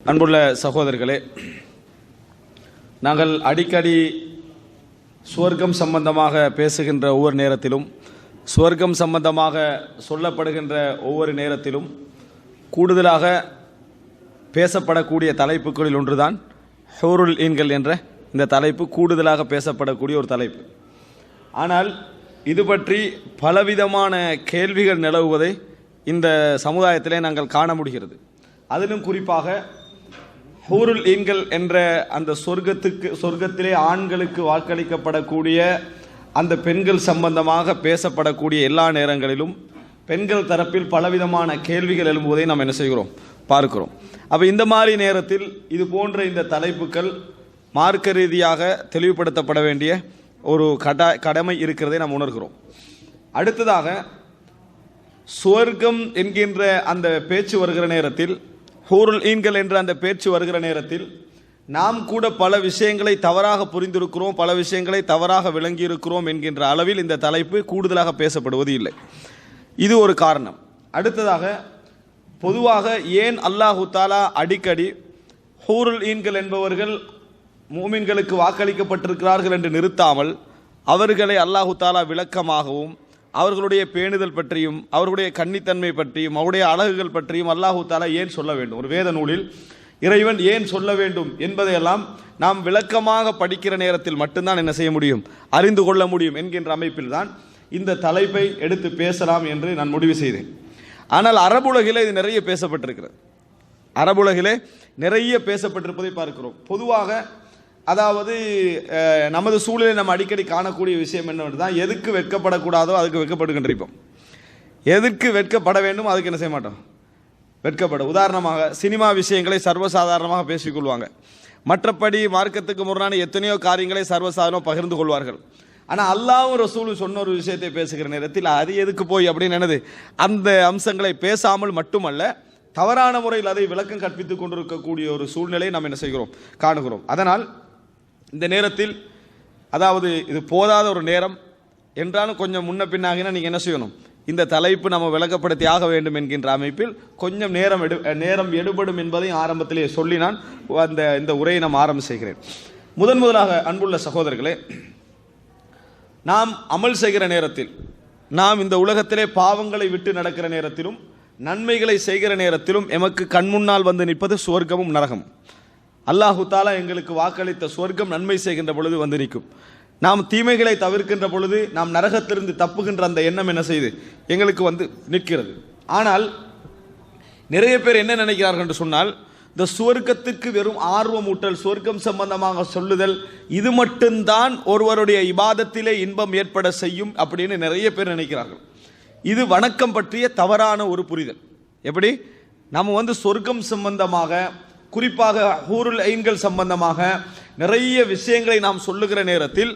அன்புள்ள சகோதரர்களே, நாங்கள் அடிக்கடி சுவர்க்கம் சம்பந்தமாக பேசுகின்ற ஒவ்வொரு நேரத்திலும், சுவர்க்கம் சம்பந்தமாக சொல்லப்படுகின்ற ஒவ்வொரு நேரத்திலும் கூடுதலாக பேசப்படக்கூடிய தலைப்புகளில் ஒன்றுதான் ஹூருல் ஈன்கள் என்ற இந்த தலைப்பு கூடுதலாக பேசப்படக்கூடிய ஒரு தலைப்பு. ஆனால் இது பற்றி பலவிதமான கேள்விகள் நிலவுவதை இந்த சமுதாயத்திலே நாங்கள் காண முடிகிறது. அதிலும் குறிப்பாக ஹூருல் ஈன்கள் என்ற அந்த சொர்க்கத்திலே ஆண்களுக்கு வாக்களிக்கப்படக்கூடிய அந்த பெண்கள் சம்பந்தமாக பேசப்படக்கூடிய எல்லா நேரங்களிலும் பெண்கள் தரப்பில் பலவிதமான கேள்விகள் எழும்புவதை நாம் என்ன செய்கிறோம், பார்க்கிறோம். அப்போ இந்த மாதிரி நேரத்தில் இது போன்ற இந்த தலைப்புகள் மார்க்க ரீதியாக தெளிவுபடுத்தப்பட வேண்டிய ஒரு கடமை இருக்கிறதை நாம் உணர்கிறோம். அடுத்ததாக, சுவர்க்கம் என்கின்ற அந்த பேச்சு வருகிற நேரத்தில், ஹூருல் ஈன்கள் என்ற அந்த பேச்சு வருகிற நேரத்தில் நாம் கூட பல விஷயங்களை தவறாக புரிந்திருக்கிறோம், பல விஷயங்களை தவறாக விளங்கியிருக்கிறோம் என்கின்ற அளவில் இந்த தலைப்பு கூடுதலாக பேசப்படுவது இல்லை. இது ஒரு காரணம். அடுத்ததாக, பொதுவாக ஏன் அல்லாஹு தாலா அடிக்கடி ஹூருல் ஈன்கள் என்பவர்கள் மூமின்களுக்கு வாக்களிக்கப்பட்டிருக்கிறார்கள் என்று நிறுத்தாமல் அவர்களை அல்லாஹு தாலா விளக்கமாகவும் அவர்களுடைய பேணுதல் பற்றியும் அவர்களுடைய கன்னித்தன்மை பற்றியும் அவருடைய அழகுகள் பற்றியும் அல்லாஹு தாலா ஏன் சொல்ல வேண்டும், ஒரு வேத நூலில் இறைவன் ஏன் சொல்ல வேண்டும் என்பதையெல்லாம் நாம் விளக்கமாக படிக்கிற நேரத்தில் மட்டும்தான் என்ன செய்ய முடியும், அறிந்து கொள்ள முடியும் என்கின்ற அமைப்பில் தான் இந்த தலைப்பை எடுத்து பேசலாம் என்று நான் முடிவு செய்தேன். ஆனால் அரபுலகிலே இது நிறைய பேசப்பட்டிருக்கிறது. அரபுலகிலே நிறைய பேசப்பட்டிருப்பதை பார்க்கிறோம். பொதுவாக அதாவது நமது சூழலை நம்ம அடிக்கடி காணக்கூடிய விஷயம் என்னவென்று தான், எதுக்கு வெட்கப்படக்கூடாதோ அதுக்கு வெட்கப்படுகின்றோம், எதற்கு வெட்கப்பட வேண்டும் அதுக்கு என்ன செய்ய மாட்டோம், வெட்கப்பட. உதாரணமாக, சினிமா விஷயங்களை சர்வசாதாரணமாக பேசிக்கொள்வாங்க. மற்றபடி மார்க்கத்துக்கு முரணான எத்தனையோ காரியங்களை சர்வசாதாரணமாக பகிர்ந்து கொள்வார்கள். ஆனால் அல்லாஹ்வும் ரசூலும் சொன்ன ஒரு விஷயத்தை பேசுகிற நேரத்தில் அது எதுக்கு போய் அப்படின்னு என்னது, அந்த அம்சங்களை பேசாமல் மட்டுமல்ல, தவறான முறையில் அதை விளக்கம் கற்பித்துக் கொண்டிருக்கக்கூடிய ஒரு சூழ்நிலையை நாம் என்ன செய்கிறோம், காணுகிறோம். அதனால் இந்த நேரத்தில், அதாவது இது போதாத ஒரு நேரம் என்றாலும் கொஞ்சம் முன்ன பின்னாகினா நீங்கள் என்ன செய்யணும், இந்த தலைப்பு நம்ம விளக்கப்படுத்தி ஆக வேண்டும் என்கின்ற அமைப்பில் கொஞ்சம் நேரம் எடுபடும் என்பதை ஆரம்பத்திலே சொல்லி நான் இந்த உரையை நாம் ஆரம்பம் செய்கிறேன். முதலாக அன்புள்ள சகோதரர்களே, நாம் அமல் செய்கிற நேரத்தில், நாம் இந்த உலகத்திலே பாவங்களை விட்டு நடக்கிற நேரத்திலும் நன்மைகளை செய்கிற நேரத்திலும் எமக்கு கண்முன்னால் வந்து நிற்பது சுவர்க்கமும் நரகமும். அல்லாஹு தாலா எங்களுக்கு வாக்களித்த சுவர்க்கம் நன்மை செய்கின்ற பொழுது வந்து நிற்கும். நாம் தீமைகளை தவிர்க்கின்ற பொழுது நாம் நரகத்திலிருந்து தப்புகின்ற அந்த எண்ணம் என்ன செய்து எங்களுக்கு வந்து நிற்கிறது. ஆனால் நிறைய பேர் என்ன நினைக்கிறார்கள் என்று சொன்னால், இந்த சுவர்க்கத்துக்கு வெறும் ஆர்வமூட்டல், சுவர்க்கம் சம்பந்தமாக சொல்லுதல், இது மட்டும்தான் ஒருவருடைய இபாதத்திலே இன்பம் ஏற்பட செய்யும் அப்படின்னு நிறைய பேர் நினைக்கிறார்கள். இது வணக்கம் பற்றிய தவறான ஒரு புரிதல். எப்படி நம்ம வந்து சொர்க்கம் சம்பந்தமாக, குறிப்பாக ஹூருல் ஈன்கள் சம்பந்தமாக நிறைய விஷயங்களை நாம் சொல்லுகிற நேரத்தில்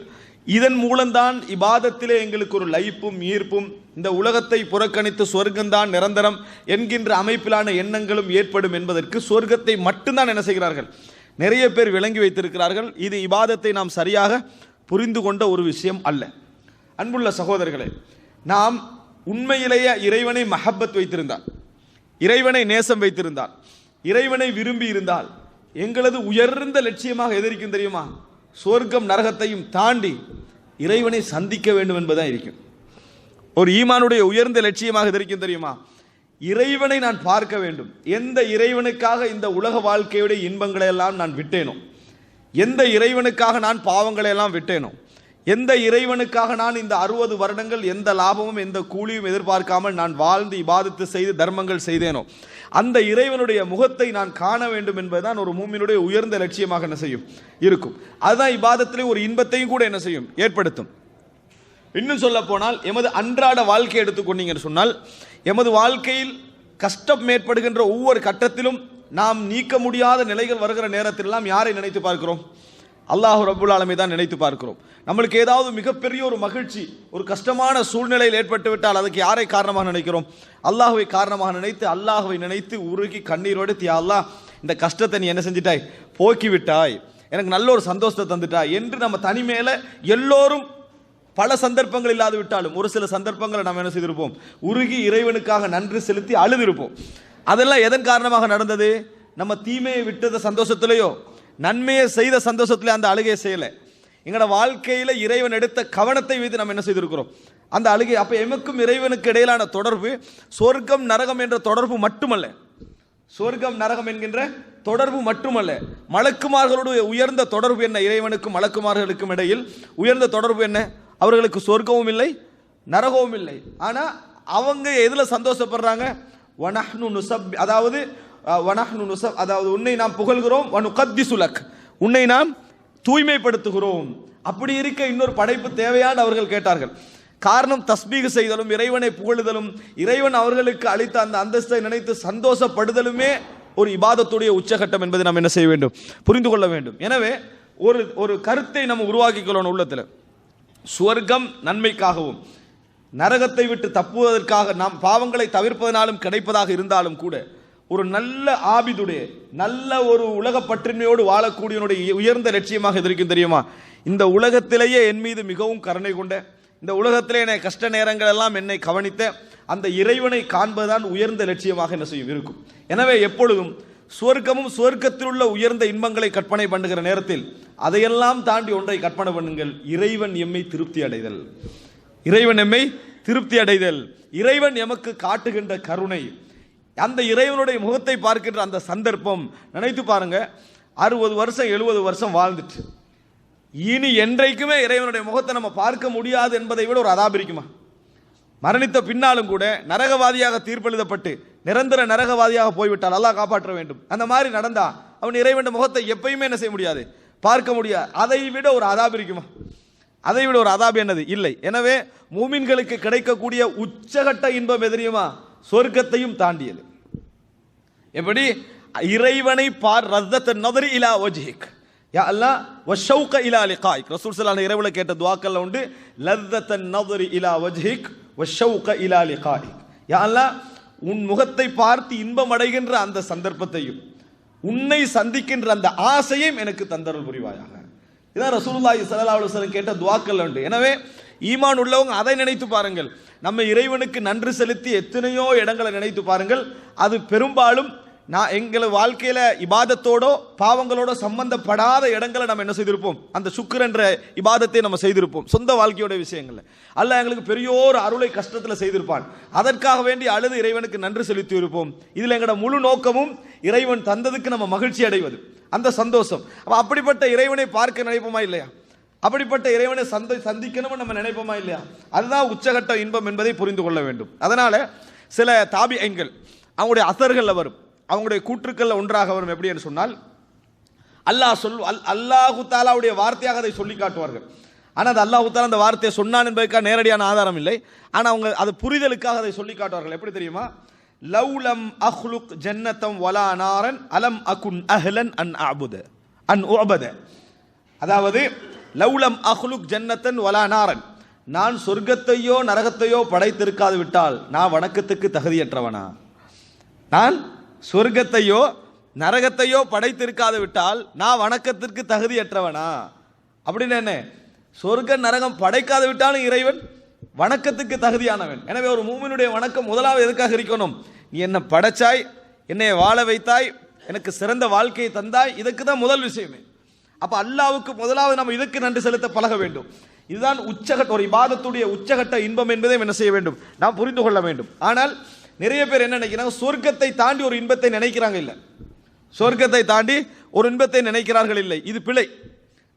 இதன் மூலம்தான் இபாதத்திலே எங்களுக்கு ஒரு லைப்பும் ஈர்ப்பும், இந்த உலகத்தை புறக்கணித்து சொர்க்கம்தான் நிரந்தரம் என்கின்ற அமைப்பிலான எண்ணங்களும் ஏற்படும் என்பதற்கு சொர்க்கத்தை மட்டும்தான் என்ன செய்கிறார்கள், நிறைய பேர் விளங்கி வைத்திருக்கிறார்கள். இது இபாதத்தை நாம் சரியாக புரிந்து கொண்ட ஒரு விஷயம் அல்ல. அன்புள்ள சகோதரர்களே, நாம் உண்மையிலேயே இறைவனை மஹப்பத் வைத்திருந்தால், இறைவனை நேசம் வைத்திருந்தால், இறைவனை விரும்பி இருந்தால், எங்களது உயர்ந்த லட்சியமாக எதிர்க்கும் தெரியுமா, சொர்க்கம் நரகத்தையும் தாண்டி இறைவனை சந்திக்க வேண்டும் என்பதான் இருக்கும். ஒரு ஈமானுடைய உயர்ந்த லட்சியமாக எதிர்க்கும் தெரியுமா, இறைவனை நான் பார்க்க வேண்டும். எந்த இறைவனுக்காக இந்த உலக வாழ்க்கையுடைய இன்பங்களை எல்லாம் நான் விட்டேனோ, எந்த இறைவனுக்காக நான் பாவங்களை எல்லாம் விட்டேனோ, எந்த இறைவனுக்காக நான் இந்த 60 வருடங்கள் எந்த லாபமும் எந்த கூலியும் எதிர்பார்க்காமல் நான் வாழ்ந்து இபாதத்து செய்து தர்மங்கள் செய்தேனோ, அந்த இறைவனுடைய முகத்தை நான் காண வேண்டும் என்பதுதான் ஒரு மூமினுடைய உயர்ந்த லட்சியமாக என்ன செய்யும் இருக்கும். அதுதான் இபாதத்திலே ஒரு இன்பத்தையும் கூட என்ன செய்யும், ஏற்படுத்தும். இன்னும் சொல்ல போனால், எமது அன்றாட வாழ்க்கை எடுத்துக்கொண்டீங்கன்னு சொன்னால், எமது வாழ்க்கையில் கஷ்டம் ஏற்படுகின்ற ஒவ்வொரு கட்டத்திலும் நாம் நீக்க முடியாத நிலைகள் வருகிற நேரத்திலெல்லாம் யாரை நினைத்து பார்க்கிறோம், அல்லாஹ் ரப்புல் ஆலமீனை தான் நினைத்து பார்க்கிறோம். நம்மளுக்கு ஏதாவது மிகப்பெரிய ஒரு மகிழ்ச்சி, ஒரு கஷ்டமான சூழ்நிலையில் ஏற்பட்டு விட்டால் அதுக்கு யாரை காரணமாக நினைக்கிறோம், அல்லாஹ்வை காரணமாக நினைத்து, அல்லாஹ்வை நினைத்து உருகி கண்ணீரோடு, யா அல்லாஹ், இந்த கஷ்டத்தை நீ என்ன செஞ்சிட்டாய், போக்கி விட்டாய், எனக்கு நல்ல ஒரு சந்தோஷத்தை தந்துட்டாய் என்று நம்ம தனிமேல எல்லோரும் பல சந்தர்ப்பங்கள் இல்லாது விட்டாலும் ஒரு சில சந்தர்ப்பங்களை நம்ம என்ன செய்திருப்போம், உருகி இறைவனுக்காக நன்றி செலுத்தி அழுதிருப்போம். அதெல்லாம் எதன் காரணமாக நடந்தது, நம்ம தீமையை விட்டத சந்தோஷத்திலேயோ நன்மையை செய்த சந்தோஷத்திலே அந்த அழுகையை செய்யலை. எங்களோட வாழ்க்கையில் இறைவன் எடுத்த கவனத்தை வைத்து நம்ம என்ன செய்திருக்கிறோம் அந்த அழுகை. அப்போ எமக்கும் இறைவனுக்கு இடையிலான தொடர்பு சொர்க்கம் நரகம் என்ற தொடர்பு மட்டுமல்ல, சொர்க்கம் நரகம் என்கின்ற தொடர்பு மட்டுமல்ல, மலக்குமார்களுடைய உயர்ந்த தொடர்பு என்ன? இறைவனுக்கும் மலக்குமார்களுக்கும் இடையில் உயர்ந்த தொடர்பு என்ன? அவர்களுக்கு சொர்க்கமும் இல்லை நரகமும் இல்லை. ஆனால் அவங்க எதில் சந்தோஷப்படுறாங்க? வனஹ்னு நுஸப், அதாவது வனஹ்னு நுஸப், அதாவது உன்னை நாம் புகழ்கிறோம், வனுகத்திசுலக், உன்னை நாம் தூய்மைப்படுத்துகிறோம். அப்படி இருக்க இன்னொரு படைப்பு தேவையான அவர்கள் கேட்டார்கள். காரணம், தஸ்பீக செய்தலும் இறைவனை புகழுதலும் இறைவன் அவர்களுக்கு அளித்த அந்த அந்தஸ்தை நினைத்து சந்தோஷப்படுதலுமே ஒரு இபாதத்துடைய உச்சகட்டம் என்பதை நாம் என்ன செய்ய வேண்டும், புரிந்து கொள்ள வேண்டும். எனவே ஒரு கருத்தை நம்ம உருவாக்கி கொள்ளணும் உள்ளத்தில். சுவர்க்கம் நன்மைக்காகவும் நரகத்தை விட்டு தப்புவதற்காக நாம் பாவங்களை தவிர்ப்பதனாலும் கிடைப்பதாக இருந்தாலும் கூட ஒரு நல்ல ஆபிதுடைய நல்ல ஒரு உலக பற்றின்மையோடு வாழக்கூடியவனுடைய உயர்ந்த லட்சியமாக எது இருக்கும் தெரியுமா? இந்த உலகத்திலேயே என் மீது மிகவும் கருணை கொண்ட, இந்த உலகத்திலே என்னை கஷ்ட நேரங்கள் எல்லாம் என்னை கவனித்த அந்த இறைவனை காண்பதுதான் உயர்ந்த லட்சியமாக என்ன செய்யும் இருக்கும். எனவே எப்பொழுதும் சுவர்க்கமும் சுவர்க்கத்தில் உள்ள உயர்ந்த இன்பங்களை கற்பனை பண்ணுகிற நேரத்தில் அதையெல்லாம் தாண்டி ஒன்றை கற்பனை பண்ணுங்கள், இறைவன் எம்மை திருப்தி அடைதல். இறைவன் எம்மை திருப்தி அடைதல், இறைவன் எமக்கு காட்டுகின்ற கருணை, அந்த இறைவனுடைய முகத்தை பார்க்கின்ற அந்த சந்தர்ப்பம். நினைத்து பாருங்க, 60 வருஷம் 70 வருஷம் வாழ்ந்துட்டு இனி என்றைக்குமே இறைவனுடைய முகத்தை நம்ம பார்க்க முடியாது என்பதை விட ஒரு அதாபு இருக்குமா? மரணித்த பின்னாலும் கூட நரகவாதியாக தீர்ப்பெழுதப்பட்டு நிரந்தர நரகவாதியாக போய்விட்டால் அல்லாஹ் காப்பாற்ற வேண்டும். அந்த மாதிரி நடந்தா அவன் இறைவனுடைய முகத்தை எப்பயுமே என்ன செய்ய முடியாது, பார்க்க முடியாது. அதை விட ஒரு அதாபு இருக்குமா? அதை விட ஒரு அதாபு என்னது? இல்லை. எனவே மூமின்களுக்கு கிடைக்கக்கூடிய உச்சகட்ட இன்பம் எதிரியுமா? சொர்க்கத்தையும் தாண்டியது. எப்படி? இறைவனை பார், ரத்தத் நதரி இலா வஜ்ஹிக், யா அல்லாஹ் வஷௌக இலா லிகாயிக். ரசூல் ஸல்லல்லாஹு அலைஹி வஸல்லம் கேட்ட துஆக்கள்ல உண்டு, லத்தத் நதரி இலா வஜ்ஹிக் வஷௌக இலா லிகாயிக். யா அல்லாஹ், உன் முகத்தை பார்த்து இன்பம் அடைகின்ற அந்த சந்தர்ப்பத்தையும் உன்னை சந்திக்கின்ற அந்த ஆசையும் எனக்கு தந்தருள் புரிவாயாக. இதான் ரசூலுல்லாஹி ஸல்லல்லாஹு அலைஹி வஸல்லம் கேட்ட துஆக்கள் உண்டு. எனவே ஈமான் உள்ளவங்க அதை நினைத்து பாருங்கள். நம்ம இறைவனுக்கு நன்றி செலுத்தி எத்தனையோ இடங்களை நினைத்து பாருங்கள். அது பெரும்பாலும் எங்கள் வாழ்க்கையில இபாதத்தோடோ பாவங்களோட சம்பந்தப்படாத இடங்களை நம்ம என்ன செய்திருப்போம், அந்த சுக்ர் என்ற இபாதத்தை நம்ம செய்திருப்போம். சொந்த வாழ்க்கையோட விஷயங்கள்ல அல்லாஹ் எங்களுக்கு பெரியோர் அருளை கஷ்டத்தில் செய்திருப்பான், அதற்காக வேண்டி அழுது இறைவனுக்கு நன்றி செலுத்தி இருப்போம். இதுல எங்களோட முழு நோக்கமும் இறைவன் தந்ததுக்கு நம்ம மகிழ்ச்சி அடைவது, அந்த சந்தோஷம். அப்படிப்பட்ட இறைவனை பார்க்க நினைப்போமா இல்லையா? அப்படிப்பட்ட இறைவனை சந்திக்கணும் நம்ம நினைப்போமா இல்லையா? அதுதான் உச்சகட்ட இன்பம் என்பதை புரிந்து கொள்ள வேண்டும். அதனால சில தாபிஐன்கள் அவங்களுடைய அசர்கள்ல வரும், அவங்களுடைய கூற்றுக்கள்ல ஒன்றாக வரும். எப்படி என்று சொன்னால், அல்லாஹு தாலாவுடைய வார்த்தையாக அதை சொல்லி காட்டுவார்கள். ஆனால் அது அல்லாஹு தாலா அந்த வார்த்தையை சொன்னான் என்பதற்காக நேரடியான ஆதாரம் இல்லை. ஆனால் அவங்க அது புரிதலுக்காக அதை சொல்லி காட்டுவார்கள். எப்படி தெரியுமா? லவ்லம் அஹ்லுக் ஜன்னத்தம் வலா நாரன் அலம் அகுன் அஹ்லன் அன் அபுத அன் உபத. அதாவது லவ்லம் அஹ்லுக் ஜன்னத்தன் வலா நாரன், நான் சொர்க்கத்தையோ நரகத்தையோ படைத்திருக்காது விட்டால் நான் வணக்கத்துக்கு தகுதியற்றவனா? நான் சொர்க்கத்தையோ நரகத்தையோ படைத்திருக்காது விட்டால் நான் வணக்கத்திற்கு தகுதியற்றவனா? அப்படின்னு என்ன? சொர்க்க நரகம் படைக்காது விட்டாலும் இறைவன் வணக்கத்துக்கு தகுதியானவன். எனவே ஒரு மூமினுடைய வணக்கம் முதலாவது எதுக்காக இருக்கணும்? நீ என்ன படைச்சாய், என்னை வாழ வைத்தாய், எனக்கு சிறந்த வாழ்க்கையை தந்தாய், இதுக்கு தான் முதல் விஷயமே. அப்ப அல்லாஹ்வுக்கு முதலாவது நம்ம இதுக்கு நன்றி செலுத்த பழக வேண்டும். இதுதான் உச்சகட்ட, ஒரு இபாதத்துடைய உச்சகட்ட இன்பம் என்பதை என்ன செய்ய வேண்டும், நாம் புரிந்து கொள்ள வேண்டும். ஆனால் நிறைய பேர் என்ன நினைக்கிறாங்க, சொர்க்கத்தை தாண்டி ஒரு இன்பத்தை நினைக்கிறாங்க. இல்லை, சொர்க்கத்தை தாண்டி ஒரு இன்பத்தை நினைக்கிறார்கள். இல்லை, இது பிழை.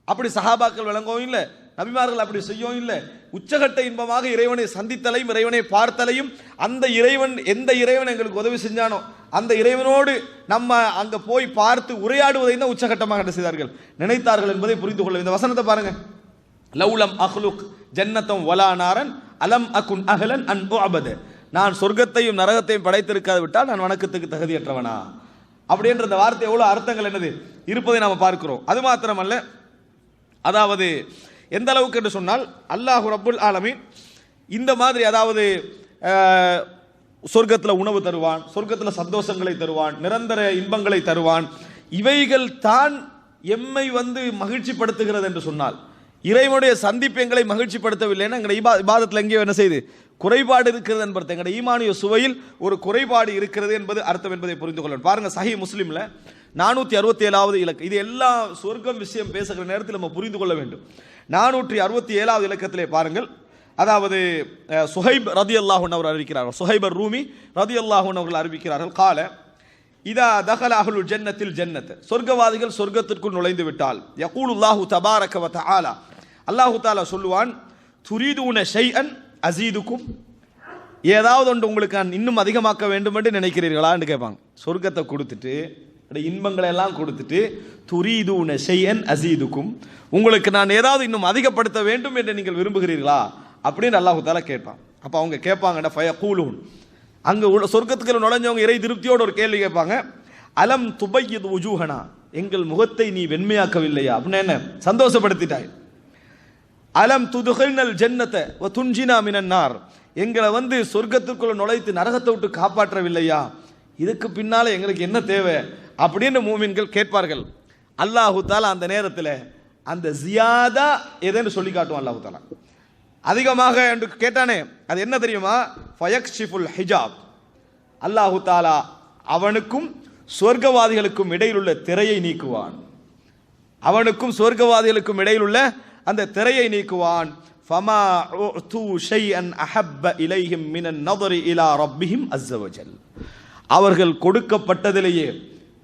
அப்படி சஹாபாக்கள் விளங்கவும் இல்லை, நபிமார்கள் அப்படி செய்யவும் இல்லை. உச்சகட்ட இன்பமாக இறைவனை சந்தித்தலையும் இறைவனை பார்த்தலையும், அந்த இறைவன் எந்த இறைவன் எங்களுக்கு உதவி செஞ்சானோ அந்த இறைவனோடு நம்ம அங்க போய் பார்த்து உரையாடுவதை தான் உச்சகட்டமாக என்ன செய்தார்கள், நினைத்தார்கள் என்பதை புரிந்து கொள்ள. இந்த வசனத்தை பாருங்க, லவ்லம் அஹ்லுக் ஜன்னத்தம் வலா நாரன் அலம் அகுன் அஹ்லன் அன் உஅபத, நான் சொர்க்கத்தையும் நரகத்தையும் படைத்திருக்காது விட்டால் நான் வணக்கத்துக்கு தகுதியற்றவனா? அப்படின்ற இந்த வார்த்தை எவ்வளவு அர்த்தங்கள் என்னது இருப்பதை நாம் பார்க்கிறோம். அது மாத்திரமல்ல, அதாவது எந்த அளவுக்கு என்று சொன்னால், அல்லாஹ் ரப்புல் ஆலமீன் இந்த மாதிரி, அதாவது சொர்க்கத்தில் உணவு தருவான், சொர்க்கத்தில் சந்தோஷங்களை தருவான், நிரந்தர இன்பங்களை தருவான். இவைகள் தான் எம்மை மகிழ்ச்சி படுத்துகிறது என்று சொன்னால், இறைவனுடைய சந்திப்பு எங்களை மகிழ்ச்சி படுத்தவில்லைன்னா எங்களை இபாதத்தில் எங்கேயோ என்ன செய்து குறைபாடு இருக்கிறது என்பது எங்களுடைய ஈமானிய சுவையில் ஒரு குறைபாடு இருக்கிறது என்பது அர்த்தம் என்பதை புரிந்து கொள்ளணும். பாருங்க, சஹீஹ் முஸ்லிம்ல 467வது இலக்கம். இது எல்லா சொர்க்கம் விஷயம் பேசுகிற நேரத்தில் நம்ம புரிந்து கொள்ள வேண்டும். 467வது இலக்கத்திலே பாருங்கள், அதாவது சுஹைப் ரதியல்லாஹு அன்ஹு அவர் அறிவிக்கிறார்கள், சுஹைப் ரூமி ரதியல்லாஹு அன்ஹு அவர்கள் அறிவிக்கிறார்கள், கால இதா தகல அஹ்லுல் ஜன்னத்தில் ஜன்னத், சொர்க்கவாதிகள் சொர்க்கத்திற்குள் நுழைந்து விட்டால், யகூலுல்லாஹு தபாரக வ தஆலா, அல்லாஹு தஆலா சொல்லுவான், துரீதுன ஷைஅன் அஸீதுக்கும், ஏதாவது ஒன்று உங்களுக்கு நான் இன்னும் அதிகமாக்க வேண்டும் என்று நினைக்கிறீர்களான்னு கேட்பாங்க. சொர்க்கத்தை கொடுத்துட்டு இன்பங்களை எல்லாம் கொடுத்துட்டு, துரீதுன ஷைஅன் அஸீதுக்கும், உங்களுக்கு நான் ஏதாவது இன்னும் அதிகப்படுத்த வேண்டும் என்று நீங்கள் விரும்புகிறீர்களா அப்படின்னு அல்லாஹு தஆலா கேட்பான். அப்போ அவங்க கேட்பாங்கடா ஃபயகூலூன், அங்கே உள்ள சொர்க்கத்துக்கு நுழைஞ்சவங்க இறை திருப்தியோட ஒரு கேள்வி கேட்பாங்க, அலம் துபையிது உஜூஹனா, எங்கள் முகத்தை நீ வெண்மையாக்கவில்லையா அப்படின்னு என்ன சந்தோஷப்படுத்திட்டாய். அலம் துதுகில்னல் ஜன்னத வ துன்ஜினா மினன் நார், எங்களை சொர்க்கத்திற்குள்ள நுழைத்து நரகத்தை விட்டு காப்பாற்றவில்லையா, இதுக்கு பின்னால எங்களுக்கு என்ன தேவை அப்படின்னு மூமின்கள் கேட்பார்கள். அல்லாஹு தஆலா அந்த நேரத்தில் அந்த ஜியாதா எதன்னு சொல்லி காட்டுவான். அல்லாஹு தஆலா அதிகமாக என்று கேட்டானே, அது என்ன தெரியுமா, ஃபயக்ஷிஃபுல் ஹிஜாப், அல்லாஹு தஆலா அவனுக்கும் சொர்க்கவாதிகளுக்கும் இடையில் உள்ள திரையை நீக்குவான். அவனுக்கும் சொர்க்கவாதிகளுக்கும் இடையில் உள்ள அந்த திரையை நீக்குவான். ஃபமா உது ஷைஅன் அஹப்ப இலைஹிம் மினன் நظரி இலா ரப்பிஹிம் அஸ்ஸ வஜல், அவர்கள் கொடுக்கப்பட்டதிலேயே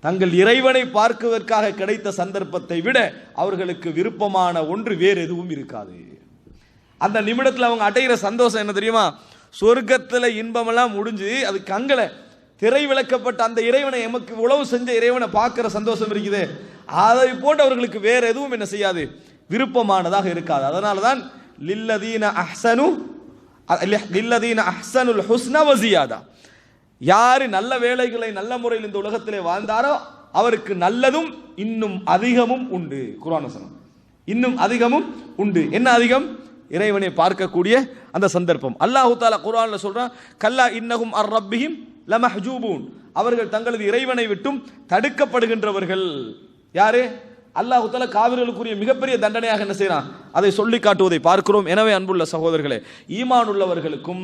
தங்கள் இறைவனை பார்க்குவதற்காக கிடைத்த சந்தர்ப்பத்தை விட அவர்களுக்கு விருப்பமான ஒன்று வேறு எதுவும் இருக்காது. அந்த நிமிடத்தில் அவங்க அடைகிற சந்தோஷம் என்ன தெரியுமா, சொர்க்கத்தில் இன்பமெல்லாம் முடிஞ்சு அது கங்கலை திரை விளக்கப்பட்ட அந்த இறைவனை, எமக்கு உழவு செஞ்ச இறைவனை பார்க்கிற சந்தோஷம் இருக்குது, அதை போன்று அவர்களுக்கு வேற எதுவும் என்ன செய்யாது, விருப்பமானதாக இருக்காது. அதனால தான் லில்லதீன அஹ்ஸனுல் ஹுஸ்னா வ ஜியாதா, யாரு நல்ல வேலைகளை நல்ல முறையில் இந்த உலகத்திலே வாழ்ந்தாரோ அவருக்கு நல்லதும் இன்னும் அதிகமும் உண்டு. குர்ஆன் வசனம், இன்னும் அதிகமும் உண்டு. என்ன அதிகம், இறைவனை பார்க்கக்கூடிய அந்த சந்தர்ப்பம். அல்லாஹு தஆலா குர்ஆன்ல சொல்றான், கல்லா இன்னஹும் அர் ரப்பிஹிம் லமஹ்ஜூபூன், அவர்கள் தங்களது இறைவனை விட்டும் தடுக்கப்படுகின்றவர்கள். யாரு, அல்லாஹு தஆலா காவிர்களுக்குரிய மிகப்பெரிய தண்டனையாக என்ன செய்யறான், அதை சொல்லி காட்டுவதை பார்க்கிறோம். எனவே அன்புள்ள சகோதரர்களே, ஈமான் உள்ளவர்களுக்கும்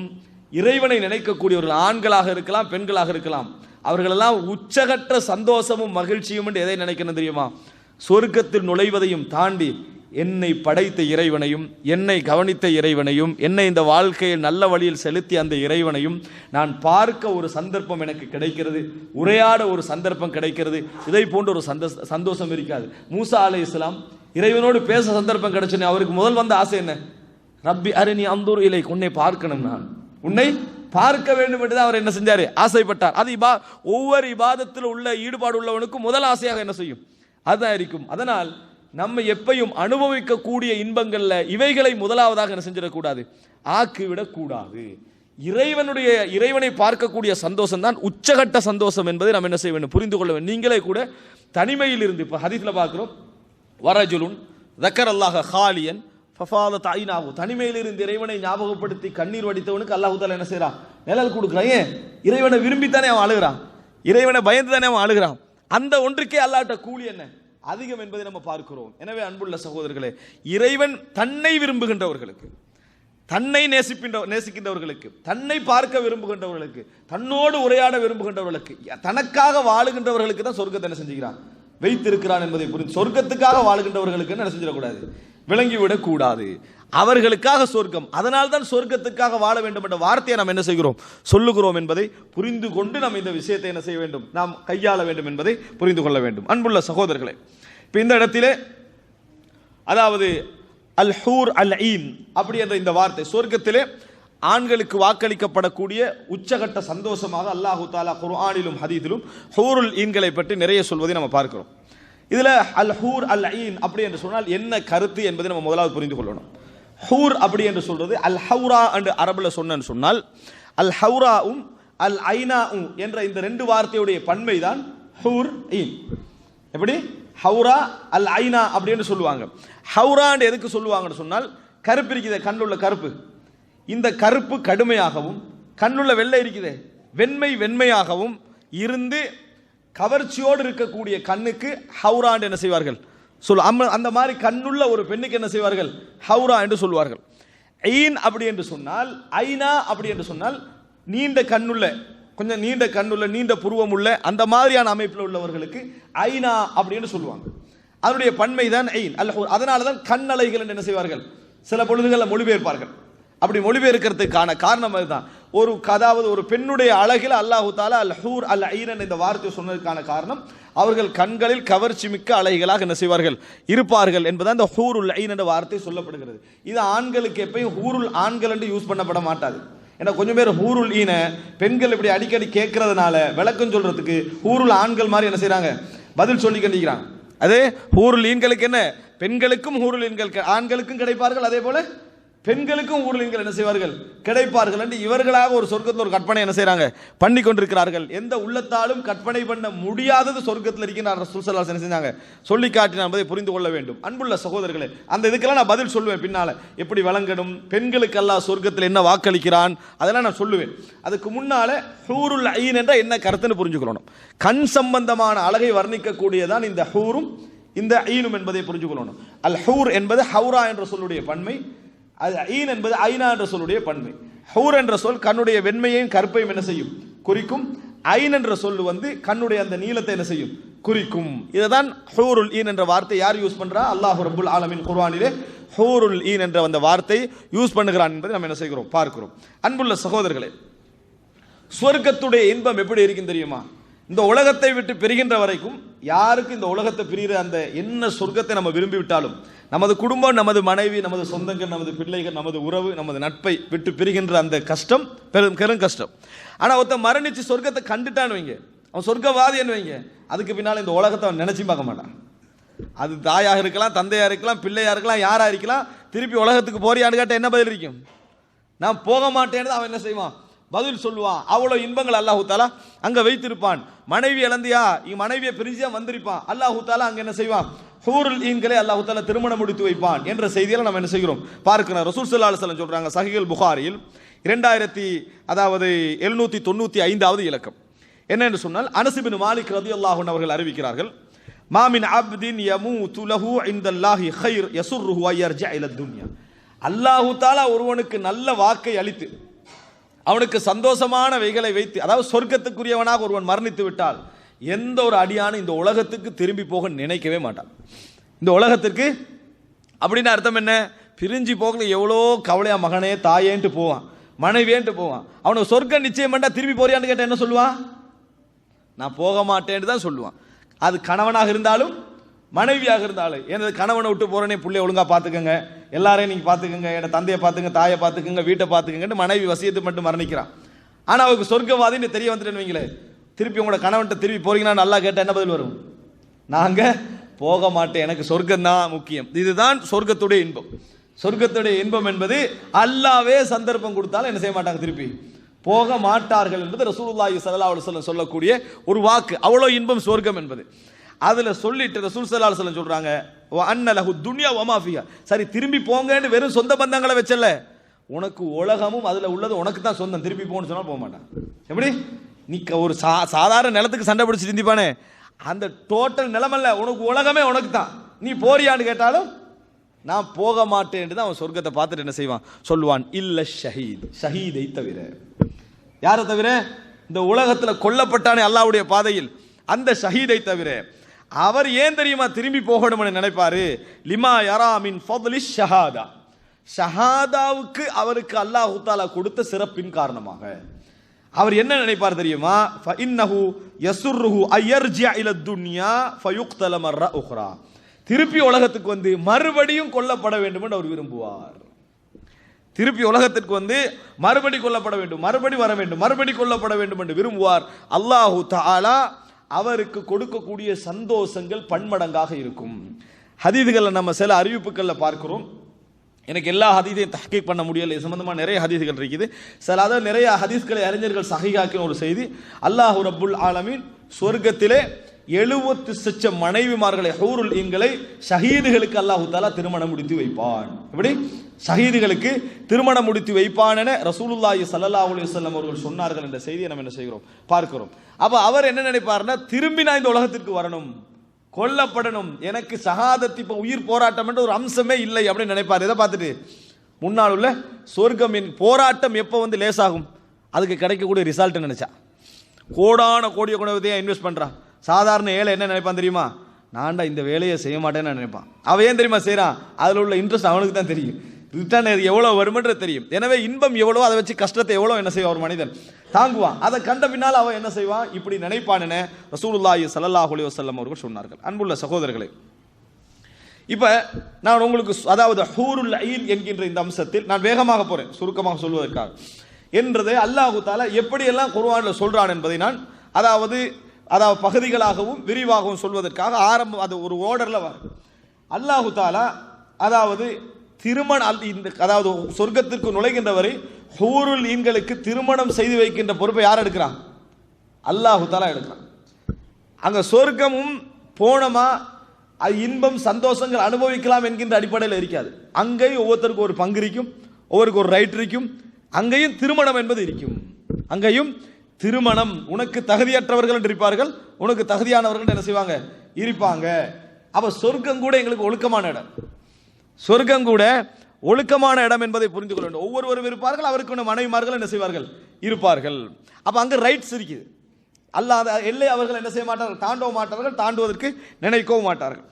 இறைவனை நினைக்கக்கூடியவர்கள் ஆண்களாக இருக்கலாம் பெண்களாக இருக்கலாம், அவர்களெல்லாம் உச்சகற்ற சந்தோஷமும் மகிழ்ச்சியும் என்று எதை நினைக்கணும் தெரியுமா, சொர்க்கத்தில் நுழைவதையும் தாண்டி என்னை படைத்த இறைவனையும் என்னை கவனித்த இறைவனையும் என்னை இந்த வாழ்க்கையில் நல்ல வழியில் செலுத்திய அந்த இறைவனையும் நான் பார்க்க ஒரு சந்தர்ப்பம் எனக்கு கிடைக்கிறது, உரையாட ஒரு சந்தர்ப்பம் கிடைக்கிறது. இதை போன்ற ஒரு சந்தோஷம் இருக்காது. மூசா அலைஹிஸ்ஸலாம் இறைவனோடு பேச சந்தர்ப்பம் கிடைச்சனே, அவருக்கு முதல் வந்த ஆசை என்ன, ரப்பி அரினி அன்துர் இலை, உன்னை பார்க்கணும், நான் உன்னை பார்க்க வேண்டும் என்று அவர் என்ன செஞ்சாரு, ஆசைப்பட்டார். அது ஒவ்வொரு இபாதத்தில் உள்ள ஈடுபாடு உள்ளவனுக்கும் முதல் ஆசையாக என்ன செய்யும், அதுதான் இருக்கும். அதனால் நம்ம எப்பையும் அனுபவிக்கக்கூடிய இன்பங்கள்ல இவைகளை முதலாவதாக என்ன செஞ்சிடக்கூடாது, ஆக்கிவிடக்கூடாது. இறைவனை பார்க்கக்கூடிய சந்தோஷம் தான் உச்சகட்ட சந்தோஷம் என்பதை நாம் என்ன செய்ய வேண்டும், புரிந்து கொள்ள வேண்டும். நீங்களே கூட தனிமையில் இருந்து, இப்போ ஹதீஸ்ல பார்க்கிறோம், வரஜுலுன் ذكرல்லாஹ ஹாலியன் ஃபஃபாதத் ஐனாஹு, தனிமையில் இருந்து இறைவனை ஞாபகப்படுத்தி கண்ணீர் வடித்தவனுக்கு அல்லாஹ் தஆலா என்ன செய்றான், நிழல் கொடுக்குறான். ஏன், இறைவனை விரும்பித்தானே அவன் அழுகிறான், இறைவனை பயந்து தானே அவன் அழுகிறான். அந்த ஒன்றுக்கே அல்லாஹ்ட்ட கூலி என்ன அதிகம் என்பதை நம்ம பார்க்கிறோம். எனவே அன்புள்ள சகோதரர்களே, இறைவன் தன்னை விரும்புகின்றவர்களுக்கு, தன்னை நேசிக்கின்றவர்களுக்கு, தன்னை பார்க்க விரும்புகின்றவர்களுக்கு, தன்னோடு உரையாட விரும்புகின்றவர்களுக்கு, தனக்காக வாழுகின்றவர்களுக்கு தான் சொர்க்கத்தை என்ன செஞ்சுக்கிறான், வைத்திருக்கிறான் என்பதை புரிந்து, சொர்க்கத்துக்காக வாழுகின்றவர்களுக்கு என்ன செஞ்சிடக்கூடாது, விளங்கிவிடக் கூடாது. அவர்களுக்காக சொர்க்கம், அதனால் தான் சொர்க்கத்துக்காக வாழ வேண்டும் என்ற வார்த்தையை நாம் என்ன செய்கிறோம், சொல்லுகிறோம் என்பதை புரிந்து கொண்டு நாம் இந்த விஷயத்தை என்ன செய்ய வேண்டும், நாம் கையாள வேண்டும் என்பதை புரிந்து கொள்ள வேண்டும். அன்புள்ள சகோதரர்களே, இப்போ இந்த இடத்திலே அதாவது அல் ஹூர் அல் ஈன் அப்படி என்ற இந்த வார்த்தை சொர்க்கத்திலே ஆண்களுக்கு வாக்களிக்கப்படக்கூடிய உச்சகட்ட சந்தோஷமாக அல்லாஹு தஆலா குர்ஆனிலும் ஹதீஸிலும் ஹூருல் ஈன்களை பற்றி நிறைய சொல்வதை நம்ம பார்க்கிறோம். இதில் அல் ஹூர் அல் ஈன் அப்படி என்று சொன்னால் என்ன கருத்து என்பதை நம்ம முதலாவது புரிந்து கொள்ளணும். ஹூர் அப்படி என்று சொல்றது அல் ஹவுரா என்று அரபுல சொன்னேன்னு சொன்னால், அல் ஹவுராவும் அல் ஐனாவும் என்ற இந்த ரெண்டு வார்த்தையுடைய பன்மை தான் ஹூர் ஈன். எப்படி ஹவுரா அல் ஐனா அப்படின்னு சொல்லுவாங்க. ஹவுரான்னு எதுக்கு சொல்லுவாங்கன்னு சொன்னால், கருப்பு இருக்குது, கண்ணுள்ள கருப்பு, இந்த கருப்பு கடுமையாகவும் கண்ணுள்ள வெள்ளை இருக்குது வெண்மையாகவும் இருந்து கவர்ச்சியோடு இருக்கக்கூடிய கண்ணுக்கு ஹவுரான்னு என்ன செய்வார்கள் அந்த மாதிரி கண்ணுள்ள ஒரு பெண்ணுக்கு என்ன செய்வார்கள், ஹவுரா என்று சொல்வார்கள். ஈன் அப்படி என்று சொன்னால், ஐனா அப்படி என்று சொன்னால் நீண்ட கண்ணுள்ள, கொஞ்சம் நீண்ட கண்ணுள்ள, நீண்ட புருவம் உள்ள அந்த மாதிரியான அமைப்பில் உள்ளவர்களுக்கு ஐனா அப்படின்னு சொல்லுவாங்க. அதனுடைய பன்மை தான் ஐன் அல் ஹூர். அதனால தான் கண்ணலைகள் என்று என்ன செய்வார்கள், சில பொழுதுகளில் மொழிபெயர்ப்பார்கள். அப்படி மொழிபெயர்க்கிறதுக்கான காரணம் அதுதான். அதாவது ஒரு பெண்ணுடைய அழகில் அல்லாஹு தாலா அல் ஹூர் அல் ஐன் இந்த வார்த்தை சொன்னதுக்கான காரணம், அவர்கள் கண்களில் கவர்ச்சி மிக்க அழகிகளாக என்ன செய்வார்கள், இருப்பார்கள் என்பதான் இந்த ஹூருல் ஐன் என்ற வார்த்தை சொல்லப்படுகிறது. இது ஆண்களுக்கு எப்பயும் ஹூருல் ஆண்கள் என்று யூஸ் பண்ணப்பட மாட்டாது. ஏன்னா கொஞ்சம் பேர் ஹூருல் ஈன பெண்கள் இப்படி அடிக்கடி கேட்கறதுனால விளக்கம் சொல்றதுக்கு ஹூருல் ஆண்கள் மாதிரி என்ன செய்யறாங்க, பதில் சொல்லி கண்டிக்கிறாங்க. அதே ஹூருல் ஈன்களுக்கு என்ன, பெண்களுக்கும் ஹூருல் ஈன்கள் ஆண்களுக்கும் கிடைப்பார்கள், அதே போல பெண்களுக்கும் ஹூருல் ஈன்கள் என்ன செய்வார்கள், கிடைப்பார்கள் என்று இவர்களாக ஒரு சொர்க்கத்தில் ஒரு கற்பனை என்ன செய்யறாங்க, பண்ணி கொண்டிருக்கிறார்கள். எந்த உள்ளத்தாலும் கற்பனை பண்ண முடியாதது சொர்க்கத்தில் இருக்கின்ற ரசூல் ஸல்லல்லாஹு அலைஹி வஸல்லம் செஞ்சாங்க, சொல்லி காட்டினார் என்பதை புரிந்து கொள்ள வேண்டும். அன்புள்ள சகோதரர்களே, அந்த இதுக்கெல்லாம் நான் பதில் சொல்லுவேன் பின்னால, எப்படி வழங்கணும், பெண்களுக்கு அல்லாஹ் சொர்க்கத்தில் என்ன வாக்களிக்கிறான், அதெல்லாம் நான் சொல்லுவேன். அதுக்கு முன்னால ஹூருல் ஐன் என்ற என்ன கருத்துன்னு புரிஞ்சுக்கணும். கண் சம்பந்தமான அழகை வர்ணிக்கக்கூடியதான் இந்த ஹூரும் இந்த ஐனும் என்பதை புரிஞ்சுக்கணும். அல் ஹூர் என்பது ஹவுரா என்ற சொல்லுடைய பன்மை, அது ஐன் என்பது ஐனா என்ற சொல்லுடைய பன்மை. ஹூர் என்ற சொல் கண்ணுடைய வெண்மையையும் கருப்பையும் என்ன செய்யும், குறிக்கும். ஐன் என்ற சொல் கண்ணுடைய அந்த நீளத்தை என்ன செய்யும், குறிக்கும். இதுதான் ஹூருல் ஈன் என்ற வார்த்தை யார் யூஸ் பண்றா, அல்லாஹ் ரப்புல் ஆலமீன் குர்ஆனிலே ஹூருல் ஈன் என்ற அந்த வார்த்தை யூஸ் பண்ணுகிறான் என்பதை நம்ம என்ன செய்கிறோம், பார்க்கிறோம். அன்புள்ள சகோதரர்களே, சொர்க்கத்துடைய இன்பம் எப்படி இருக்கும் தெரியுமா? இந்த உலகத்தை விட்டு பிரிகின்ற வரைக்கும் யாருக்கு இந்த உலகத்தை பிரிகிற அந்த என்ன சொர்க்கத்தை நம்ம விரும்பி விட்டாலும், நமது குடும்பம், நமது மனைவி, நமது சொந்தங்கள், நமது பிள்ளைகள், நமது உறவு, நமது நட்பை விட்டு பிரிகின்ற அந்த கஷ்டம் பெரும் கஷ்டம். ஆனா ஒருத்தன் மரணிச்சு சொர்க்கத்தை கண்டுட்டான்னு வைங்க, அவன் சொர்க்கவாதின்னு வைங்க, அதுக்கு பின்னால் இந்த உலகத்தை அவன் நினைச்சு பார்க்க மாட்டான். அது தாயாக இருக்கலாம், தந்தையா இருக்கலாம், பிள்ளையா இருக்கலாம், யாரா இருக்கலாம். திருப்பி உலகத்துக்கு போறியான்னு கேட்ட என்ன பதில் இருக்கும், நான் போக மாட்டேன்னு அவன் என்ன செய்வான், பதில் சொல்லுவான். அவ்வளவு இன்பங்கள் அல்லாஹு தாலா அங்க வைத்திருப்பான். மனைவி இழந்தியா, மனைவியை பிரிஞ்சியா வந்திருப்பான், அல்லாஹு தாலா அங்க என்ன செய்வான், ஹூருல் ஈன்களை அல்லாஹு தாலா திருமணம் முடித்து வைப்பான் என்ற செய்தியை நம்ம என்ன செய்கிறோம், பார்க்கிறோம். ரசூல் ஸல்லல்லாஹு அலைஹி வஸல்லம் சொல்றாங்க, சஹீஹுல் புகாரியில் 2795வது இலக்கம் என்னன்னு சொன்னால், அனஸ் இப்னு மாலிக் ரலியல்லாஹு அன்ஹு அவர்கள் அறிவிக்கிறார்கள், மாமின் அப்தின் யமூது லஹு இன்தல்லாஹி கைர் யசுர்ருஹு வயர்ஜா இல துன்யா. அல்லாஹு தாலா ஒருவனுக்கு நல்ல வாக்கை அளித்து அவனுக்கு சந்தோஷமான வைகளை வைத்து, அதாவது சொர்க்கத்துக்குரியவனாக ஒருவன் மரணித்து விட்டால் எந்த ஒரு அடியானும் இந்த உலகத்துக்கு திரும்பி போக நினைக்கவே மாட்டான். இந்த உலகத்திற்கு அப்படின்னு அர்த்தம் என்ன, பிரிஞ்சு போகல எவ்வளோ கவலையா மகனே தாயேன்ட்டு போவான், மனைவியேன்ட்டு போவான். அவனுக்கு சொர்க்கம் நிச்சயம் பண்ணா திரும்பி போறியான்னு கேட்டால் என்ன சொல்லுவான், நான் போக மாட்டேன்னு தான் சொல்லுவான். அது கணவனாக இருந்தாலும் மனைவியாக இருந்தாலும், எனது கணவனை விட்டு போறேனே, பிள்ளைய ஒழுங்கா பார்த்துக்கங்க, எல்லாரையும் நீங்க பார்த்துக்கங்க, என் தந்தையை பார்த்துங்க, தாயை பார்த்துக்கங்க, வீட்டை பார்த்துக்கங்கன்னு மனைவி வசியத்தை மட்டும் மரணிக்கிறான். ஆனால் அவருக்கு சொர்க்கவாதின்னு தெரிய வந்துட்டேன்னு வைங்களே, திருப்பி உங்களோட கணவன்கிட்ட திருப்பி போறீங்கன்னா நல்லா கேட்டால் என்ன பதில் வரும், நாங்க போக மாட்டேன், எனக்கு சொர்க்கம் தான் முக்கியம். இதுதான் சொர்க்கத்துடைய இன்பம். சொர்க்கத்துடைய இன்பம் என்பது அல்லாவே சந்தர்ப்பம் கொடுத்தாலும் என்ன செய்ய மாட்டாங்க, திருப்பி போக மாட்டார்கள் என்பது ரசூலுல்லாஹி ஸல்லல்லாஹு அலைஹி வஸல்லம் சொல்லக்கூடிய ஒரு வாக்கு. அவ்வளோ இன்பம் சொர்க்கம் என்பது. அதுல சொல்லிட்டு ரசூல் ஸல்லல்லாஹு அலைஹி வஸல்லம் சொல்றாங்க, வ அன்ன லஹு துன்யா வ மா ஃபிஹா. சரி திரும்பி போங்கன்னு வெறும் சொந்த பந்தங்களை வச்சல, உனக்கு உலகமும் அதுல உள்ளது உனக்கு தான் சொந்தம், திருப்பி போன்னு சொன்னா போக மாட்டான். எப்படி நீ ஒரு சாதாரண நிலத்துக்கு சண்டை பிடிச்சி சிந்திப்பானே, அந்த டோட்டல் நிலமல்ல, உனக்கு உலகமே உனக்கு தான், நீ போறியான்னு கேட்டாலும் நான் போக மாட்டேன் தான் அவன் சொர்க்கத்தை பார்த்துட்டு என்ன செய்வான், சொல்லுவான். இல்ல ஷஹீத், ஷஹீதை தவிர. யாரை தவிர, இந்த உலகத்தில் கொல்லப்பட்டானே அல்லாஹ்வுடைய பாதையில், அந்த ஷஹீதை தவிர. அவர் ஏன் தெரியுமா திரும்பி போகணும்னு நினைப்பாரு, லிமா யரா மின் ஃபத்லி ஷஹாதா, ஷஹாதாவுக்கு அவருக்கு அல்லாஹ் தஆலா கொடுத்த சிறப்பின் காரணமாக அவர் என்ன நினைப்பார் தெரியுமா, ஃபஇன்னஹு யசுர்ருஹு அயர்ஜிஅ இல துன்யா ஃபயுக்தல மர்ர உக்ரா. திருப்பி உலகத்துக்கு வந்து மறுபடியும் கொல்லப்பட வேண்டும் என்று அவர் விரும்புவார். திருப்பி உலகத்திற்கு வந்து மறுபடி கொல்லப்பட வேண்டும், மறுபடி வர வேண்டும், மறுபடி கொல்லப்பட வேண்டும் என்று விரும்புவார். அல்லாஹு தஆலா அவருக்கு கொடுக்கக்கூடிய சந்தோஷங்கள் பன்மடங்காக இருக்கும். ஹதீதுகளில் நம்ம சில அறிவிப்புகளில் பார்க்கிறோம். எனக்கு எல்லா ஹதீதையும் தஹ்கீக் பண்ண முடியல, இது சம்பந்தமாக நிறைய ஹதீஸ்கள் இருக்குது. சில அதாவது நிறைய ஹதீஸ்களை அறிஞர்கள் சஹீஹாக்கின ஒரு செய்தி, அல்லாஹு ரப்புல் ஆலமீன் சொர்க்கத்திலே 70 லட்சம் மனைவிமார்களை, ஹூருல் ஈன்களை ஷஹீதுகளுக்கு அல்லாஹு தஆலா திருமணம் முடித்து வைப்பான். எப்படி ஷஹீதுகளுக்கு திருமணம் முடித்து வைப்பான் என ரசூலுல்லாஹி ஸல்லல்லாஹு அலைஹி வஸல்லம் அவர்கள் சொன்னார்கள் என்ற செய்தியை நம்ம என்ன செய்கிறோம், பார்க்கிறோம். அப்ப அவர் என்ன நினைப்பார்னா, திரும்பி நான் இந்த உலகத்திற்கு வரணும், கொல்லப்படணும், எனக்கு ஷஹாதத் இப்ப உயிர் போராட்டம் என்ற ஒரு அம்சமே இல்லை அப்படின்னு நினைப்பார். இதை பார்த்துட்டு முன்னால் உள்ள சொர்க்கம் போராட்டம் எப்போ வந்து லேசாகும்? அதுக்கு கிடைக்கக்கூடிய ரிசல்ட் நினைச்சா கோடான கோடியை கொண்டு இன்வெஸ்ட் பண்றான். சாதாரண ஏழை என்ன நினைப்பான் தெரியுமா? நான்டா இந்த வேலையை செய்ய மாட்டேன்னு நினைப்பான். அவன் ஏன் தெரியுமா செய்யறான்? அதில் உள்ள இன்ட்ரெஸ்ட் அவனுக்கு தான் தெரியும், ரிட்டர்ன் எவ்வளோ வருமன்றது தெரியும். எனவே இன்பம் எவ்வளோ அதை வச்சு கஷ்டத்தை எவ்வளோ என்ன செய்வான் ஒரு மனிதன் தாங்குவான். அதை கண்ட பின்னால் அவன் என்ன செய்வான்? இப்படி நினைப்பான்னு ரசூலுல்லாஹி ஸல்லல்லாஹு அலைஹி வஸல்லம் அவர்கள் சொன்னார்கள். அன்புள்ள சகோதரர்களே, இப்போ நான் உங்களுக்கு அதாவது ஹூருல் ஐன் என்கின்ற இந்த அம்சத்தில் நான் வேகமாக போறேன் சுருக்கமாக சொல்வதற்காக என்றதை அல்லாஹு தஆலா எப்படியெல்லாம் குர்ஆனில் சொல்றான் என்பதை நான் அதாவது பகுதிகளாகவும் விரிவாகவும் சொல்வதற்காக ஆரம்பம் அது ஒரு ஓர்டர்ல வரும். அல்லாஹு தஆலா அதாவது அதாவது சொர்க்கத்திற்கு நுழைகின்றவரை ஹூருல் ஈன்களுக்கு திருமணம் செய்து வைக்கின்ற பொறுப்பை யார் எடுக்கிறான்? அல்லாஹு தஆலா எடுக்கிறான். அங்க சொர்க்கமும் போனமா அது இன்பம் சந்தோஷங்கள் அனுபவிக்கலாம் என்கின்ற அடிப்படையில் இருக்காது. அங்கேயும் ஒவ்வொருத்தருக்கும் ஒரு பங்கு இருக்கும், ஒவ்வொருக்கு ஒரு ரைட் இருக்கும். அங்கேயும் திருமணம் என்பது இருக்கும். அங்கேயும் திருமணம், உனக்கு தகுதியற்றவர்கள் இருப்பார்கள், உனக்கு தகுதியானவர்கள் என்ன செய்வாங்க? இருப்பாங்க. அப்ப சொர்க்கம் கூட எங்களுக்கு ஒழுக்கமான இடம், சொர்க்கம் கூட ஒழுக்கமான இடம் என்பதை புரிந்து கொள்ள வேண்டும். ஒவ்வொருவரும் இருப்பார்கள், அவருக்கு மனைவிமார்கள் என்ன செய்வார்கள்? இருப்பார்கள். அப்ப அங்க ரைட்ஸ் இருக்குது. அல்லாத எல்லை அவர்கள் என்ன செய்ய மாட்டார்கள்? தாண்டவும் மாட்டார்கள், தாண்டுவதற்கு நினைக்கவும் மாட்டார்கள்.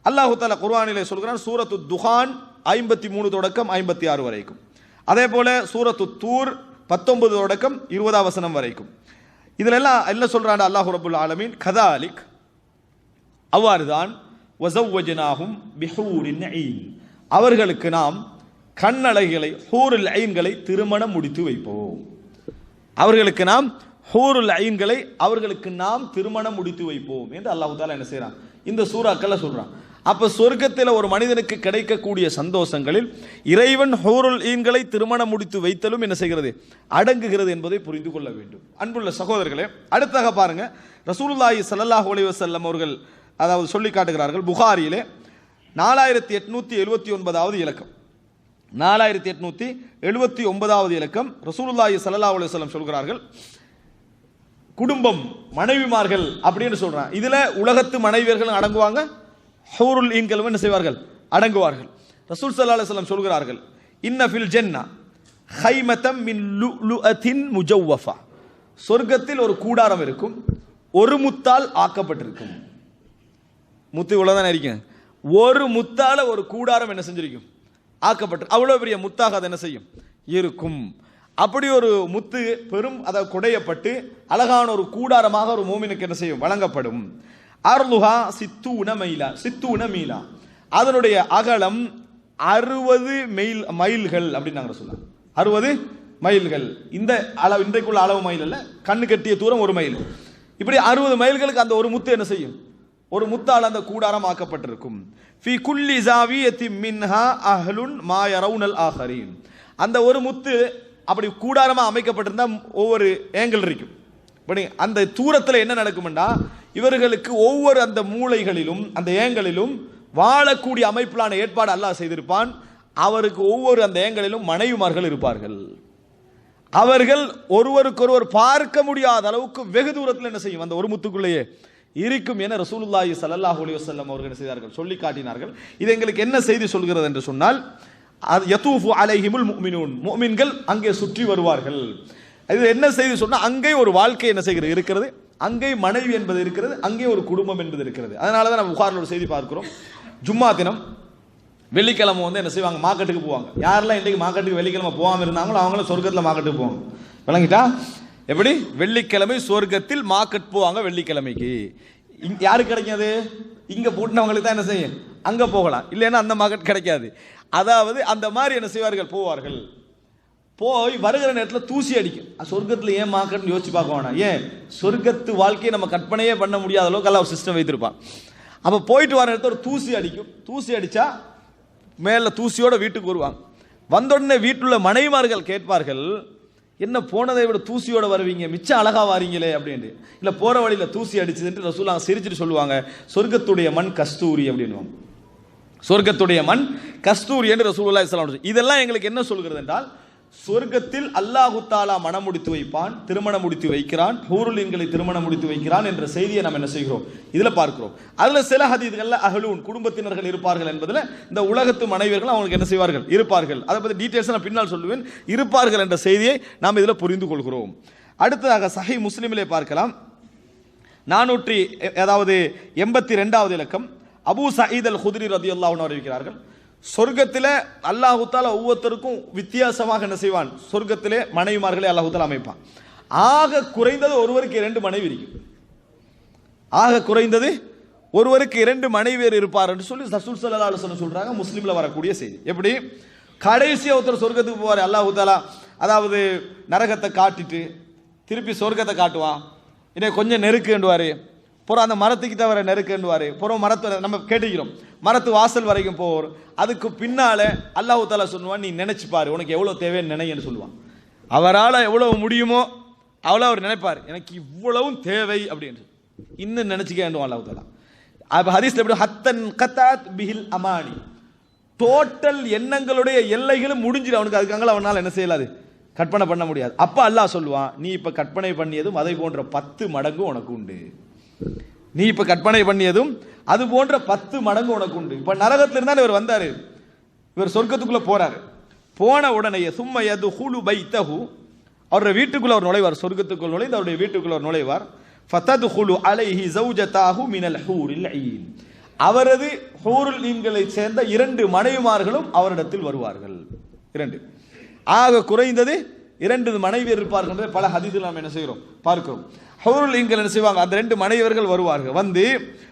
அல்லாஹு தஆலா குர்ஆனிலே சொல்கிறான், சூரத்து துஹான் 53 தொடக்கம் 56 வரைக்கும், அதே போல சூரத்து தூர் 19 தொடக்கம் 20 வசனம் வரைக்கும். இதுல எல்லாம் என்ன சொல்றான் அல்லாஹ் ரப்புல் ஆலமீன்? கதாலிக், அவ்வாறுதான், வஸவ்வஜ்னாஹும் பிஹூரின் ஐன், அவர்களுக்கு நாம் கண்ணழகிகளை ஹூருல் ஐன்களை திருமணம் முடித்து வைப்போம். அவர்களுக்கு நாம் ஹூருல் ஐன்களை அவர்களுக்கு நாம் திருமணம் முடித்து வைப்போம் என்று அல்லாஹ் தஆலா என்ன செய்றான்? இந்த சூறாக்கள்ல சொல்றான். அப்ப சொர்க்கத்தில் ஒரு மனிதனுக்கு கிடைக்கக்கூடிய சந்தோஷங்களில் இறைவன் ஹூருல் ஈன்களை திருமணம் முடித்து வைத்தலும் என்ன செய்கிறது? அடங்குகிறது என்பதை புரிந்து கொள்ள வேண்டும். அன்புள்ள சகோதரர்களே, அடுத்தாக பாருங்க, ரசூலுல்லாஹி ஸல்லல்லாஹு அலைஹி வஸல்லம் அவர்கள் அதாவது சொல்லி காட்டுகிறார்கள் புகாரியிலே 4879வது இலக்கம், 4879வது இலக்கம், ரசூலுல்லாஹி ஸல்லல்லாஹு அலைஹி வஸல்லம் சொல்கிறார்கள், குடும்பம் மனைவிமார்கள் அப்படின்னு சொல்றாங்க. இதுல உலகத்து மனைவியர்கள் அடங்குவாங்க, ஹூருல் ஈன்கள் என்ன செய்வார்கள்? அடங்குவார்கள். ரசூல் ஸல்லல்லாஹு அலைஹி வஸல்லம் சொல்கிறார்கள், இன்ன ஃபில் ஜன்னா ஹைமதம் மின் லுஅத்தின் முஜவ்வஃபா, சொர்க்கத்தில் ஒரு கூடாரம் இருக்கும், ஒரு முத்தால் ஆக்கப்பட்டிருக்கும். முத்து இவ்வளவுதான் இருக்கும், ஒரு முத்தால ஒரு கூடாரம் என்ன செஞ்சிருக்கும்? ஆக்கப்பட்டு அவ்வளவு பெரிய முத்தாக அது என்ன செய்யும்? இருக்கும். அப்படி ஒரு முத்து பெரும் அதாவது குடையப்பட்டு அழகான ஒரு கூடாரமாக ஒரு மூமினுக்கு என்ன செய்யும்? வழங்கப்படும். அர்லுஹா சித்தூன மைலா, சித்தூன மீலா, அதனுடைய அகலம் 60 மைல்கள் அப்படின்னு நாங்கள் சொல்லலாம். 60 மைல்கள். இந்த அளவு இன்றைக்குள்ள அளவு மைல் அல்ல, கண்ணு கட்டிய தூரம் 1 மைல். இப்படி 60 மைல்களுக்கு அந்த ஒரு முத்து என்ன செய்யும்? ஒரு முத்தால் அந்த கூடாரம் ஆக்கப்பட்டிருக்கும். ஃபி குல்லி ஜாவியத்தி மின்ஹா அஹ்லுன் மா யரவுனல் ஆஹரீன், அந்த ஒரு முத்து அப்படி கூடாரமா அமைக்கப்பட்டிருந்தா ஒவ்வொரு ஏங்கிள் இருக்கும். அந்த தூரத்தில் என்ன நடக்கும்னா இவர்களுக்கு ஒவ்வொரு அந்த மூலைகளிலும் அந்த ஏங்களிலும் வாழக்கூடிய அமைப்பிலான ஏற்பாடு அல்லாஹ் செய்திருப்பான். அவருக்கு ஒவ்வொரு அந்த ஏங்களிலும் மனைவிமார்கள் இருப்பார்கள். அவர்கள் ஒருவருக்கொருவர் பார்க்க முடியாத அளவுக்கு வெகு தூரத்தில் என்ன செய்யும்? அந்த ஒரு முத்துக்குள்ளேயே இருக்கும் என ரசூலுல்லாஹி ஸல்லல்லாஹு அலைஹி வஸல்லம் அவர்கள் என்ன செய்தார்கள்? சொல்லி காட்டினார்கள். இது எங்களுக்கு என்ன செய்தி சொல்கிறது என்று சொன்னால், யதூஃபு அலைஹிமுல் முஃமினூன், முஃமின்கள் அங்கே சுற்றி வருவார்கள். இது என்ன செய்தி சொன்னா, அங்கே ஒரு வாழ்க்கை என்ன செய்கிறது? இருக்கிறது. அங்கே மனைவி என்பது இருக்கிறது, அங்கே ஒரு குடும்பம் என்பது இருக்கிறது. அதனால தான் நம்ம புகாரில் ஒரு செய்தி பார்க்கிறோம். ஜும்மா தினம் வெள்ளிக்கிழமை வந்து என்ன செய்வாங்க? மார்க்கெட்டுக்கு போவாங்க. யாரெல்லாம் இன்றைக்கு மார்க்கெட்டுக்கு வெள்ளிக்கிழமை போகாமல் இருந்தாங்களோ அவங்களும் சொர்க்கத்தில் மார்க்கெட்டுக்கு போவாங்க. விளங்கிட்டா? எப்படி? வெள்ளிக்கிழமை சொர்க்கத்தில் மார்க்கெட் போவாங்க. வெள்ளிக்கிழமைக்கு யாருக்கு கிடைக்காது? இங்க போட்டுனவங்களுக்கு தான் என்ன செய்யும்? அங்க போகலாம், இல்லைன்னா அந்த மார்க்கெட் கிடைக்காது. அதாவது அந்த மாதிரி என்ன செய்வார்கள்? போவார்கள். போய் வருகிற நேரத்தில் தூசி அடிக்கும். சொர்க்கத்தில் ஏன் மார்க்கெட்னு யோசிச்சு பார்க்க வேணாம். ஏன்? சொர்க்கத்து வாழ்க்கையை நம்ம கற்பனையே பண்ண முடியாத அளவுக்கு எல்லாம் ஒரு சிஸ்டம் வைத்திருப்பான். அப்போ போயிட்டு வர நேரத்தில் ஒரு தூசி அடிக்கும். தூசி அடிச்சா மேலே தூசியோட வீட்டுக்கு வருவாங்க. வந்தோடனே வீட்டுள்ள மனைவிமார்கள் கேட்பார்கள், என்ன போனதை விட தூசியோட வருவீங்க, மிச்சம் அழகா வாரீங்களே அப்படின்ட்டு. இல்லை, போற வழியில் தூசி அடிச்சதுன்ட்டு ரசூலுல்லாஹ் சிரிச்சுட்டு சொல்லுவாங்க, சொர்க்கத்துடைய மண் கஸ்தூரி அப்படின்னுவாங்க. சொர்க்கத்துடைய மண் கஸ்தூரி என்று ரசூலுல்லாஹி ஸல்லல்லாஹு அலைஹி வஸல்லம். இதெல்லாம் எங்களுக்கு என்ன சொல்கிறது என்றால், சொர்க்கத்தில் அல்லாஹு தாலா மனம் முடித்து வைப்பான், திருமணம் முடித்து வைக்கிறான், ஹூருல் ஈன்களை திருமணம் முடித்து வைக்கிறான் என்ற செய்தியை நாம் என்ன செய்கிறோம், இதுல பார்க்கிறோம். அதுல சில ஹதீஸ்கள்ல அஹ்லூன் குடும்பத்தினர்கள் இருப்பார்கள் என்பதுல இந்த உலகத்து மனைவியர்கள் அவங்களுக்கு என்ன செய்வார்கள், இருப்பார்கள். அதை பத்தி டீடைல்ஸ் நான் பின்னால் சொல்லுவேன். இருப்பார்கள் என்ற செய்தியை நாம் இதுல புரிந்து கொள்கிறோம். அடுத்ததாக சஹீஹ் முஸ்லிமிலே பார்க்கலாம். 482வது இலக்கம். அபூ சயீத் அல் குத்ரி ரலியல்லாஹு அன்ஹு அறிவிக்கிறார்கள், சொர்க்கத்திலே அல்லாஹு தஆலா ஒவ்வொருத்தருக்கும் வித்தியாசமாக என்ன செய்வான், சொர்க்கத்திலே மனைவிமார்களை அல்லாஹு தஆலா அமைப்பான். ஆக குறைந்தது ஒருவருக்கு 2 மனைவி இருக்கும். ஆக குறைந்தது ஒருவருக்கு 2 மனைவியர் இருப்பார் என்று சொல்லி ரசூல் ஸல்லல்லாஹு அலைஹி வஸல்லம் சொல்றாங்க. முஸ்லிம்ல வரக்கூடிய செய்தி. எப்படி கடைசியா ஒருத்தர் சொர்க்கத்துக்கு போவார், அல்லாஹு தஆலா அதாவது நரகத்தை காட்டிட்டு திருப்பி சொர்க்கத்தை காட்டுவான். இன்னும் கொஞ்சம் நெருக்குண்டுவாரு, புறம் அந்த மரத்துக்கு தவிர நெருக்குண்டுவாரு, புறம் மரத்தை நம்ம கேட்டுக்கிறோம், மரத்து வாசல் வரைக்கும் போவோம். அதுக்கு பின்னால அல்லாஹு தஆலா சொல்லுவான், நீ நினைச்சு பாரு உனக்கு எவ்வளவு தேவைன்னு நினைன்னு சொல்லுவான். அவரால் எவ்வளவு முடியுமோ அவ்வளோ அவர் நினைப்பார், எனக்கு இவ்வளவும் தேவை அப்படின்னு இன்னும் நினைச்சுக்கேன் அல்லாஹு தஆலா. அப்ப ஹதீஸ்ல எப்படி ஹத்தன் கத்தாத் பிஹில் அமானி, டோட்டல் எண்ணங்களுடைய எல்லைகளும் முடிஞ்சிடும் அவனுக்கு. அதுக்காக அவனால் என்ன செய்யலாது, கற்பனை பண்ண முடியாது. அப்ப அல்லாஹ் சொல்லுவான், நீ இப்ப கற்பனை பண்ணியதும் அதை போன்ற 10 மடங்கு உனக்கு உண்டு. நீ இப்ப கற்பனை பண்ணியதும் அது போன்ற 10 மடங்கு உனக்கு உண்டு. இப்ப நரகத்துல இருந்தா இவர் வந்தாரு, இவர் சொர்க்கத்துக்குள்ள போறாரு. போன உடனே சும்ம யதுஹுலு பைத்தஹு, அவருடைய வீட்டுக்குள்ள அவர் நுழைவார், சொர்க்கத்துக்குள் நுழைந்து அவருடைய வீட்டுக்குள்ள அவர் நுழைவார். ஃபததுஹுலு அலைஹி ஜௌஜதாஹு மினல் ஹூரில் ஈன், அவரது ஹூருல் ஈன்களை சேர்ந்த 2 மனைவிமார்களும் அவரிடத்தில் வருவார்கள். 2 ஆக குறைந்தது 2 மனைவியர் இருப்பார்கள். பல ஹதீஸில் நாம் என்ன செய்கிறோம் பார்க்கிறோம். ஹூருல் ஈன்கள் என்ன செய்வாங்க, அந்த 2 மனைவியர்கள் வருவார்கள். வந்து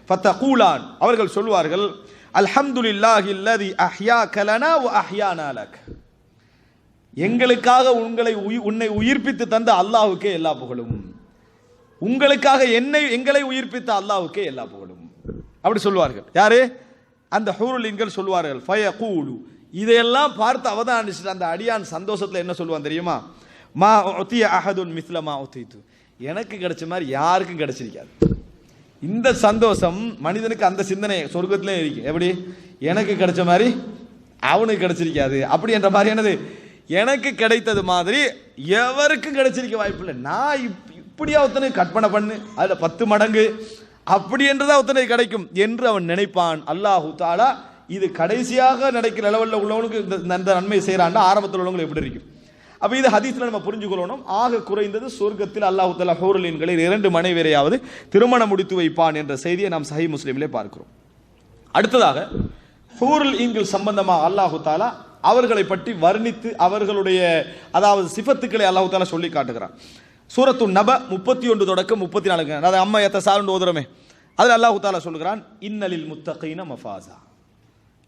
ஃபதகூலான், அவர்கள் சொல்வார்கள், அல்ஹம்துலில்லாஹி அல்லதி அஹ்யாக லனா வ அஹ்யானா லக், எங்களுக்காக உன்னை உயிர்ப்பித்து தந்த அல்லாஹ்வுக்கே எல்லா புகழும், உங்களுக்காக எங்களை உயிர்ப்பித்த அல்லாஹ்வுக்கே எல்லா புகழும். அப்படி சொல்வார்கள். யாரு, அந்த ஹூருல் ஈன்கள் சொல்வார்கள். ஃபயகூலு, இதையெல்லாம் பார்த்து அவதானிச்சுட்டு அந்த அடியான் சந்தோஷத்துல என்ன சொல்லுவான் தெரியுமா, மா உத்திய அஹதுன் மிஸ்ல மா உத்திது, எனக்கு கிடைச்ச மாதிரி யாருக்கும் கிடைச்சிருக்காது. இந்த சந்தோஷம் மனிதனுக்கு அந்த சிந்தனை சொர்க்கத்திலே இருக்கு. எப்படி எனக்கு கிடைச்ச மாதிரி அவனுக்கு கிடைச்சிருக்காது அப்படி என்ற மாதிரி, என்னது எனக்கு கிடைத்தது மாதிரி எவருக்கும் கிடைச்சிருக்க வாய்ப்பில்லை. நான் இப்படியா ஒருத்தனுக்கு கற்பனை பண்ணு, அதுல 10 மடங்கு அப்படி என்றுதான் ஒருத்தனுக்கு கிடைக்கும் என்று அவன் நினைப்பான். அல்லாஹு தஆலா இது கடைசியாக நடக்கிற லெவலில் உள்ளவனுக்கு இந்த நன்மை செய்யறான், ஆரம்பத்தில் உள்ளவங்களுக்கு எப்படி இருக்கும். அப்ப இது ஹதீஸ்ல நம்ம புரிஞ்சுக்கொள்ளணும். ஆக குறைந்தது சொர்க்கத்தில் அல்லாஹு தஆலா ஹூருல் ஈன்களில் 2 மனைவியரையாவது திருமணம் முடித்து வைப்பான் என்ற செய்தியை நாம் சஹீஹ் முஸ்லிமிலே பார்க்கிறோம். அடுத்ததாக ஹூருல் ஈன்கள் சம்பந்தமாக அல்லாஹு தஆலா அவர்களை பற்றி வர்ணித்து அவர்களுடைய அதாவது சிஃபத்துக்களை அல்லாஹு தஆலா சொல்லி காட்டுகிறான். சூரத்து நப 31 தொடக்கம் 34, அதாவது அம்மா யத்தசாலுன்னு ஓதுறமே, அதில் அல்லாஹு தஆலா சொல்கிறான், இன்னலில் முத்தகீன மஃபாஸா,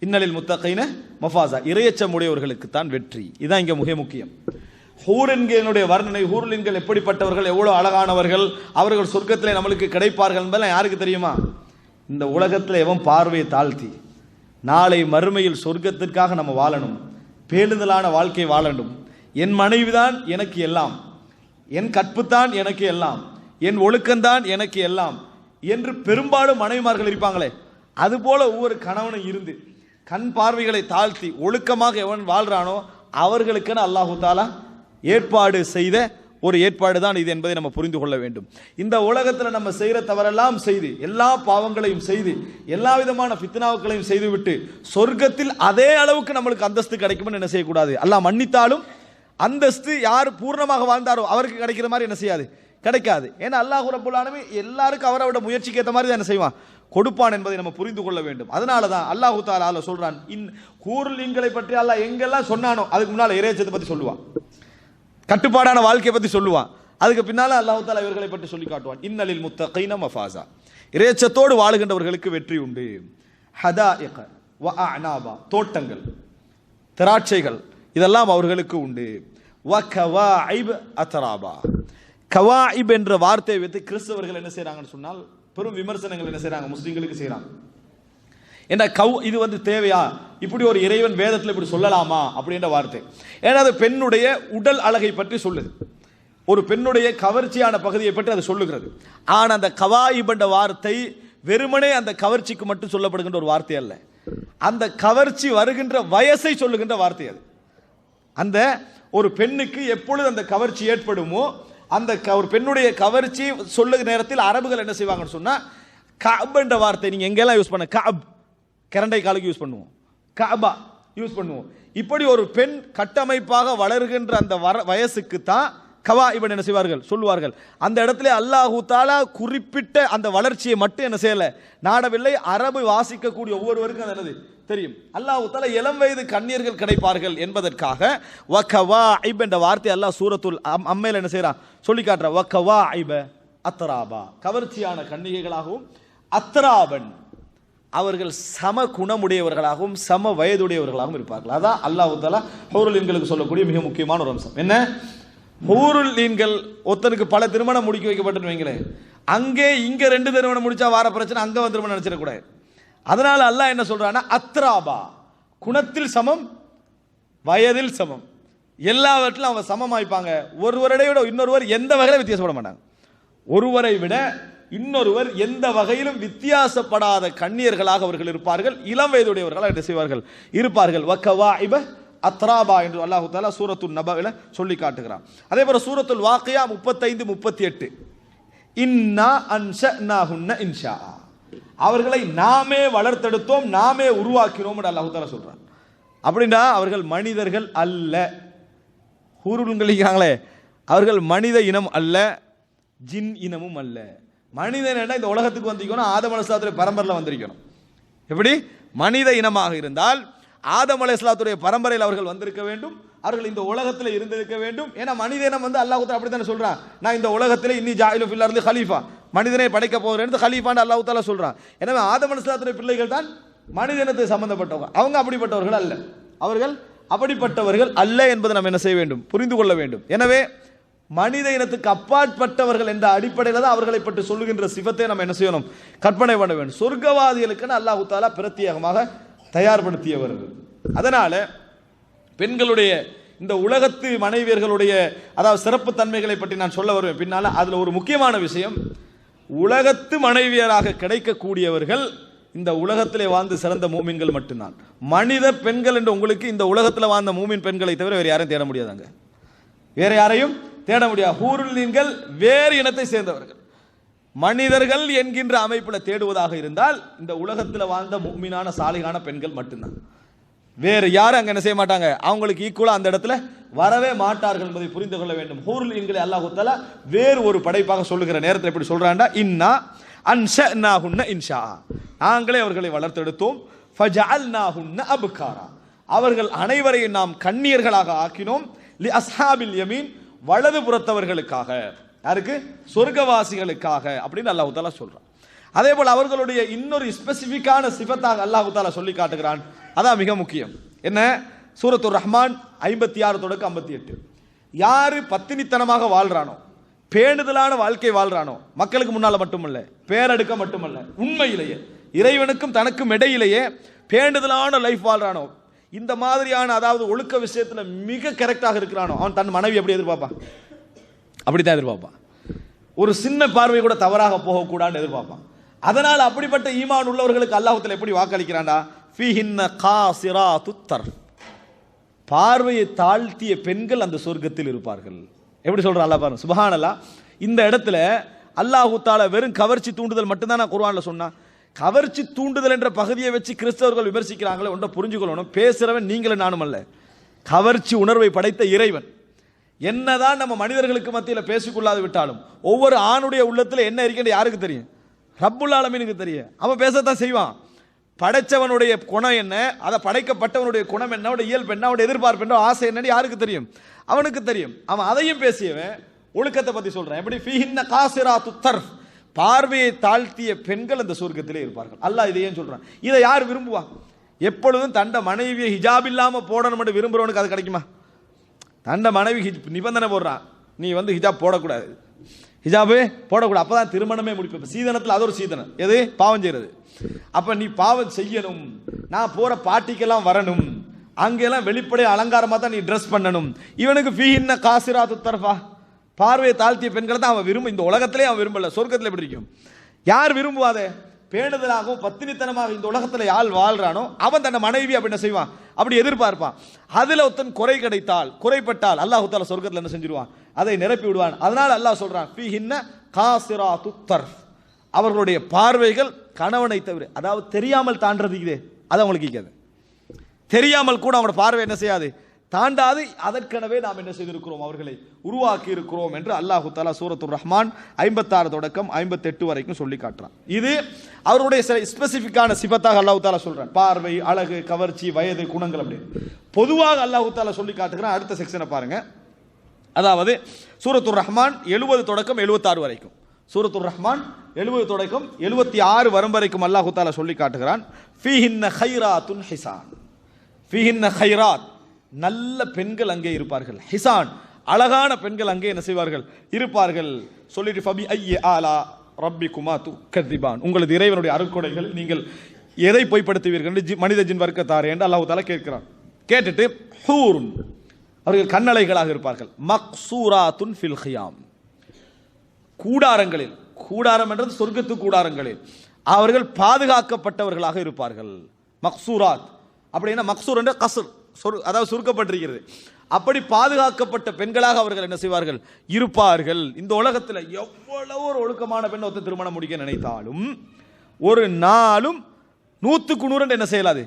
இன்னலில் முத்தகீன மஃபாஸா, இறையச்சம் உடையவர்களுக்கு தான் வெற்றி. இதுதான் இங்கே மிக முக்கியம். ஹூரன்களுடைய வர்ணனை, ஹூரன்கள் எப்படிப்பட்டவர்கள், எவ்வளவு அழகானவர்கள், அவர்கள் சொர்க்கத்திலே நம்மளுக்கு கிடைப்பார்கள் என்பதெல்லாம் யாருக்கு தெரியுமா, இந்த உலகத்தில் எவன் பார்வையை தாழ்த்தி நாளை மறுமையில் சொர்க்கத்திற்காக நம்ம வாழணும், பேணுதலான வாழ்க்கை வாழணும், என் மனைவிதான் எனக்கு எல்லாம், என் கற்புத்தான் எனக்கு எல்லாம், என் ஒழுக்கம்தான் எனக்கு எல்லாம் என்று பெரும்பாலும் மனைவிமார்கள் இருப்பாங்களே, அதுபோல ஒவ்வொரு கணவனும் இருந்து கண் பார்வைகளை தாழ்த்தி ஒழுக்கமாக எவன் வாழ்றானோ அவர்களுக்கென அல்லாஹு தஆலா ஏற்பாடு செய்த ஒரு ஏற்பாடு தான் இது என்பதை நம்ம புரிந்து கொள்ள வேண்டும். இந்த உலகத்தில் நம்ம செய்கிற தவறெல்லாம் செய்து எல்லா பாவங்களையும் செய்து எல்லா விதமான ஃபித்னாக்களையும் செய்துவிட்டு சொர்க்கத்தில் அதே அளவுக்கு நம்மளுக்கு அந்தஸ்து கிடைக்கும்னு என்ன செய்யக்கூடாது. அல்லாஹ் மன்னித்தாலும் அந்தஸ்து யார் பூர்ணமாக வாழ்ந்தாரோ அவருக்கு கிடைக்கிற மாதிரி என்ன செய்யாது, கிடைக்காது. ஏன்னா அல்லாஹ் ரப்பல் ஆலமீன் எல்லாருக்கும் அவரோட முயற்சிக்கு ஏற்ற மாதிரி தான் என்ன செய்வான், கொடுப்பான் என்பதை நம்ம புரிந்து கொள்ள வேண்டும். அதனால தான் அல்லாஹு தஆலா சொல்றான், ஹூருல் ஈன்களை பற்றி அல்லாஹ் எங்கெல்லாம் சொன்னானோ அதுக்கு முன்னால இறையச்சத்தை பற்றி சொல்லுவான், கட்டுப்பாடான வாழ்க்கையை பற்றி சொல்லுவான், அதுக்கு பின்னால அல்லாஹு தஆலா இவர்களை பற்றி சொல்லி காட்டுவான். இன்னலில் முத்தகீன மஃபாஸா, இறையச்சத்தோடு வாழுகின்றவர்களுக்கு வெற்றி உண்டு. ஹதாயிக வ அஅனாபா, தோட்டங்கள் திராட்சைகள் இதெல்லாம் அவர்களுக்கு உண்டு. வ கவாயிப் அத்ராபா, கவாயிப் என்ற வார்த்தையை வைத்து கிறிஸ்தவர்கள் என்ன செய்றாங்கன்னு சொன்னால் பெரும் விமர்சனங்கள் என்ன செய்றாங்க, முஸ்லிம்களுக்கு செய்றாங்க. என்ன இது வந்து தேவையா, இப்படி ஒரு இறைவன் வேதத்தில் இப்படி சொல்லலாமா அப்படின்ற வார்த்தை. ஏன்னா அது பெண்ணுடைய உடல் அழகை பற்றி சொல்லுது, ஒரு பெண்ணுடைய கவர்ச்சியான பகுதியை பற்றி அது சொல்லுகிறது. ஆனால் அந்த கவாயிப் என்ற வார்த்தை வெறுமனே அந்த கவர்ச்சிக்கு மட்டும் சொல்லப்படுகின்ற ஒரு வார்த்தை அல்ல, அந்த கவர்ச்சி வருகின்ற வயசை சொல்லுகின்ற வார்த்தை. அது அந்த ஒரு பெண்ணுக்கு எப்பொழுது அந்த கவர்ச்சி ஏற்படுமோ அந்த ஒரு பெண்ணுடைய கவர்ச்சி சொல்லுகிற நேரத்தில் அரபுகள் என்ன செய்வாங்கன்னு சொன்னா கஅப் என்ற வார்த்தை நீங்க எங்கெல்லாம் யூஸ் பண்ண கஅப் கரண்டை காலுக்கு யூஸ் பண்ணுவோம், கஅபா யூஸ் பண்ணுவோம். இப்படி ஒரு பெண் கட்டமைப்பாக வளர்கின்ற அந்த வயசுக்கு தான் கவாயிபன் என்ன செய்வார்கள் சொல்லுவார்கள். அந்த இடத்துல அல்லாஹு தாலா குறிப்பிட்ட அந்த வளர்ச்சியை மட்டும் என்ன செய்யல நாடவில்லை. அரபு வாசிக்கக்கூடிய ஒவ்வொருவருக்கும் அது என்னது தெரியும். அல்லாஹு தாலா இளம் வயது கன்னியர்கள் கிடைப்பார்கள் என்பதற்காக வகவாயிப் என்ற வார்த்தை அல்லாஹ் சூரத்துல் அம்மையில் என்ன செய்யறான் சொல்லி காட்டுற. வகவாயிப அத்ராபா கவர்ச்சியான கன்னிகைகளாகவும் அத்ராபன் அவர்கள் சம குணமுடையவர்களாகவும் சம வயதுடையவர்களாகவும் இருப்பார்கள். அதான் அல்லாஹு தாலா ஹூருல் ஈன்களுக்கு சொல்லக்கூடிய மிக முக்கியமான ஒரு அம்சம். என்ன ஹூருல் ஈன்கள் ஒருத்தனுக்கு பல திருமணம் முடிக்க வைக்கப்பட்டு வைங்களேன், அங்கே இங்க 2 திருமணம் முடிச்சா வார பிரச்சனை அங்க வந்து திருமணம் நினைச்சிடக்கூடாது. அதனால அல்லாஹ் என்ன சொல்றான்னா அத்ராபா குணத்தில் சமம் வயதில் சமம் எல்லாவற்றிலும் அவங்க சமமாய்ப்பாங்க. ஒருவரை விட இன்னொருவர் எந்த வகையிலும் வித்தியாசப்பட மாட்டாங்க. ஒருவரை விட இன்னொருவர் எந்த வகையிலும் வித்தியாசப்படாத கன்னியர்களாக அவர்கள் இருப்பார்கள். இளம் வயதுடையவர்களாக என்ன செய்வார்கள் இருப்பார்கள். வகவாயிப அத்ராபா என்று அல்லாஹு தஆலா சூரத்துல் நபாவில சொல்லி காட்டுகிறான். அதே போல சூரத்துல் வாக்கியா 35-38 இன்னா அன்ஷஅனாஹுன்ன இன்ஷா அவர்களை நாமே வளர்த்தெடுத்தோம் நாமே உருவாக்கினோம் என்று அல்லாஹு தஆலா சொல்றான். அப்படின்னா அவர்கள் மனிதர்கள் அல்ல. ஹூருல்களே அவர்கள் மனித இனம் அல்ல, ஜின் இனமும் அல்ல. மனிதன் என்ன இந்த உலகத்துக்கு வந்திருக்கணும் ஆதம் அலைஹிஸ்ஸலாத்துடைய பரம்பரையில் வந்திருக்கணும். எப்படி மனித இனமாக இருந்தால் ஆதம் அலைஹிஸ்ஸலாத்துடைய பரம்பரையில் அவர்கள் வந்திருக்க வேண்டும், அவர்கள் இந்த உலகத்தில் இருந்திருக்க வேண்டும். ஏன்னா மனித இனம் வந்து அல்லாஹ் தஆலா அப்படி தானே சொல்றான், நான் இந்த உலகத்தில் இன்னி ஜாயிலு ஃபில் அர்தி கலீஃபா மனிதனை படைக்க போகிறேன் கலீஃபான்னு அல்லாஹ் தஆலா சொல்றான். எனவே ஆதம் அலைஹிஸ்ஸலாத்துடைய பிள்ளைகள் தான் மனித இனத்தை சம்பந்தப்பட்டவங்க, அவங்க அப்படிப்பட்டவர்கள் அல்ல, அவர்கள் அப்படிப்பட்டவர்கள் அல்ல என்பதை நாம் என்ன செய்ய வேண்டும் புரிந்து கொள்ள வேண்டும். எனவே மனித இனத்துக்கு அப்பாற்பட்டவர்கள் என்ற அடிப்படையில் தான் அவர்களை பற்றி சொல்லுகின்ற சிவத்தை நம்ம என்ன செய்யணும் கற்பனை பண்ண வேண்டும். சொர்க்கவாதிகளுக்கு அல்லாஹ் தஆலா பிரத்யேகமாக தயார்படுத்தியவர்கள். அதனால பெண்களுடைய இந்த உலகத்து மனைவியர்களுடைய அதாவது சிறப்பு தன்மைகளை பற்றி நான் சொல்ல வருவேன் பின்னால. அதுல ஒரு முக்கியமான விஷயம், உலகத்து மனைவியராக கிடைக்கக்கூடியவர்கள் இந்த உலகத்திலே வாழ்ந்து சிறந்த மூமின்கள் மட்டும்தான். மனித பெண்கள் என்று உங்களுக்கு இந்த உலகத்தில் வாழ்ந்த மூமின் பெண்களை தவிர வேறு யாரையும் தேட முடியாதாங்க, வேற யாரையும் தேட முடியாது. ஹூருல் ஈன்கள் வேறு இனத்தை சேர்ந்தவர்கள். மனிதர்கள் என்கின்ற அமைப்பில் தேடுவதாக இருந்தால் இந்த உலகத்தில் வாழ்ந்த முஃமினான சாலிகான பெண்கள் மட்டும்தான், வேறு யாரும் அங்க என்ன செய்ய மாட்டாங்க, அவங்களுக்கு ஈக்குவலா அந்த இடத்துல வரவே மாட்டார்கள் என்பதை புரிந்து கொள்ள வேண்டும். ஹூருல் ஈன்களை அல்லாஹ் தஆலா வேறு ஒரு படைப்பாக சொல்லுகிற நேரத்தில் எப்படி சொல்றான்டா, இன்னா அன்ஷஅனாஹுன்ன இன்ஷா நாங்களே அவர்களை வளர்த்தெடுத்தோம், ஃபஜஅல்னாஹுன்ன அப்காரா அவர்கள் அனைவரையும் நாம் கன்னியர்களாக ஆக்கினோம், லி அஸ்ஹாபில் யமீன் வலது புறத்தவர்களுக்காக, யாருக்கு சொர்க்கவாசிகளுக்காக அப்படின்னு அல்லாஹ் தஆலா சொல்றான். அதே போல அவர்களுடைய இன்னொரு ஸ்பெசிபிக்கான சிஃபத்தாக அல்லாஹ் தஆலா சொல்லி காட்டுகிறான். அதான் மிக முக்கியம். என்ன சூரத்துர் ரஹ்மான் 56-58 யாரு பத்தினித்தனமாக வாழ்றானோ பேணுதலான வாழ்க்கை வாழ்றானோ மக்களுக்கு முன்னால மட்டுமல்ல பேரெடுக்க மட்டுமல்ல உண்மையிலேயே இறைவனுக்கும் தனக்கும் இடையிலேயே பேணுதலான லைஃப் வாழ்றானோ இந்த மாதிரியான அதாவது ஒழுக்க விஷயத்துல மிக கரெக்டாக இருக்கிறானோ அவன் தன் மனைவி எப்படி எதிர்பார்ப்பான், அப்படித்தான் எதிர்பார்ப்பான். ஒரு சின்ன பார்வை கூட தவறாக போகக்கூடாதுன்னு எதிர்பார்ப்பான். அதனால் அப்படிப்பட்ட ஈமான் உள்ளவர்களுக்கு அல்லாஹ் எப்படி வாக்களிக்கிறான்டா, ஃபீஹின்ன காசிராத்துத் தர்ஃப் பார்வையை தாழ்த்திய பெண்கள் அந்த சொர்க்கத்தில் இருப்பார்கள். எப்படி சொல்றான் அல்லாஹ் பாருங்க, சுப்ஹானல்லாஹ். இந்த இடத்துல அல்லாஹ் தஆலா வெறும் கவர்ச்சி தூண்டுதல் மட்டும்தான் நான் குர்ஆன்ல சொன்னா. கவர்ச்சி தூண்டுதல் என்ற பகுதியை வச்சு கிறிஸ்தவர்கள் விமர்சிக்கிறாங்களே ஒன்றை புரிஞ்சுக்கொள்ளணும், பேசுறவன் நீங்களும் நானும் அல்ல, கவர்ச்சி உணர்வை படைத்த இறைவன். என்னதான் நம்ம மனிதர்களுக்கு மத்தியில் பேசிக்கொள்ளாது விட்டாலும் ஒவ்வொரு ஆணுடைய உள்ளத்துல என்ன இருக்குன்னு யாருக்கு தெரியும், ரப்புல் ஆலமீனுக்கு தெரியும். அவன் பேசத்தான் செய்வான். படைச்சவனுடைய குணம் என்ன, அதை படைக்கப்பட்டவனுடைய குணம் என்ன, அவனுடைய இயல்பு என்ன, அவனுடைய எதிர்பார்ப்பு என்ன, ஆசை என்னன்னு யாருக்கு தெரியும், அவனுக்கு தெரியும். அவன் அதையும் பேசியவன் ஒழுக்கத்தை பத்தி சொல்றான். எப்படி ஃபீஹின்ன காசிராத்துத் தர்ஃப் பார்வையை தாழ்த்திய பெண்கள் அந்த சொர்க்கத்திலே இருப்பார்கள். அல்லாஹ் இதை ஏன் சொல்றான், இதை யார் விரும்புவா? எப்பொழுதும் தண்ட மனைவியை ஹிஜாப் இல்லாம போடணும் என்று விரும்புறவனுக்கு அது கிடைக்குமா? தண்ட மனைவி நிபந்தனை போடுறான், நீ வந்து ஹிஜாப் போடக்கூடாது, ஹிஜாபே போடக்கூடாது, அப்பதான் திருமணமே முடிப்பேன். சீதனத்தில் அது ஒரு சீதனம், எது பாவம் செய்யறது. அப்ப நீ பாவம் செய்யணும், நான் போற பார்ட்டிக்கெல்லாம் வரணும், அங்கெல்லாம் வெளிப்படை அலங்காரமா தான் நீ ட்ரெஸ் பண்ணணும். இவனுக்கு ஃபீஹின்ன காசிராத்துத் தர்ஃபா பார்வையை தாழ்த்திய பெண்களை தான் அவன் விரும்ப, இந்த உலகத்திலே அவன் விரும்பல, சொர்க்கத்தில் எப்படி இருக்கும்? யார் விரும்புவாதே? பேணுதலாகவும் பத்தினித்தனமாக இந்த உலகத்தில் யாழ் வாழ்றானோ அவன் தன் மனைவி அப்படி என்ன செய்வான், அப்படி எதிர்பார்ப்பான். அதில் ஒருத்தன் குறை கிடைத்தால், குறைப்பட்டால் அல்லாஹ் தஆலா சொர்க்கத்தில் என்ன செஞ்சிருவான், அதை நிரப்பி விடுவான். அதனால் அல்லாஹ் சொல்றான் ஃபீஹின்ன காசிராத்து தர்ஃப், அவர்களுடைய பார்வைகள் கணவனை தவிர, அதாவது தெரியாமல் தாண்டது இது, அது அவங்களுக்கு இருக்காது. தெரியாமல் கூட அவங்களோட பார்வை என்ன செய்யாது, தாண்டாது. அதற்கெனவே நாம் என்ன செய்திருக்கிறோம், அவர்களை உருவாக்கி இருக்கிறோம் என்று அல்லாஹு தஆலா சூரத்துர் ரஹ்மான் 56 தொடக்கம் 58 வரைக்கும் சொல்லி காட்டுறான். இது அவருடைய சில ஸ்பெசிபிக்கான சிபத்தாக அல்லாஹு தஆலா சொல்றான். பார்வை, அழகு, கவர்ச்சி, வயது, குணங்கள் அப்படி பொதுவாக அல்லாஹு தஆலா சொல்லி காட்டுகிறான். அடுத்த செக்ஷனை பாருங்க. அதாவது சூரத்துர் ரஹ்மான் 70 தொடக்கம் 76 வரைக்கும், சூரத்துர் ரஹ்மான் 70 தொடக்கம் 76 வரும் வரைக்கும் அல்லாஹு தஆலா சொல்லி காட்டுகிறான். ஃபீஹின்ன கைராத்துன் ஹிசான், ஃபீஹின்ன கைராத், நல்ல பெண்கள் அங்கே இருப்பார்கள். ஹிசான், அழகான பெண்கள் அங்கே என்ன செய்வார்கள், இருப்பார்கள். சொல்லிட்டு ஃபபி ஐய ஆலா ரப்பிக்குமா துக்கதிபான், உங்களது இறைவனுடைய அருட்கொடைகள் நீங்கள் எதை பொய்ப்படுத்துவீர்கள் என்று மனித ஜின் வர்க்கத்தாரே என்று அல்லாஹ் தஆலா கேட்கிறான். கேட்டுட்டு ஹூருன், அவர்கள் கண்ணலைகளாக இருப்பார்கள். மக்சூராத்துன் ஃபில் ஹியாம், கூடாரங்களில், கூடாரம் என்றது சொர்க்கத்து கூடாரங்களில் அவர்கள் பாதுகாக்கப்பட்டவர்களாக இருப்பார்கள். மக்சூராத் அப்படின்னா மக்சூர் என்ற கஸ்ர், அதாவது சுருக்கப்பட்டிருக்கிறது. அப்படி பாதுகாக்கப்பட்ட பெண்களாக அவர்கள் என்ன செய்வார்கள், இருப்பார்கள். இந்த உலகத்தில் எவ்வளவு ஒரு ஒழுக்கமான பெண் ஒருத்தர் திருமணம் முடிக்க நினைத்தாலும் ஒரு நாளும் 100க்கு 100 என்ன செய்யலாது,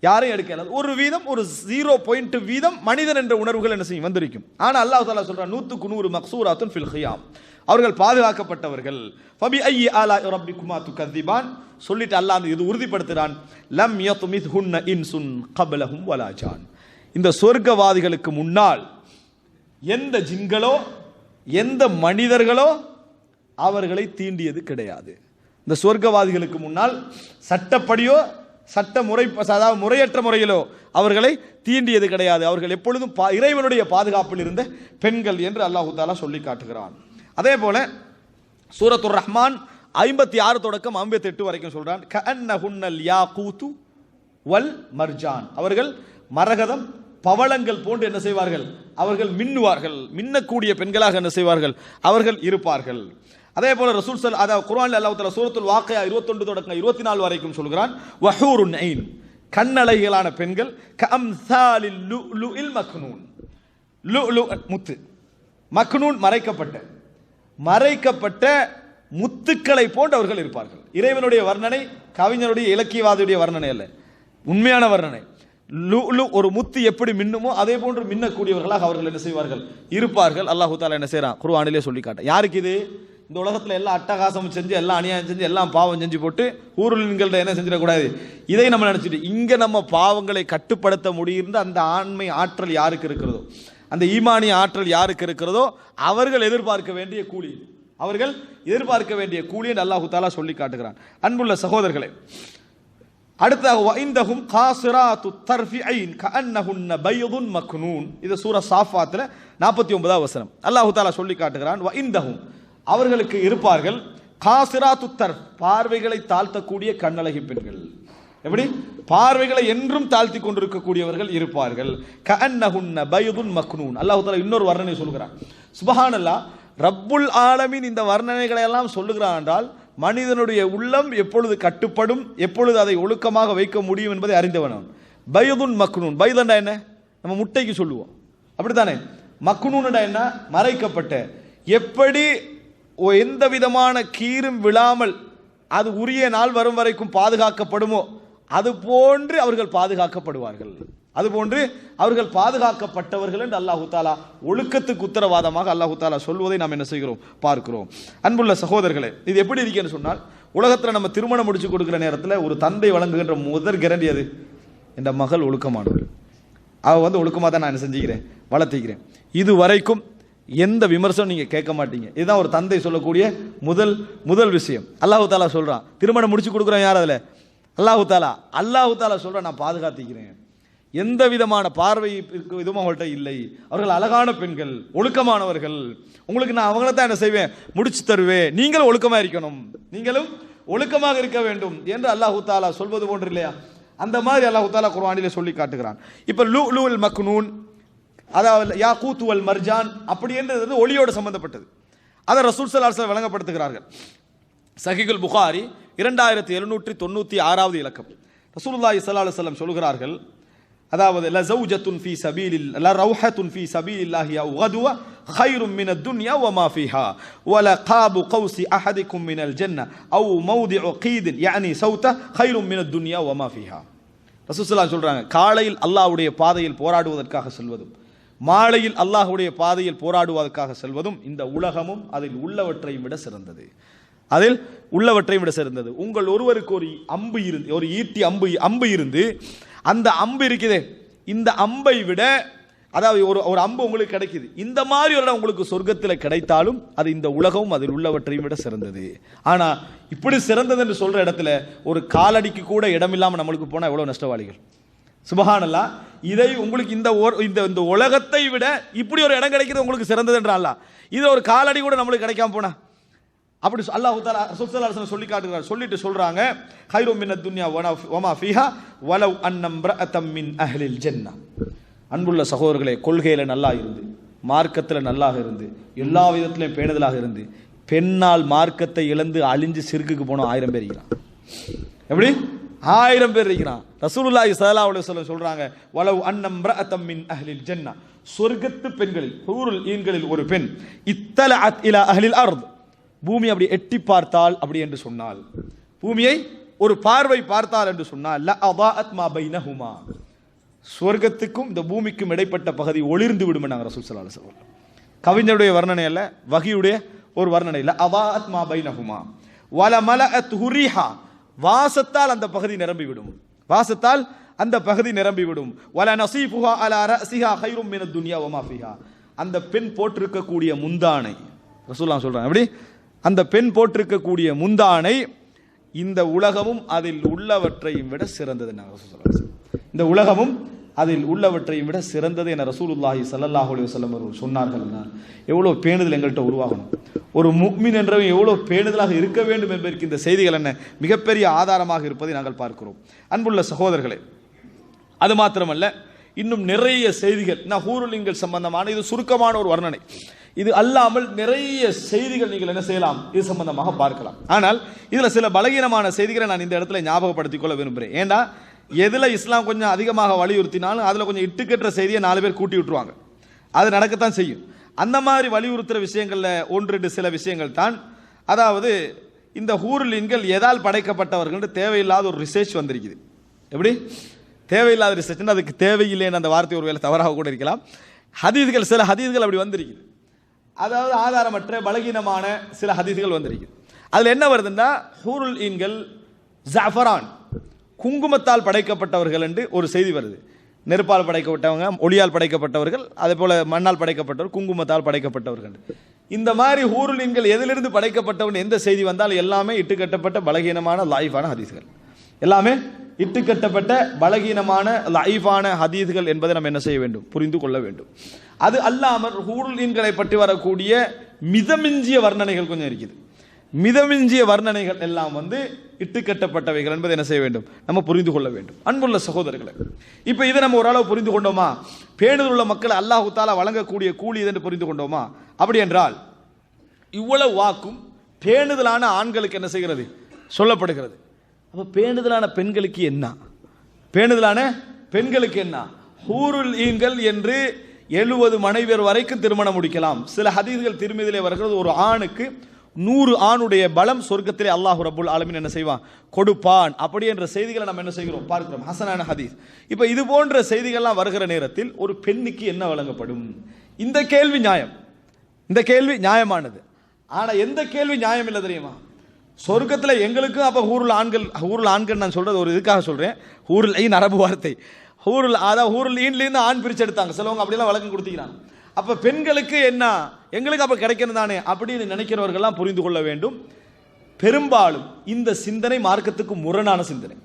யாரையும் எடுக்க இயலாது. ஒரு வீதம், ஒரு 0.0 வீதம் மனிதன் என்ற உணர்வுகள் என்ன செய்யும், வந்திருக்கும். ஆனால் அல்லாஹ் தஆலா சொல்றான் 100க்கு 100 மக்சூராத்துன் ஃபில் ஹியாம், அவர்கள் பாதுகாக்கப்பட்டவர்கள். ஃபபி ஐய ஆலா ரப்பிக்குமா துக்கதிபான் சொல்லிட்டு அல்லாஹ் இது உறுதிப்படுத்துறான். லம் யத்மித்ஹுன்ன இன்சுன் கப்லஹும் வலா ஜான், இந்த சொர்க்கவாதிகளுக்கு முன்னால் எந்த ஜின்களோ எந்த மனிதர்களோ அவர்களை தீண்டியது கிடையாது. இந்த சொர்க்கவாதிகளுக்கு முன்னால் சட்டப்படியோ சட்ட முறை, அதாவது முறையற்ற முறையிலோ அவர்களை தீண்டியது கிடையாது. அவர்கள் எப்பொழுதும் இறைவனுடைய பாதுகாப்பில் இருந்த பெண்கள் என்று அல்லாஹ் தஆலா சொல்லி காட்டுகிறான். அதே போல சூரத்துர் ரஹ்மான் 56 தொடக்கம் 58 வரைக்கும் சொல்றான். கஅன்னஹுன்னல் யாகூது வல் மர்ஜான், அவர்கள் மரகதம் பவளங்கள் போன்று என்ன செய்வார்கள், அவர்கள் மின்னுவார்கள். மின்னக்கூடிய பெண்களாக என்ன செய்வார்கள், அவர்கள் இருப்பார்கள். அதே போல ரசூல் அதாவது குர்ஆனில் அல்லாஹ் தஆலா சூரத்துல் வாக்கியா 21 தொடக்கம் 24 வரைக்கும் சொல்கிறான். வஹூருன் ஐன், கண்ணழகிகளான பெண்கள். கஅம்சாலில் லுலுஇல் மக்னூன், லுலு முத்து, மக்னூன் மறைக்கப்பட்ட முத்துக்களை போன்று அவர்கள் இருப்பார்கள். இறைவனுடைய வர்ணனை கவிஞருடைய இலக்கியவாதியுடைய வர்ணனை அல்ல, உண்மையான வர்ணனை. லுலு ஒரு முத்து எப்படி மின்னுமோ அதே போன்று மின்னக்கூடியவர்களாக அவர்கள் என்ன செய்வார்கள், இருப்பார்கள். அல்லாஹ் தஆலா என்ன செய்றான், குர்ஆனிலே சொல்லி காட்ட. யாருக்கு இது, இந்த உலகத்தில் எல்லாம் அட்டகாசம் செஞ்சு எல்லாம் அநியாயம் செஞ்சு எல்லாம் பாவம் செஞ்சு போட்டு ஊருலின்கள்ட்ட என்ன செஞ்சிடக்கூடாது, இதை நம்ம நினைச்சிட்டு இங்க நம்ம பாவங்களை கட்டுப்படுத்த முடியுன்ற அந்த ஆண்மை ஆற்றல் யாருக்கு இருக்கிறதோ, அந்த ஈமானிய ஆற்றல் யாருக்கு இருக்கிறதோ அவர்கள் எதிர்பார்க்க வேண்டிய கூலி, அவர்கள் எதிர்பார்க்க வேண்டிய கூலியை அல்லாஹ் தஆலா சொல்லி காட்டுகிறான். அன்புள்ள சகோதரர்களே, அடுத்ததாக வைந்தஹும் காசிராத்து தர்ஃபி ஐன் கஅன்னஹுன்ன பைதுன் மக்னூன், இது சூரா சாஃபாத்ல 49வது வசனம். அல்லாஹ் தஆலா சொல்லி காட்டுகிறான். வைந்தஹும், அவர்களுக்கு இருப்பார்கள். காசிராத்து தர்ஃப், பார்வைகளை தாழ்த்தக்கூடிய கண்ணழகி பெண்கள். எப்படி பார்வைகளை என்றும் தாழ்த்தி கொண்டிருக்கக்கூடியவர்கள் இருப்பார்கள். கஅன்னஹுன்ன பைதுன் மக்னூன். அல்லாஹ் தஆலா இன்னொரு வர்ணனை சொல்கிறான். சுப்ஹானல்லாஹ், ரப்புல் ஆலமீன் இந்த வர்ணனைகளை எல்லாம் சொல்லுகிறான் என்றால் மனிதனுடைய உள்ளம் எப்பொழுது கட்டுப்படும், எப்பொழுது அதை ஒழுக்கமாக வைக்க முடியும் என்பதை அறிந்தவன். பைதுன் மக்னூன், பைதண்டா என்ன, நம்ம முட்டைக்கு சொல்லுவோம் அப்படித்தானே. மக்னூன்டா என்ன, மறைக்கப்பட்ட. எப்படி எந்த விதமான கீரும் விழாமல் அது உரிய நாள் வரும் வரைக்கும் பாதுகாக்கப்படுமோ அது போன்று அவர்கள் பாதுகாக்கப்படுவார்கள். அதுபோன்று அவர்கள் பாதுகாக்கப்பட்டவர்கள் என்று அல்லாஹ் தஆலா ஒழுக்கத்துக்கு உத்தரவாதமாக அல்லாஹ் தஆலா சொல்வதை நாம் என்ன செய்கிறோம், பார்க்கிறோம். அன்புள்ள சகோதரர்களே, இது எப்படி இருக்குன்னு சொன்னால், உலகத்தில் நம்ம திருமணம் முடிச்சு கொடுக்கிற நேரத்தில் ஒரு தந்தை வழங்குகின்ற முதல் கேரண்டி அது, என்ற மகள் ஒழுக்கமானவள், அவள் ஒழுக்கமாக தான் நான் என்ன செஞ்சுக்கிறேன், வளர்த்திக்கிறேன். இது வரைக்கும் எந்த விமர்சனம் நீங்க கேட்க மாட்டீங்க. இதுதான் ஒரு தந்தை சொல்லக்கூடிய முதல் விஷயம். அல்லாஹ் தஆலா சொல்றான், திருமணம் முடிச்சு கொடுக்குறேன் யார் அதில், அல்லாஹ் தஆலா சொல்றான், நான் பாதுகாத்திக்கிறேன். எந்த விதமான பார்வை இதுவும் அவங்கள்ட்ட இல்லை. அவர்கள் அழகான பெண்கள், ஒழுக்கமானவர்கள். உங்களுக்கு நான் அவங்கள தான் என்ன செய்வேன், முடிச்சு தருவேன். நீங்களும் ஒழுக்கமாக இருக்கணும், நீங்களும் ஒழுக்கமாக இருக்க வேண்டும் என்று அல்லாஹ் தஆலா சொல்வது போன்று இல்லையா, அந்த மாதிரி அல்லாஹ் தஆலா குர்ஆனிலே சொல்லி காட்டுகிறான். இப்போ லுலுல் மக்னூன், அதாவது யாக்கூத் வல் மர்ஜான் அப்படி என்றது ஒளியோடு சம்பந்தப்பட்டது. அதை ரசூல் ஸல்லல்லாஹு அலைஹி வஸல்லம் வழங்கப்படுத்துகிறார்கள். சஹீஹுல் புகாரி 2796வது இலக்கம். ரசூலுல்லாஹி ஸல்லல்லாஹு அலைஹி வஸல்லம் சொல்கிறார்கள், அதாவது லஸௌஜத்துன் ஃபீ சபீலில்லாஹி லரௌஹத்துன் ஃபீ சபீலில்லாஹி அவ் கதுவ கைரும் மினத் துன்யா வமா ஃபீஹா வலகாபு கௌசி அஹதிக்கும் மினல் ஜன்னah அவ் மௌதிஉ கீதின் யானி சௌத கைரும் மினத் துன்யா வமா ஃபீஹா. ரசூல் ஸல்லல்லாஹு சொல்றாங்க, காலையில் அல்லாஹ்வுடைய பாதையில் போராடுவதற்காக செல்வதும் மாலையில் அல்லாஹ்வுடைய பாதையில் போராடுவதற்காக செல்வதும் இந்த உலகமும் அதில் உள்ளவற்றையும் விட சிறந்தது. அதில் உள்ளவற்றையும் விட சிறந்தது. உங்கள் ஒருவருக்கு ஒரு அம்பு இருந்து, ஒரு ஈட்டி அம்பு இருந்து, அந்த அம்பு இருக்குதே, இந்த அம்பை விட, அதாவது ஒரு அம்பு உங்களுக்கு கிடைக்குது, இந்த மாதிரி ஒரு இடம் உங்களுக்கு சொர்க்கத்தில் கிடைத்தாலும் அது இந்த உலகமும் அதில் உள்ளவற்றையும் விட சிறந்தது. ஆனா இப்படி சிறந்தது என்று சொல்ற இடத்துல ஒரு காலடிக்கு கூட இடம் இல்லாமல் நம்மளுக்கு போனா எவ்வளவு நஷ்டவாளிகள். சுபஹானல்லாஹ். இதை உங்களுக்கு இந்த உலகத்தை விட இப்படி ஒரு இடம் கிடைக்கிறது உங்களுக்கு சிறந்தது என்றால், இது ஒரு காலடி கூட நம்மளுக்கு கிடைக்காம போனா அப்படி அல்லாஹ் தஆலா ரசூல் ஸல்லல்லாஹு அலைஹி வஸல்லம் சொல்லி காட்டுறார். சொல்லிட்டு சொல்றாங்க, கைரும் மினத் துன்யா வமா ஃபீஹா வலவ் அன்னம்ரஅத்தம் மின் அஹ்லில் ஜன்னah. அன்புள்ள சகோதரர்களே, கொள்கையில நல்லா இருந்து, மார்க்கத்தில் நல்லா இருந்து, எல்லா விதத்திலையும் பேணுதலாக இருந்து, பெண்ணால் மார்க்கத்தை இழந்து அழிஞ்சு சிறுக்குக்கு போனோம் 1000 பேர் இருக்கிறான். எப்படி 1000 பேர் இருக்கிறான். ரசூலுல்லாஹி ஸல்லல்லாஹு அலைஹி வஸல்லம் சொல்றாங்க, வலவ் அன்னம்ரஅத்தம் மின் அஹ்லில் ஜன்னah, சொர்க்கத்து பெண்களில் ஹூருல் ஈன்களில் ஒரு பெண் இத்தலஅத் இலா அஹ்லில் அர்த், பூமி அப்படி எட்டி பார்த்தால், அப்படி என்று சொன்னால், பூமியை ஒரு பார்வை பார்த்தால் என்று சொன்னால், ல அதாஅத் மா பைனஹுமா, சொர்க்கத்துக்கும் இந்த பூமிக்கும் இடைப்பட்ட பகுதி ஒளிர்ந்து விடும் நாங்கள் ரசூல் ஸல்லல்லாஹு அலைஹி வஸல்லம். கவிஞருடைய வர்ணனை அல்ல, வஹியுடைய ஒரு வர்ணனை. ல அதாஅத் மா பைனஹுமா வல மலஅத் ஹுரிஹா, வாசத்தால் அந்த பகுதி நிரம்பிவிடும், வாசத்தால் அந்த பகுதி நிரம்பிவிடும். வல நஸீஃபுஹா அலா ரஸிஹா கைரும் மினத் துன்யா வமா ஃபீஹா, அந்த பெண் போட்டிருக்கக்கூடிய முந்தானை, ரசூலுல்லாஹ் சொல்றாங்க, எப்படி அந்த பெண் போட்டிருக்கக்கூடிய முந்தானை இந்த உலகமும் அதில் உள்ளவற்றையும் விட சிறந்தது. இந்த உலகமும் அதில் உள்ளவற்றையும் விட சிறந்தது என ரசூலுல்லாஹி ஸல்லல்லாஹு அலைஹி வஸல்லம் அவர்கள் சொன்னார்கள். எவ்வளவு பேணுதல் எங்கள்கிட்ட உருவாகணும், ஒரு முஃமின் என்றவன் எவ்வளவு பேணுதலாக இருக்க வேண்டும் என்பதற்கு இந்த செய்திகள் என்ன மிகப்பெரிய ஆதாரமாக இருப்பதை நாங்கள் பார்க்கிறோம். அன்புள்ள சகோதரர்களே, அது மாத்திரமல்ல, இன்னும் நிறைய செய்திகள், ஹூருல் சம்பந்தமான இது சுருக்கமான ஒரு வர்ணனை, இது அல்லாமல் நிறைய செய்திகள் நீங்கள் என்ன செய்யலாம், இது சம்பந்தமாக பார்க்கலாம். ஆனால் இதுல சில பலகீனமான செய்திகளை நான் இந்த இடத்துல ஞாபகப்படுத்திக் கொள்ள விரும்புகிறேன். ஏன்னா எதுல இஸ்லாம் கொஞ்சம் அதிகமாக வலியுறுத்தினாலும் அதுல கொஞ்சம் இட்டுக்கட்டுற செய்தியை 4 பேர் கூட்டி விட்டுருவாங்க, அது நடக்கத்தான் செய்யும். அந்த மாதிரி வலியுறுத்துற விஷயங்கள்ல ஒன்று சில விஷயங்கள் தான், அதாவது இந்த ஹூருல் எதால் படைக்கப்பட்டவர்கள் தேவையில்லாத ஒரு ரிசர்ச் வந்திருக்குது. எப்படி தேவையில்லாத ரிசர்ச், அதுக்கு தேவையில்லைன்னு அந்த வார்த்தை ஒருவேளை தவறாக கூட இருக்கலாம். ஹதீஸ்கள், சில ஹதீஸ்கள் அப்படி வந்திருக்குது, அதாவது ஆதாரமற்ற பலகீனமான சில ஹதீஸ்கள் வந்திருக்கு. அதுல என்ன வருதுன்னா, ஹூருல் ஈன்கள் ஜஃபரான், குங்குமத்தால் படைக்கப்பட்டவர்கள் என்று ஒரு செய்தி வருது. நெருப்பால் படைக்கப்பட்டவங்க, ஒளியால் படைக்கப்பட்டவர்கள், அதே போல மண்ணால் படைக்கப்பட்டவர், குங்குமத்தால் படைக்கப்பட்டவர்கள். இந்த மாதிரி ஹூருல் ஈன்கள் எதிலிருந்து படைக்கப்பட்டவன் எந்த செய்தி வந்தால் எல்லாமே இட்டுக்கட்டப்பட்ட பலகீனமான லாயிஃபான ஹதீஸ்கள், எல்லாமே இட்டுக்கட்டப்பட்ட பலகீனமான லைஃபான ஹதீஸ்கள் என்பதை நம்ம என்ன செய்ய வேண்டும், புரிந்து கொள்ள வேண்டும். அது அல்லாமல் ஹூருல் ஈன்களை பற்றி வரக்கூடிய மிதமிஞ்சிய வர்ணனைகள் கொஞ்சம் இருக்குது. மிதமிஞ்சிய வர்ணனைகள் எல்லாம் இட்டுக்கட்டப்பட்டவைகள் என்பதை என்ன செய்ய வேண்டும், நம்ம புரிந்து கொள்ள வேண்டும். அன்புள்ள சகோதரர்களே, இப்ப இதை நம்ம ஓரளவு புரிந்து கொண்டோமா, பேணுதல் உள்ள மக்களை அல்லாஹ் தஆலா வழங்கக்கூடிய கூலி என்று புரிந்து கொண்டோமா? அப்படி என்றால் இவ்வளவு வாக்கும் பேணுதலான ஆண்களுக்கு என்ன செய்கிறது, சொல்லப்படுகிறது. அப்ப பேணுதலான பெண்களுக்கு என்ன, பேணுதலான பெண்களுக்கு என்ன? ஹூருல் ஈன்கள் என்று 70 மனைவியர் வரைக்கும் திருமணம் முடிக்கலாம். சில ஹதீஸ்கள் திருமதியிலே வருகிறது, ஒரு ஆணுக்கு 100 ஆணுடைய பலம் சொர்க்கத்திலே அல்லாஹ் ரப்புல் ஆலமீன் என்ன செய்வான், கொடுப்பான். அப்படி என்ற செய்திகளை நம்ம என்ன செய்கிறோம், பார்க்கிறோம், ஹசனான ஹதீஸ். இப்ப இது போன்ற செய்திகள்லாம் வருகிற நேரத்தில் ஒரு பெண்ணுக்கு என்ன வழங்கப்படும்? இந்த கேள்வி நியாயம், இந்த கேள்வி நியாயமானது. ஆனா எந்த கேள்வி நியாயம் இல்லை தெரியுமா? சொர்க்கத்தில் எங்களுக்கும் அப்ப ஹூருல் ஆண்கள் நான் சொல்றது ஒரு இதுக்காக சொல்றேன். ஹூருல் ஈன் அரபு வார்த்தை, ஹூருல் ஈன்லேருந்து ஆண் பிரிச்சு எடுத்தாங்க சிலவங்க, அப்படிலாம் வழக்கம் கொடுத்துக்கிறாங்க. அப்ப பெண்களுக்கு என்ன, எங்களுக்கு அப்ப கிடைக்கிறது தானே அப்படின்னு நினைக்கிறவர்கள்லாம் புரிந்து கொள்ள வேண்டும். பெரும்பாலும் இந்த சிந்தனை மார்க்கத்துக்கு முரணான சிந்தனை,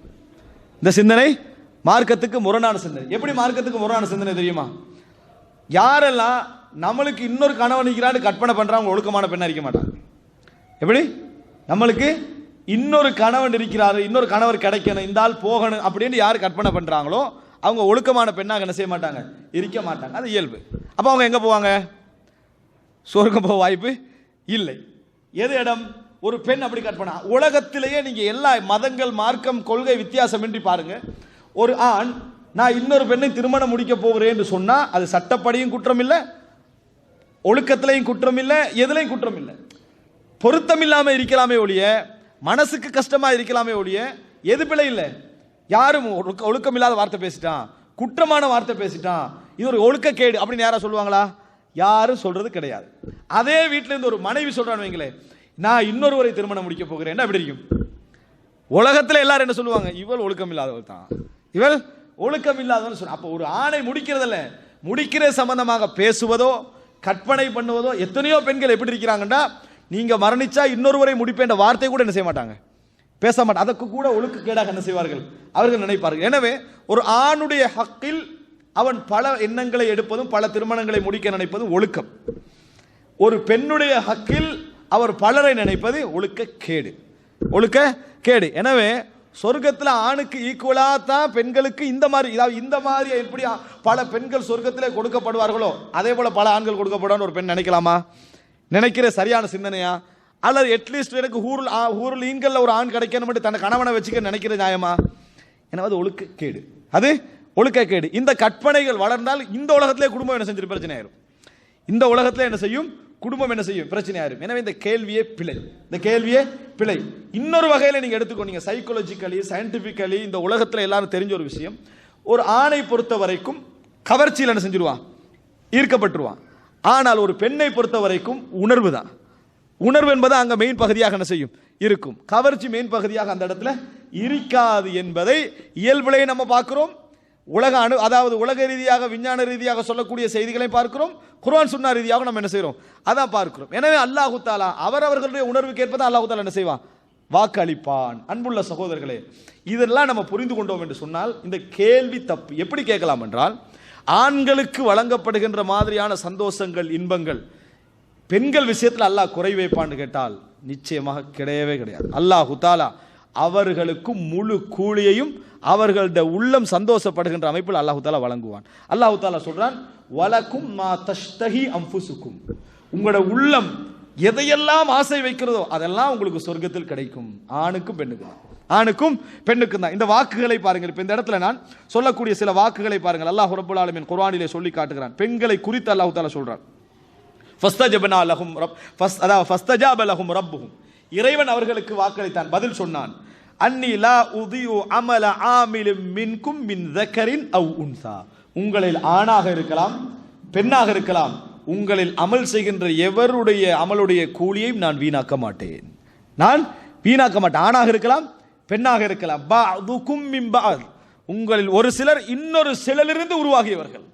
இந்த சிந்தனை மார்க்கத்துக்கு முரணான சிந்தனை. எப்படி மார்க்கத்துக்கு முரணான சிந்தனை தெரியுமா? யாரெல்லாம் நம்மளுக்கு இன்னொரு கணவன் இருக்கிறான்னு கற்பனை பண்றாங்க ஒழுக்கமான பெண்ணா இருக்க மாட்டாங்க. எப்படி நம்மளுக்கு இன்னொரு கணவன் இருக்கிறாரு, இன்னொரு கணவர் கிடைக்கணும், இந்த ஆள் போகணும் அப்படின்னு யார் கற்பனை பண்றாங்களோ அவங்க ஒழுக்கமான பெண்ணாக என்ன செய்ய மாட்டாங்க, இருக்க மாட்டாங்க. அது இயல்பு. அப்ப அவங்க எங்க போவாங்க, சொர்க்கம் போக வாய்ப்பு இல்லை. எது இடம்? ஒரு பெண் அப்படி கற்பனை. உலகத்திலேயே நீங்க எல்லா மதங்கள், மார்க்கம், கொள்கை வித்தியாசமின்றி பாருங்க, ஒரு ஆண் நான் இன்னொரு பெண்ணை திருமணம் முடிக்க போகிறேன் என்று சொன்னா அது சட்டப்படியும் குற்றம் இல்லை, ஒழுக்கத்திலையும் குற்றம் இல்லை, எதுலையும் குற்றம் இல்லை. பொருத்தம் இல்லாம இருக்கலாமே ஒழிய, மனசுக்கு கஷ்டமா இருக்கலாமே ஒழிய எது பிழை இல்லை. யாரும் ஒழுக்கம் இல்லாத வார்த்தை பேசிட்டான், குற்றமான வார்த்தை பேசிட்டான், இது ஒரு ஒழுக்கக்கேடு அப்படின்னு யாரா சொல்லுவாங்களா? யாரும் சொல்றது கிடையாது. அதே வீட்டில இருந்து ஒரு மனைவி சொல்றான்னு வைங்களேன், நான் இன்னொருவரை திருமணம் முடிக்க போகிறேன், எப்படி இருக்கும்? உலகத்தில் எல்லாரும் என்ன சொல்லுவாங்க? இவள் ஒழுக்கம் இல்லாதவள் தான், இவள் ஒழுக்கம் இல்லாதவள் சொல்ல. அப்போ ஒரு ஆணை முடிக்கிறதில்ல, முடிக்கிற சம்பந்தமாக பேசுவதோ கற்பனை பண்ணுவதோ எத்தனையோ பெண்கள் எப்படி இருக்கிறாங்கன்னா, நீங்க மரணிச்சா இன்னொருவரை முடிப்பேன் வார்த்தை கூட என்ன செய்ய மாட்டாங்க, பேச மாட்டாங்க. அதற்கு கூட ஒழுக்கக்கேடாக என்ன செய்வார்கள், அவர்கள் நினைப்பார்கள். எனவே ஒரு ஆணுடைய ஹக்கில் அவன் பல எண்ணங்களை எடுப்பதும் பல திருமணங்களை முடிக்க நினைப்பதும் ஒழுக்கம். ஒரு பெண்ணுடைய ஹக்கில் அவர் பலரை நினைப்பது ஒழுக்கக்கேடு, ஒழுக்கக்கேடு. எனவே சொர்க்கத்தில் ஆணுக்கு ஈக்குவலா தான் பெண்களுக்கு இந்த மாதிரி எப்படி பல பெண்கள் சொர்க்கத்திலே கொடுக்கப்படுவார்களோ அதே போல பல ஆண்கள் கொடுக்கப்படுவான்னு ஒரு பெண் நினைக்கலாமா? நினைக்கிற சரியான சிந்தனையா? அல்லது அட்லீஸ்ட் எனக்கு ஊருல் ஈன்கள்ல ஒரு ஆண் கிடைக்கணும் தன் கணவனை வச்சுக்க நினைக்கிற நியாயமா? எனவே அது ஒழுக்கக்கேடு, அது ஒழுக்கக்கேடு. இந்த கற்பனைகள் வளர்ந்தால் இந்த உலகத்திலே குடும்பம் என்ன செஞ்சிரு பிரச்சனை ஆயிரும். இந்த உலகத்திலே என்ன செய்யும், குடும்பம் என்ன செய்யும், பிரச்சனை ஆயிரும். எனவே இந்த கேள்வியே பிழை, இந்த கேள்வியே பிழை. இன்னொரு வகையில் நீங்க எடுத்துக்கோங்க, சைக்காலஜிக்கலி சயின்டிபிக்கலி இந்த உலகத்தில் எல்லாரும் தெரிஞ்ச ஒரு விஷயம், ஒரு ஆணை பொறுத்த வரைக்கும் கவர்ச்சியில் என்ன செஞ்சிருவான், ஈர்க்கப்பட்டுருவான். ஆனால் ஒரு பெண்ணை பொறுத்த வரைக்கும் உணர்வு தான், உணர்வு என்பது அங்க மெயின் பகுதியாக என்ன செய்யும், இருக்கும். கவர்ச்சி மெயின் பகுதியாக அந்த இடத்துல இருக்காது என்பதை இயல்பிலே நம்ம பார்க்கிறோம். அதாவது உலக ரீதியாக விஞ்ஞான ரீதியாக சொல்லக்கூடிய செய்திகளை பார்க்கிறோம், குர்ஆன் சுன்னா ரீதியாக நம்ம என்ன செய்கிறோம், அதான் பார்க்கிறோம். எனவே அல்லாஹு தஆலா அவரவர்களுடைய உணர்வுக்கு ஏற்ப அல்லாஹு தஆலா என்ன செய்வான், வாக்கு அளிப்பான். அன்புள்ள சகோதரர்களே, இதெல்லாம் நம்ம புரிந்து கொண்டோம் என்று சொன்னால் இந்த கேள்வி தப்பு. எப்படி கேட்கலாம் என்றால், ஆண்களுக்கு வழங்கப்படுகின்ற மாதிரியான சந்தோஷங்கள், இன்பங்கள் பெண்கள் விஷயத்தில் அல்லாஹ் குறை வைப்பான்னு கேட்டால் நிச்சயமாக கிடையவே கிடையாது. அல்லாஹு தஆலா அவர்களுக்கு முழு கூலியையும் அவர்களுடைய உள்ளம் சந்தோஷப்படுகின்ற அமைப்பில் அல்லாஹு தஆலா வழங்குவான். அல்லாஹு தஆலா சொல்றான், வலக்கும் மா தஷ்தஹி அன்ஃபுசுக்கும், உங்களோட உள்ளம் எதையெல்லாம் ஆசை வைக்கிறதோ அதெல்லாம் உங்களுக்கு சொர்க்கத்தில் கிடைக்கும். ஆணுக்கும் பெண்ணுக்கும் தான், ஆணுக்கும் பெண்ணுக்கும் தான். இந்த வாக்குகளை பாருங்கள். இப்ப இந்த இடத்துல நான் சொல்லக்கூடிய சில வாக்குகளை பாருங்கள். அல்லாஹ் ரப்பல் ஆலமீன் குர்ஆனிலே சொல்லி காட்டுகிறான். பெண்களை குறித்து அல்லாஹு தஆலா சொல்றான், ஃபஸ்தஜபனா லஹும் ஃபஸ்தஜாப லஹும் ரப்புஹும், இறைவன் அவர்களுக்கு வாக்களித்தான், பதில் சொன்னான். அன்னி லா உதியு அமல ஆமிலும் மின்கும் மின் தக்கரின் அவ் உன்சா, உங்களில் ஆணாக இருக்கலாம் பெண்ணாக இருக்கலாம், உங்களில் அமல் செய்கின்ற எவருடைய அமலுடைய கூலியையும் நான் வீணாக்க மாட்டேன், நான் வீணாக்க மாட்டேன். ஆணாக இருக்கலாம் பெண்ணாக இருக்கலாம். பஅதுகும் மின் பஅத், உங்களில் ஒரு சிலர் இன்னொரு சிலரிலிருந்து உருவாகியவர்கள்,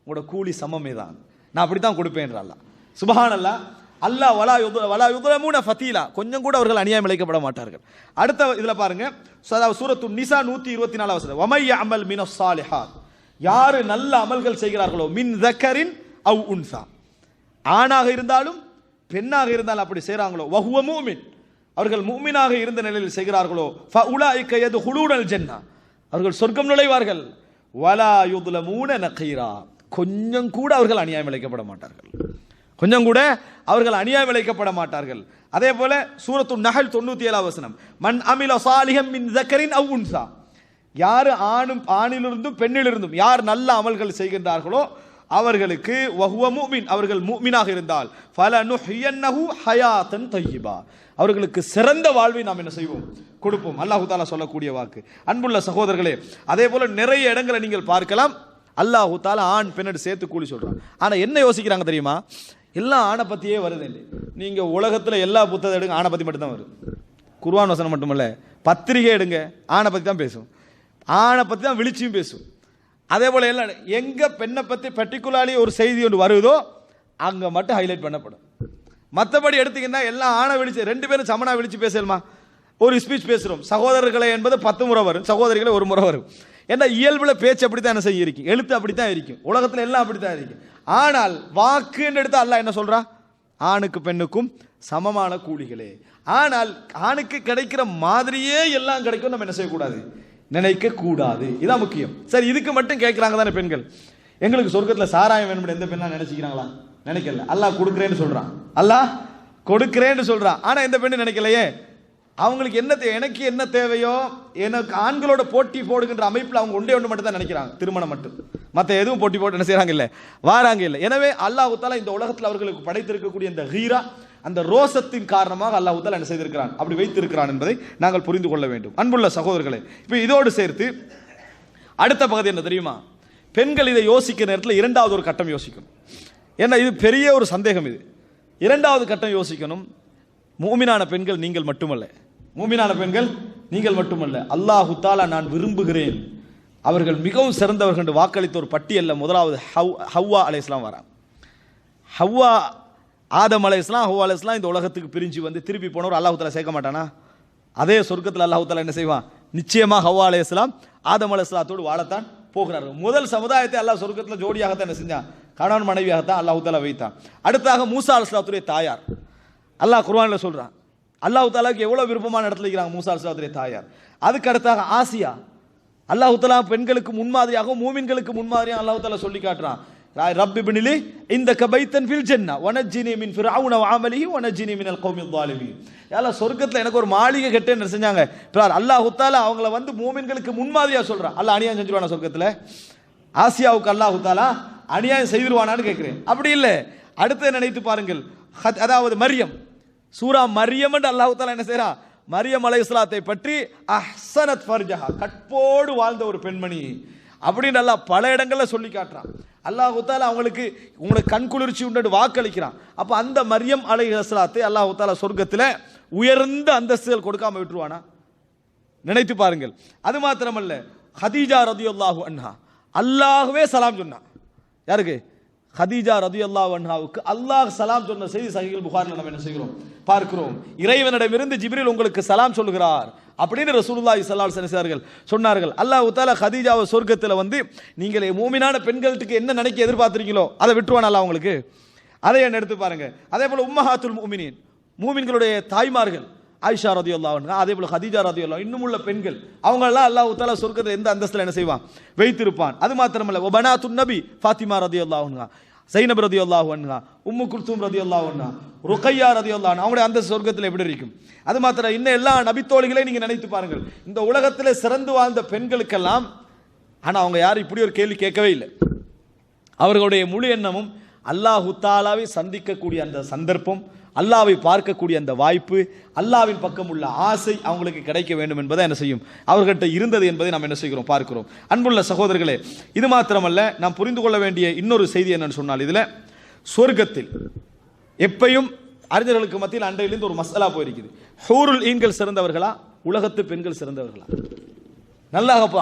உங்களோட கூலி சமமே தான், நான் அப்படித்தான் கொடுப்பேன் என்று அல்லாஹ். சுப்ஹானல்லாஹ். அல்லாஹ் வலா யுத்லமூன ஃபதீலா, கொஞ்சம் கூட அவர்கள் அநியாயம் இழைக்கப்பட மாட்டார்கள். அடுத்த இதுல பாருங்க, சூரத்து நிசா 124 வசனம், வமை யஅமல் மினஸ் ஸாலிஹாத், யாரு நல்ல அமல்கள் செய்கிறார்களோ, மின் தக்கரின் அவ் உன்சா, ஆணாக இருந்தாலும் பெண்ணாக இருந்தாலும் அப்படி செய்றாங்களோ, வஹுவ முஃமின், அவர்கள் முஃமினாக இருந்த நிலையில் செய்கிறார்களோ, ஃபஉலாயிக யதுகுலூனல் ஜன்னah, அவர்கள் சொர்க்கம் நுழைவார்கள். வலா யுத்லமூன நகீரா, கொஞ்சம் கூட அவர்கள் அநியாயம் இழைக்கப்பட மாட்டார்கள், கொஞ்சம் கூட அவர்கள் அநியாயம் இழைக்கப்பட மாட்டார்கள். அதே போல சூரத்து நஹல் 97 வசனம், மன் அமில சாலிஹம் மின் ஸக்கரின் அவ் உன்சா, யார் ஆணிலிருந்தும் பெண்ணிலிருந்தும் யார் நல்ல அமல்கள் செய்கின்றார்களோ அவர்களுக்கு வஹுவ முஃமின், அவர்கள் முஃமினாக இருந்தால், ஃபலனுஹியன்னஹு ஹயாத்தன் தய்யிபா, அவர்களுக்கு சிறந்த வாழ்வை நாம் என்ன செய்வோம், கொடுப்போம். அல்லாஹு தஆலா சொல்லக்கூடிய வாக்கு. அன்புள்ள சகோதரர்களே, அதே போல நிறைய இடங்களை நீங்கள் பார்க்கலாம், அல்லாஹு தஆலா ஆண் பெண்ணோடு சேர்த்து கூலி சொல்றான். ஆனா என்ன யோசிக்கிறாங்க தெரியுமா, எல்லாம் ஆணை பத்தியே வருது இல்லை. நீங்க உலகத்துல எல்லா புத்தகம் எடுங்க, ஆணை பத்தி மட்டும் தான் வரும். குர்ஆன் வசனம் மட்டுமல்ல, பத்திரிகை எடுங்க, ஆணை பத்தி தான் பேசும், ஆணை பத்தி தான் விழிச்சியும் பேசும். அதே போல எல்லாம் எங்க பெண்ணை பத்தி பர்டிகுலர்லி ஒரு செய்தி ஒன்று வருதோ அங்க மட்டும் ஹைலைட் பண்ணப்படும். மற்றபடி எடுத்தீங்கன்னா எல்லாம் ஆணை விழிச்சு, ரெண்டு பேரும் சமனா விழிச்சு பேசலுமா, ஒரு ஸ்பீச் பேசுறோம், சகோதரர்களை என்பது 10 முறை வரும், சகோதரிகளை 1 முறை வரும். ஏன்னா இயல்புல பேச்சு அப்படித்தான் என்ன செய்ய இருக்கும், எழுத்து அப்படித்தான் இருக்கும், உலகத்துல எல்லாம் அப்படித்தான் இருக்கும். ஆனால் வாக்குன்னு எடுத்து அல்லாஹ் என்ன சொல்றா, ஆணுக்கு பெண்ணுக்கும் சமமான கூலிகளே. ஆனால் ஆணுக்கு கிடைக்கிற மாதிரியே எல்லாம் கிடைக்கும் நம்ம என்ன செய்யக்கூடாது, நினைக்க கூடாது. இதான் முக்கியம். சரி, இதுக்கு மட்டும் கேட்கிறாங்க தானே பெண்கள், எங்களுக்கு சொர்க்கத்துல சாராயம் வேணும் எந்த பெண்ணா நினைச்சுக்கிறாங்களா? நினைக்கல. அல்லாஹ் கொடுக்குறேன்னு சொல்றான், அல்லாஹ் கொடுக்கிறேன்னு சொல்றான். ஆனா இந்த பெண்ணு நினைக்கலையே, அவங்களுக்கு என்ன எனக்கு என்ன தேவையோ, எனக்கு ஆண்களோட போட்டி போடுகின்ற அமைப்பில் அவங்க ஒன்றே ஒன்று மட்டும் தான் நினைக்கிறாங்க, திருமணம் மட்டும். மற்ற எதுவும் போட்டி போட்டு என்ன செய்யறாங்க இல்லை, வாராங்க இல்லை. எனவே அல்லாஹ் தஆலா இந்த உலகத்தில் அவர்களுக்கு படைத்திருக்கக்கூடிய இந்த ஹீரா, அந்த ரோசத்தின் காரணமாக அல்லாஹ் தஆலா என்ன செய்திருக்கிறான், அப்படி வைத்திருக்கிறான் என்பதை நாங்கள் புரிந்து கொள்ள வேண்டும். அன்புள்ள சகோதரர்களே, இப்போ இதோடு சேர்த்து அடுத்த பகுதி என்ன தெரியுமா? பெண்கள் இதை யோசிக்கிற நேரத்தில் இரண்டாவது ஒரு கட்டம் யோசிக்கணும். ஏன்னா இது பெரிய ஒரு சந்தேகம். இது இரண்டாவது கட்டம் யோசிக்கணும். மூமினான பெண்கள் நீங்கள் மட்டுமல்ல, மூமினான பெண்கள் நீங்கள் மட்டுமல்ல, அல்லாஹு தஆலா நான் விரும்புகிறேன் அவர்கள் மிகவும் சிறந்தவர்கள் என்று வாக்களித்த ஒரு பட்டியல்ல முதலாவது ஹவ்வா அலைஹிஸ்ஸலாம் வராங்க. ஹவ்வா, ஆதம் அலைஹிஸ்ஸலாம், ஹவ்வா அலைஹிஸ்ஸலாம் இந்த உலகத்துக்கு பிரிஞ்சு வந்து திருப்பி போனவர் அல்லாஹ் தஆலா சேர்க்க மாட்டானா? அதே சொர்க்கத்தில் அல்லாஹ் தஆலா என்ன செய்வான்? நிச்சயமாக ஹவ்வா அலைஹிஸ்ஸலாம் ஆதம் அலைஹிஸ்ஸலாத்தோடு வாழத்தான் போகிறார்கள். முதல் சமுதாயத்தை அல்லாஹ் சொர்க்கத்தில் ஜோடியாகத்தான் என்ன செஞ்சான்? கணவன் மனைவியாகத்தான் அல்லாஹ் தஆலா வைத்தான். அடுத்தாக மூசா அலைஹிஸ்ஸலாத்துடைய தாயார், அல்லாஹ் குர்ஆனில் சொல்றான். அல்லாஹ் தஆலாவுக்கு எவ்வளவு விருப்பமான இடத்துல இருக்கிறாங்க மூசா அலைஹிஸ்ஸலாத்துடைய தாயார். அதுக்கு அடுத்தாக ஆசியா, அல்லாஹ் தஆலா பெண்களுக்கு முன்மாதிரியாகவும் மூமின்களுக்கு முன்மாதிரியாக அல்லாஹ் தஆலா சொல்லி காட்டுறான். ரப்பி பினிலி இந்தக பைத்தன் ஃபில் ஜன்னah வனஜ்ஜினி மின் ஃபிர்அவுன வஅமலிஹி வனஜ்ஜினி மினல் கௌமில் ஸாலிமீன். யா அல்லாஹ் சொர்க்கத்தில் எனக்கு ஒரு மாளிகை கட்டேன்னு செஞ்சாங்க. அல்லாஹ் தஆலா அவங்கள வந்து மூமின்களுக்கு முன்மாதிரியா சொல்றான். அல்லாஹ் அநியாயம் செஞ்சிருவானா சொர்க்கத்தில்? ஆசியாவுக்கு அல்லாஹ் தஆலா அநியாயம் செய்திருவானான்னு கேட்கிறேன். அப்படி இல்லை. அடுத்து நினைத்து பாருங்கள், அதாவது மரியம், சூரா மரியம் என்று அல்லாஹ் தஆலா என்ன செய்றான்? மரியம் அலைஹிஸ்ஸலாத்தை பற்றி அஹ்ஸனத் ஃபர்ஜஹா, கற்போடு வாழ்ந்த ஒரு பெண்மணி அப்படின்னு அல்லாஹ் பல இடங்கள்ல சொல்லி காட்டுறான். அல்லாஹ் தஆலா உங்களுக்கு கண் குளிர்ச்சி உண்டு வாக்களிக்கிறான். அப்ப அந்த மரியம் அலைஹிஸ்ஸலாத்தை அல்லாஹ் தஆலா சொர்க்கத்தில் உயர்ந்த அந்தஸ்துகள் கொடுக்காம விட்டுருவானா? நினைத்து பாருங்கள். அது மாத்திரமல்ல, ஹதீஜா ரலியல்லாஹு அன்ஹா அல்லாஹ்வே சலாம் சொன்னான். யாருக்கு? ஹதீஜா ரலியல்லாஹு அன்ஹாவுக்கு அல்லாஹ் சலாம் சொன்ன செய்தி சஹீஹுல் புகாரில நம்ம என்ன செய்கிறோம், பார்க்கிறோம். இறைவனிடமிருந்து ஜிப்ரீல் உங்களுக்கு சலாம் சொல்கிறார் அப்படின்னு ரசூலுல்லாஹி ஸல்லல்லாஹு அலைஹி வஸல்லம் சொன்னார்கள். அல்லாஹ் தஆலா ஹதீஜாவை சொர்க்கத்தில் வந்து நீங்கள் மூமினான பெண்களுக்கு என்ன நினைக்க எதிர்பார்த்திருக்கீங்களோ அதை விட்டுருவான் அல்லாஹ் உங்களுக்கு. அதை என்ன எடுத்து பாருங்க. அதே போல உம்மஹாத்துல் முஃமினீன், மூமின்களுடைய தாய்மார்கள் ஆயிஷா ரலியல்லாஹு அன்ஹா, அதே போல ஹதீஜா ரலியல்லாஹு, இன்னும் உள்ள பெண்கள் அவங்க எல்லாம் அல்லாஹ் தஆலா சொர்க்கத்தில் எந்த அந்தஸ்தில் என்ன செய்வான், வைத்திருப்பான். அது மாத்திரமல்ல, வபனாத்துன் நபி ஃபாத்திமா ரலியல்லாஹு அன்ஹா, ஸைனப் ரலியல்லாஹு அன்ஹா, உம்மு குல்தூம் ரலியல்லாஹு அன்ஹா, ருக்கையா ரலியல்லாஹு அன்ஹா, அவங்களுடைய அந்த சொர்க்கத்தில் எப்படி இருக்கும்? அது மாத்திரம் இன்னும் எல்லா நபித்தோழிகளையும் நீங்க நினைத்து பாருங்கள். இந்த உலகத்தில் சிறந்து வாழ்ந்த பெண்களுக்கெல்லாம், ஆனா அவங்க யாரும் இப்படி ஒரு கேள்வி கேட்கவே இல்லை. அவர்களுடைய முழு எண்ணமும் அல்லாஹு தஆலாவை சந்திக்கக்கூடிய அந்த சந்தர்ப்பம், அல்லாஹ்வை பார்க்கக்கூடிய அந்த வாய்ப்பு, அல்லாஹ்வின் பக்கம் உள்ள ஆசை அவங்களுக்கு கிடைக்க வேண்டும் என்பதை என்ன செய்யும், அவர்கிட்ட இருந்தது என்பதை நாம் என்ன செய்கிறோம், பார்க்கிறோம். அன்புள்ள சகோதரர்களே, இது மாத்திரமல்ல, நாம் புரிந்து கொள்ள வேண்டிய இன்னொரு செய்தி என்னன்னு சொன்னால், இதில் சொர்க்கத்தில் எப்பையும் அறிஞர்களுக்கு மத்தியில் அன்றையிலிருந்து ஒரு மசாலா போயிருக்குது. ஹூருல் ஈன்கள் சிறந்தவர்களா, உலகத்து பெண்கள் சிறந்தவர்களா? நல்லா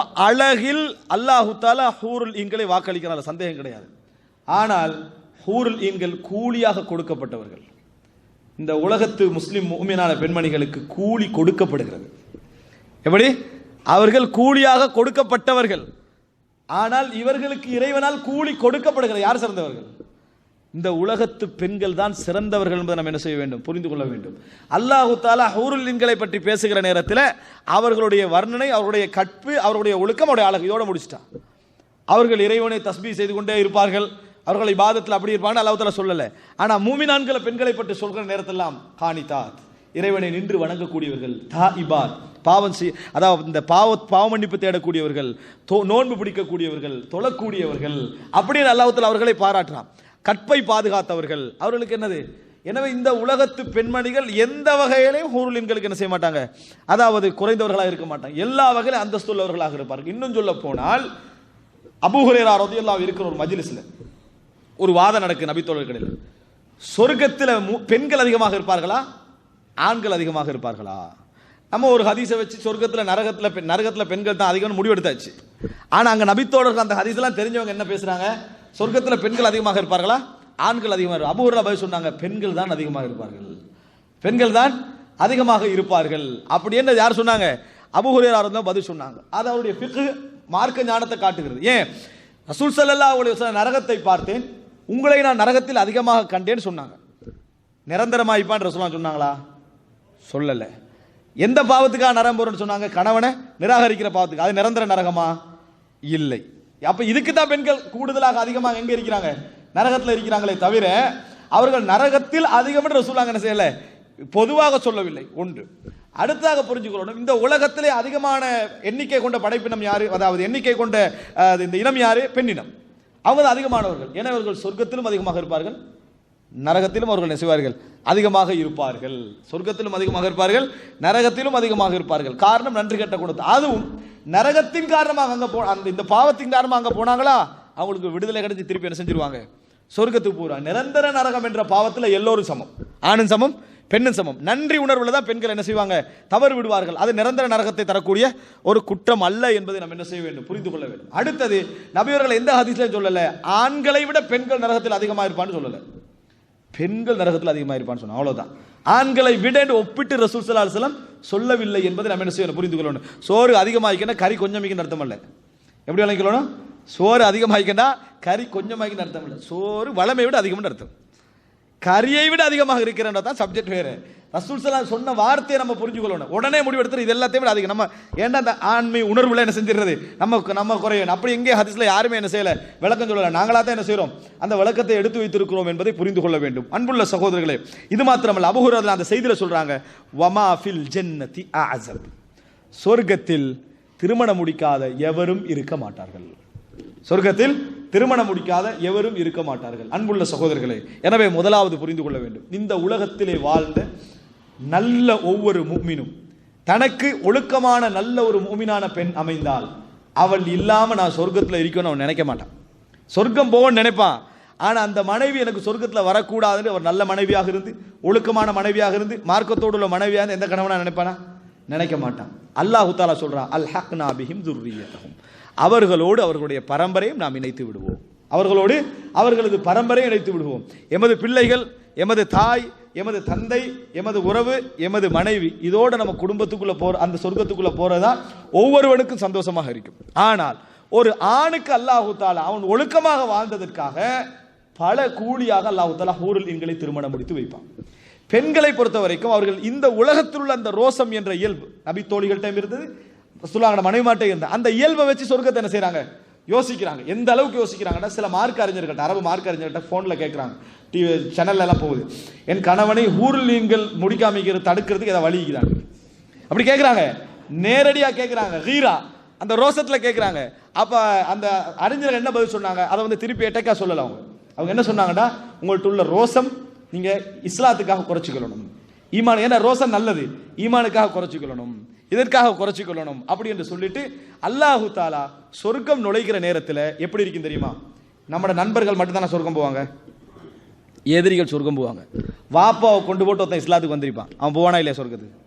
அழகில் அல்லாஹு தஆலா ஹூருல் ஈன்களை வாக்களிக்கிறார், சந்தேகம் கிடையாது. ஆனால் ஹூருல் ஈன்கள் கூலியாக கொடுக்கப்பட்டவர்கள். இந்த உலகத்து முஸ்லிம் முஃமினான பெண்மணிகளுக்கு கூலி கொடுக்கப்படுகிறது. எப்படி? அவர்கள் கூலியாக கொடுக்கப்பட்டவர்கள். ஆனால் இவர்களுக்கு இறைவனால் கூலி கொடுக்கப்படுகிறது. யார் சிறந்தவர்கள்? இந்த உலகத்து பெண்கள் தான் சிறந்தவர்கள் என்பதை நம்ம என்ன செய்ய வேண்டும், புரிந்து கொள்ள வேண்டும். அல்லாஹு தஆலா ஹூருல் ஈன்களை பற்றி பேசுகிற நேரத்தில் அவர்களுடைய வர்ணனை, அவருடைய கற்பு, அவருடைய ஒழுக்கம், அவருடைய அழகு இதோட முடிச்சிட்டான். அவர்கள் இறைவனை தஸ்பீஹ் செய்து கொண்டே இருப்பார்கள், அவர்கள் இபாதத்தில் அப்படி இருப்பாங்க, அல்லாஹ் தஆலா சொல்லல. ஆனா மூமினான்கள பெண்களை பற்றி சொல்கிற நேரத்தெல்லாம் கானிதாத், இறைவனை நின்று வணங்கக்கூடியவர்கள், தாயிபாத், பாவம் செய்ய, அதாவது இந்த பாவ மன்னிப்பு தேடக்கூடியவர்கள், நோன்பு பிடிக்கக்கூடியவர்கள், தொழக்கூடியவர்கள், அப்படின்னு அல்லாஹ் தஆலா அவர்களை பாராட்டுறான். கற்பை பாதுகாத்தவர்கள், அவர்களுக்கு என்னது? எனவே இந்த உலகத்து பெண்மணிகள் எந்த வகையிலையும் ஹூருல் ஈன்களுக்கு என்ன செய்ய மாட்டாங்க, அதாவது குறைந்தவர்களாக இருக்க மாட்டாங்க, எல்லா வகையிலும் அந்தஸ்துள்ளவர்களாக இருப்பார்கள். இன்னும் சொல்ல போனால், அபூ ஹுரைரா ரலியல்லாஹு இருக்கிற ஒரு மஜ்லிஸ்ல ஒரு வாதம் நடக்கு நபித்தோழர்களில். சொர்க்கத்தில் பெண்கள் அதிகமாக இருப்பார்களா, ஆண்கள் அதிகமாக இருப்பார்களா? நம்ம ஒரு ஹதீஸை வச்சு சொர்க்கத்தில் நரகத்தில் பெண்கள் தான் அதிகம்னு முடிவெடுத்தாச்சு. ஆனால் அங்கே நபித்தோழர்கள் அந்த ஹதீஸ்லாம் தெரிஞ்சவங்க என்ன பேசுறாங்க, சொர்க்கத்தில் பெண்கள் அதிகமாக இருப்பார்களா, ஆண்கள் அதிகமாக இருப்பார்கள்? அபூ ஹுரைரா பதில் சொன்னாங்க, பெண்கள் தான் அதிகமாக இருப்பார்கள், பெண்கள் தான் அதிகமாக இருப்பார்கள். அப்படி என்ன யார் சொன்னாங்க? அபூ ஹுரைரா தான் பதில் சொன்னாங்க. அது அவருடைய ஃபிக்ஹ், மார்க்க ஞானத்தை காட்டுகிறது. ஏன்? ரசூல் ஸல்லல்லாஹு அலைஹி வஸல்லம் நரகத்தை பார்த்தேன், உங்களை நான் நரகத்தில் அதிகமாக கண்டேன்னு சொன்னாங்க. நிரந்தரமாயிப்பான் ரசூலுல்லாஹ் சொன்னாங்களா? சொல்லல. எந்த பாவத்துக்காக நரகம் போறன்னு சொன்னாங்க? கணவனை நிராகரிக்கிற பாவத்துக்கு. அது நிரந்தர நரகமா? இல்லை. அப்ப இதுக்கு தான் பெண்கள் கூடுதலாக அதிகமாக எங்க இருக்கிறாங்க, நரகத்தில் இருக்கிறாங்களே தவிர அவர்கள் நரகத்தில் அதிகம் என்று ரசூலுல்லாஹ் என்ன செய்யல, பொதுவாக சொல்லவில்லை. ஒன்று. அடுத்தாக புரிஞ்சுக்கணும், இந்த உலகத்திலே அதிகமான எண்ணிக்கை கொண்ட படைப்பினம் யாரு, அதாவது எண்ணிக்கை கொண்ட இந்த இனம் யாரு, பெண்ணினம். அவங்க அதிகமானவர்கள். எனவே அவர்கள் சொர்க்கத்திலும் அதிகமாக இருப்பார்கள், நரகத்திலும் அவர்கள் நெசுவார்கள் அதிகமாக இருப்பார்கள். சொர்க்கத்திலும் அதிகமாக இருப்பார்கள், நரகத்திலும் அதிகமாக இருப்பார்கள். காரணம் நன்றி கெட்ட குணத்தை. அதுவும் நரகத்தின் காரணமாக அங்க அந்த இந்த பாவத்தின் காரணமாக அங்க போனாங்களா, அவங்களுக்கு விடுதலை கிடைச்சி திருப்பி என்ன செஞ்சிருவாங்க, சொர்க்கத்துக்கு போறாங்க. நிரந்தர நரகம் என்ற பாவத்தில் எல்லோரும் சமம், ஆணும் சமம், பெண்ணும் சமம். நன்றி உணர்வுல தான் பெண்கள் என்ன செய்வாங்க, தவறு விடுவார்கள். அது நிரந்தர நரகத்தை தரக்கூடிய ஒரு குற்றம் அல்ல என்பதை நம்ம என்ன செய்ய வேண்டும், புரிந்து கொள்ள வேண்டும். அடுத்தது, நபியவர்கள் எந்த ஹதீஸ்லயும் சொல்லல ஆண்களை விட பெண்கள் நரகத்தில் அதிகமாக இருப்பான்னு சொல்லல, பெண்கள் நரகத்தில் அதிகமாக இருப்பான்னு சொன்னா அவ்வளவுதான். ஆண்களை விட ஒப்பிட்டு ரசூல் ஸல்லல்லாஹு அலைஹி வஸல்லம் சொல்லவில்லை என்பதை நம்ம என்ன செய்யணும், புரிந்து கொள்ளணும். சோறு அதிகமாகிக்கன்னா கறி கொஞ்சமாகிக்கன்னு அர்த்தம் இல்லை. எப்படி விளங்கிக்கணும், சோறு அதிகமாகிக்கன்னா கறி கொஞ்சமாகிக்கன்னு அர்த்தம் இல்லை. சோறு வளமை விட அதிகம்னு அர்த்தம். கரியை விட அதிகமாக இருக்கிறன்ற தான் சப்ஜெக்ட் வேறு. ரசூல் ஸல்லல்லாஹு அலைஹி சொன்ன வார்த்தையை நம்ம புரிஞ்சுக்கொள்ளணும். உடனே முடிவெடுத்து இது எல்லாத்தையும் விட அதிகம் நம்ம ஏன்டா அந்த ஆண்மை உணர்வுல என்ன செஞ்சிடுறது, நம்ம குறையணும். அப்படி எங்கே ஹதீஸ்ல யாருமே என்ன செய்யல, விளக்கம் சொல்லல. நாங்களா தான் என்ன செய்யறோம், அந்த விளக்கத்தை எடுத்து வைத்திருக்கிறோம் என்பதை புரிந்து கொள்ள வேண்டும். அன்புள்ள சகோதரர்களே, இது மாத்திரமல்ல, அபூ ஹுரைரா அந்த செய்தியில சொல்றாங்க, வமா ஃபில் ஜன்னதி அஸப், சொர்க்கத்தில் திருமணம் முடிக்காத எவரும் இருக்க மாட்டார்கள். சொர்க்கத்தில் திருமணம் முடிக்காத எவரும் இருக்க மாட்டார்கள். அன்புள்ள சகோதரர்களே, எனவே முதலாவது புரிந்து கொள்ள வேண்டும், இந்த உலகத்திலே வாழ்ந்த நல்ல ஒவ்வொரு முஃமினும் தனக்கு ஒழுக்கமான நல்ல ஒரு முஃமினான பெண் அமைந்தால் அவள் இல்லாம நான் சொர்க்கத்தில் இருக்கணும்னு அவன் நினைக்க மாட்டான். சொர்க்கம் போகணும்னு நினைப்பான். ஆனா அந்த மனைவி எனக்கு சொர்க்கத்தில் வரக்கூடாதுன்னு அவர் நல்ல மனைவியாக இருந்து, ஒழுக்கமான மனைவியாக இருந்து, மார்க்கத்தோடு உள்ள மனைவியாக எந்த கணவனா நினைப்பானா, நினைக்க மாட்டான். அல்லாஹ் தஆலா சொல்றான், அல்ஹக்னா பிஹிம் ذُرِّيَّتَهُم, அவர்களோடு அவர்களுடைய பரம்பரையும் நாம் இணைத்து விடுவோம். அவர்களோடு அவர்களது பரம்பரையை இணைத்து விடுவோம். எமது பிள்ளைகள், எமது தாய், எமது தந்தை, எமது உறவு, எமது மனைவி, இதோட நம்ம குடும்பத்துக்குள்ள போற அந்த சொர்க்கத்துக்குள்ள போறதா ஒவ்வொருவனுக்கும் சந்தோஷமாக இருக்கும். ஆனால் ஒரு ஆணுக்கு அல்லாஹ் தஆலா அவன் ஒழுக்கமாக வாழ்ந்ததற்காக பல கூலியாக அல்லாஹ் தஆலா ஹூருல் ஈன்களை திருமணம் முடித்து வைப்பான். பெண்களை பொறுத்த வரைக்கும் அவர்கள் இந்த உலகத்தில் உள்ள அந்த ரோசம் என்ற இயல்பு நபி தோழிகள்கிட்ட இருந்தது, ரசூலுல்லாஹ் மனைவி மாட்டே இருந்த அந்த இயல்பை வச்சு சொர்க்கத்தை என்ன செய்றாங்க, யோசிக்கிறாங்க. எந்த அளவுக்கு யோசிக்கிறாங்கன்னா, சில மார்க் அறிஞர்கள்ட்ட, அரபு மார்க் அறிஞர்கள்ட்ட போன்ல கேட்கறாங்க, டிவி சேனல்ல எல்லாம் போகுது, என் கணவனை ஹூருல் ஈன்கள் முடிக்காமிக்கிறது தடுக்கிறதுக்கு ஏதாவது வழி இருக்குதாங்க, அப்படி கேட்கறாங்க. நேரடியா கேட்கறாங்க, கீரா அந்த ரோசத்துல கேட்கறாங்க. அப்ப அந்த அறிஞர்கள் என்ன பதில் சொன்னாங்க, அதை வந்து திருப்பி எட்டக்கா சொல்லல. அவங்க என்ன சொன்னாங்கன்னா, உங்கள்ட்ட உள்ள ரோசம் நீங்க இஸ்லாத்துக்காக குறைச்சிக்கொள்ளணும், ஈமான், ஏன்னா ரோசம் நல்லது, ஈமானுக்காக குறைச்சிக்கொள்ளணும், இதற்காக குறைச்சிக்கொள்ளணும் அப்படி என்று சொல்லிட்டு அல்லாஹு தஆலா சொர்க்கம் நுழைகிற நேரத்தில் எப்படி இருக்கும் தெரியுமா, நம்மட நண்பர்கள் மட்டும்தான் சொர்க்கம் போவாங்க, எதிரிகள் சொர்க்கம் போவாங்க. வாப்பாவை கொண்டு போட்டு ஒருத்தன் இஸ்லாத்துக்கு வந்திருப்பான், அவன் போவானா இல்லையா சொர்க்கத்துக்கு?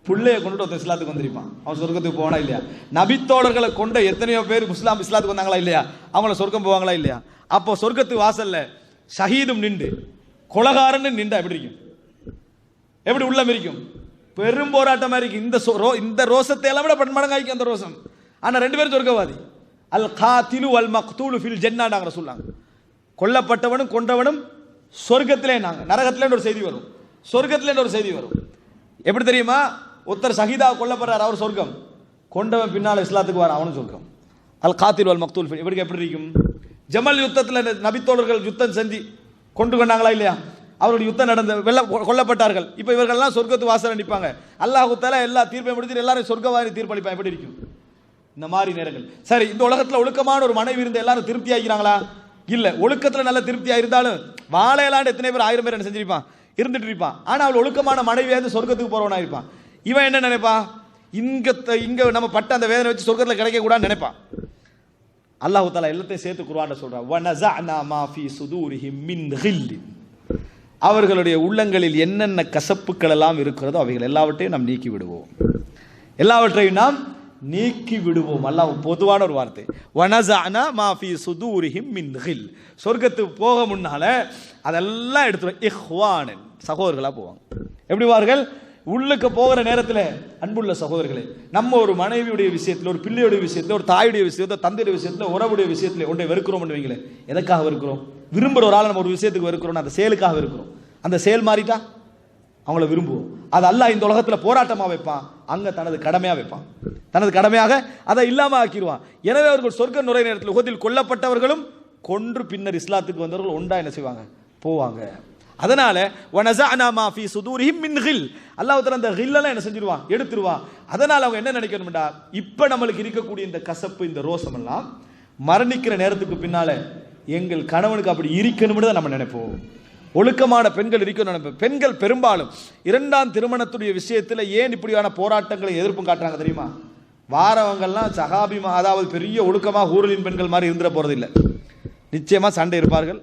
பிள்ளைய கொண்டு ஒருத்தன் இஸ்லாத்துக்கு வந்திருப்பான், அவன் சொர்க்கத்துக்கு போவானா இல்லையா? நபித்தோழர்களை கொண்ட எத்தனையோ பேர் இஸ்லாத்துக்கு வந்தாங்களா இல்லையா, அவங்கள சொர்க்கம் போவாங்களா இல்லையா? அப்போ சொர்க்கத்து வாசல்ல ஷஹீதும் நின்று கொலகாரன்னு நின்றா எப்படி இருக்கும், எப்படி உள்ளம் இருக்கும்? பெரும் போராட்டமா இருக்கு. இந்த ரோசத்தை எல்லாம் விட பன்மடங்காய்க்கு அந்த ரோசம். ஆனா ரெண்டு பேரும் சொர்க்கவாதி. அல் காத்திலு வல் மக்தூலு ஃபில் ஜன்னாங்க சொல்லாங்க. கொல்லப்பட்டவனும் கொன்றவனும் சொர்க்கத்திலே, நாங்க நரகத்திலே ஒரு செய்தி வரும், சொர்க்கத்திலே ஒரு செய்தி வரும். எப்படி தெரியுமா, ஒருத்தர் ஷஹீதா கொல்லப்படுறார், அவர் சொர்க்கம், கொண்டவன் பின்னால் இஸ்லாத்துக்கு வர அவனும் சொர்க்கம். அல் காத்திலு வல் மக்தூல் எப்படி எப்படி இருக்கும்? ஜமல் யுத்தத்தில் நபித்தோழர்கள் யுத்தம் செஞ்சு கொண்டு கொண்டாங்களா இல்லையா, அவர்கள் யுத்தம் நடந்த கொல்லப்பட்டார்கள். இப்போ இவர்கள்லாம் சொர்க்கத்து வாசல் நிற்பாங்க. அல்லாஹ் தஆலா எல்லா தீர்ப்பையும் முடித்து எல்லாரும் சொர்க்கவாரி தீர்ப்பளிப்பான். எப்படி இருக்கும் இந்த மாதிரி நேரங்கள்? சரி, இந்த உலகத்தில் ஒழுக்கமான ஒரு மனைவி இருந்து எல்லாரும் திருப்தி ஆகிறாங்களா? இல்ல. ஒழுக்கத்தில் நல்ல திருப்தியா இருந்தாலும் வாழையலாண்டு எத்தனை பேர், 1000 பேர் என்ன செஞ்சிருப்பான், இருந்துட்டு இருப்பான். ஆனா அவள் ஒழுக்கமான மனைவியாவது சொர்க்கத்துக்கு போறவனா இருப்பான். இவன் என்ன நினைப்பான், இங்க நம்ம பட்ட அந்த வேதனை வச்சு சொர்க்கத்தில் கிடைக்க கூடாதுன்னு நினைப்பான். அல்லாஹ் தஆலா எல்லாத்தையும் சேர்த்து குர்ஆன்ல சொல்றான், வனஸஅனா மா ஃபீ சுதூரிஹிம் மின் கில், அவர்களுடைய உள்ளங்களில் என்னென்ன கசப்புக்கள் எல்லாம் இருக்கிறதோ அவைகள் எல்லாவற்றையும் நாம் நீக்கி விடுவோம், எல்லாவற்றையும் நாம் நீக்கி விடுவோம். அல்லாஹ் பொதுவான ஒரு வார்த்தை, வனஸஅனா மா ஃபீ சுதூரிஹிம் மின் கில், சொர்க்கத்துக்கு போக முன்னால அதெல்லாம் எடுத்து இஹ்வானன், சகோதரர்களா போவாங்க. எப்படி வார்கள்? உள்ளுக்கு போகிற நேரத்தில் அன்புள்ள சகோதரர்களே, நம்ம ஒரு மனைவியுடைய விஷயத்தில், ஒரு பிள்ளையுடைய விஷயத்தில், ஒரு தாயுடைய விஷயத்தில், தந்தையுடைய விஷயத்தில், உறவுடைய விஷயத்தில் ஒன்றை வெறுக்கிறோம் வைங்களே, எதற்காக வெறுக்கிறோம்? விரும்புகிற ஒரு ஆள் நம்ம ஒரு விஷயத்துக்கு வெறுக்கிறோம், அந்த செயலுக்காக வெறுக்கிறோம். அந்த செயல் மாறிட்டா அவங்கள விரும்புவோம். அது அல்லாஹ் இந்த உலகத்தில் போராட்டமாக வைப்பான், அங்கே தனது கடமையாக வைப்பான், தனது கடமையாக அதை இல்லாமல் ஆக்கிடுவான். எனவே அவர்கள் சொர்க்க நுரை நேரத்தில் உகத்தில் கொல்லப்பட்டவர்களும் கொன்று பின்னர் இஸ்லாத்துக்கு வந்தவர்கள் ஒன்றா என்ன செய்வாங்க, போவாங்க. அதனால வனஸஅனா மா ஃபீ சுதூரிஹிம் மின் கில், அல்லாஹ் தஆலா அந்த கில்லெல்லாம் என்ன செஞ்சிருவான், எடுத்துருவான். அதனால அவங்க என்ன நினைக்கணும்டா, இப்ப நம்மளுக்கு இருக்கக்கூடிய இந்த கசப்பு இந்த ரோசம் எல்லாம் மரணிக்கிற நேரத்துக்கு பின்னால எங்கள் கணவனுக்கு அப்படி இருக்கணும்னு தான் நம்ம நினைப்போம். ஒழுக்கமான பெண்கள் இருக்கணும் நினைப்போம். பெண்கள் பெரும்பாலும் இரண்டாம் திருமணத்துடைய விஷயத்தில் ஏன் இப்படியான போராட்டங்களை எதிர்ப்பும் காட்டுறாங்க தெரியுமா? வாரவங்கள்லாம் சஹாபிமா, அதாவது பெரிய ஒழுக்கமாக ஹூருலின் பெண்கள் மாதிரி இருந்துட போறது இல்லை. நிச்சயமா சண்டை இருப்பார்கள்,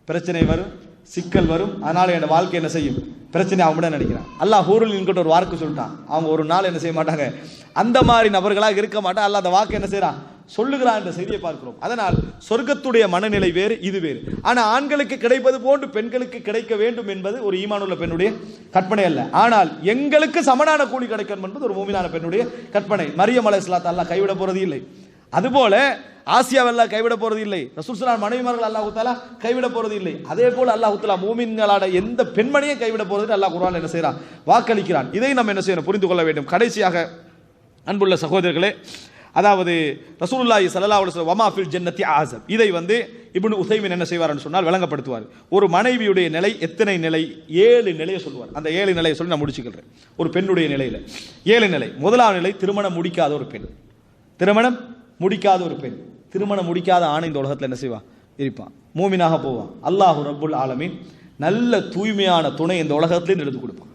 பிரச்சனை வரும், சிக்கல் வரும். அதனால என் வாழ்க்கை என்ன செய்யும், பிரச்சனை அவங்க தான் நினைக்கிறான். அல்லாஹ் ஹூருலின்கிட்ட ஒரு வாக்கு சொல்லிட்டான், அவங்க ஒரு நாள் என்ன செய்ய மாட்டாங்க, அந்த மாதிரி நபர்களாக இருக்க மாட்டான். அல்லாஹ் அந்த வாக்கு என்ன செய்யறான், சொல்லுகிறான் என்ற செய்தியை பார்க்கிறோம். அதனால் சொர்க்கத்துடைய மனநிலை வேறு, இது வேறு. ஆனா ஆண்களுக்கு கிடைப்பது போன்று பெண்களுக்கு கிடைக்க வேண்டும் என்பது ஒரு ஈமானுள்ள பெண்ணுடைய கற்பனை அல்ல. ஆனால் எங்களுக்கு சமனான கூலி கிடைக்கும் என்பது ஒரு மூமினான பெண்ணுடைய கற்பனை. மரியம் அலைஹிஸ்ஸலாத்தை அல்லாஹ் கைவிட போறது இல்லை. அதுபோல ஆசியாவெல்லாம் கைவிட போறது இல்லை. ரசூல் ஸல்லல்லாஹு மனைவிமார்கள் அல்லாஹ் தஆலா கைவிட போறது இல்லை. அதே போல அல்லாஹ் தஆலா மூமின்களான எந்த பெண்மணியை கைவிட போறது அல்லாஹ் குர்ஆன்ல என்ன செய்யறான், வாக்களிக்கிறான். இதை நம்ம என்ன செய்யணும், புரிந்து கொள்ள வேண்டும். கடைசியாக அன்புள்ள சகோதரர்களே, அதாவது ரசூலுல்லாஹி ஸல்லல்லாஹு அலைஹி வஸல்லம் வமா ஃபில் ஜன்னதி ஆஸப், இதை இப்னு உஸைமின் என்ன செய்வார்னு சொன்னால் விளங்கப்படுத்துவார். ஒரு மனைவியுடைய நிலை எத்தனை நிலை, 7 நிலையை சொல்வார். அந்த 7 நிலையை சொல்லி நான் முடிச்சுக்கிறேன். ஒரு பெண்ணுடைய நிலையில 7 நிலை. முதலாவது நிலை திருமணம் முடிக்காத ஒரு பெண். திருமணம் முடிக்காத ஒரு பெண், திருமணம் முடிக்காத ஆண் இந்த உலகத்தில் என்ன செய்வான், இருப்பான், மூமினாக போவான். அல்லாஹ் ரப்புல் ஆலமீன் நல்ல தூய்மையான துணை இந்த உலகத்திலிருந்து எடுத்து கொடுப்பான்.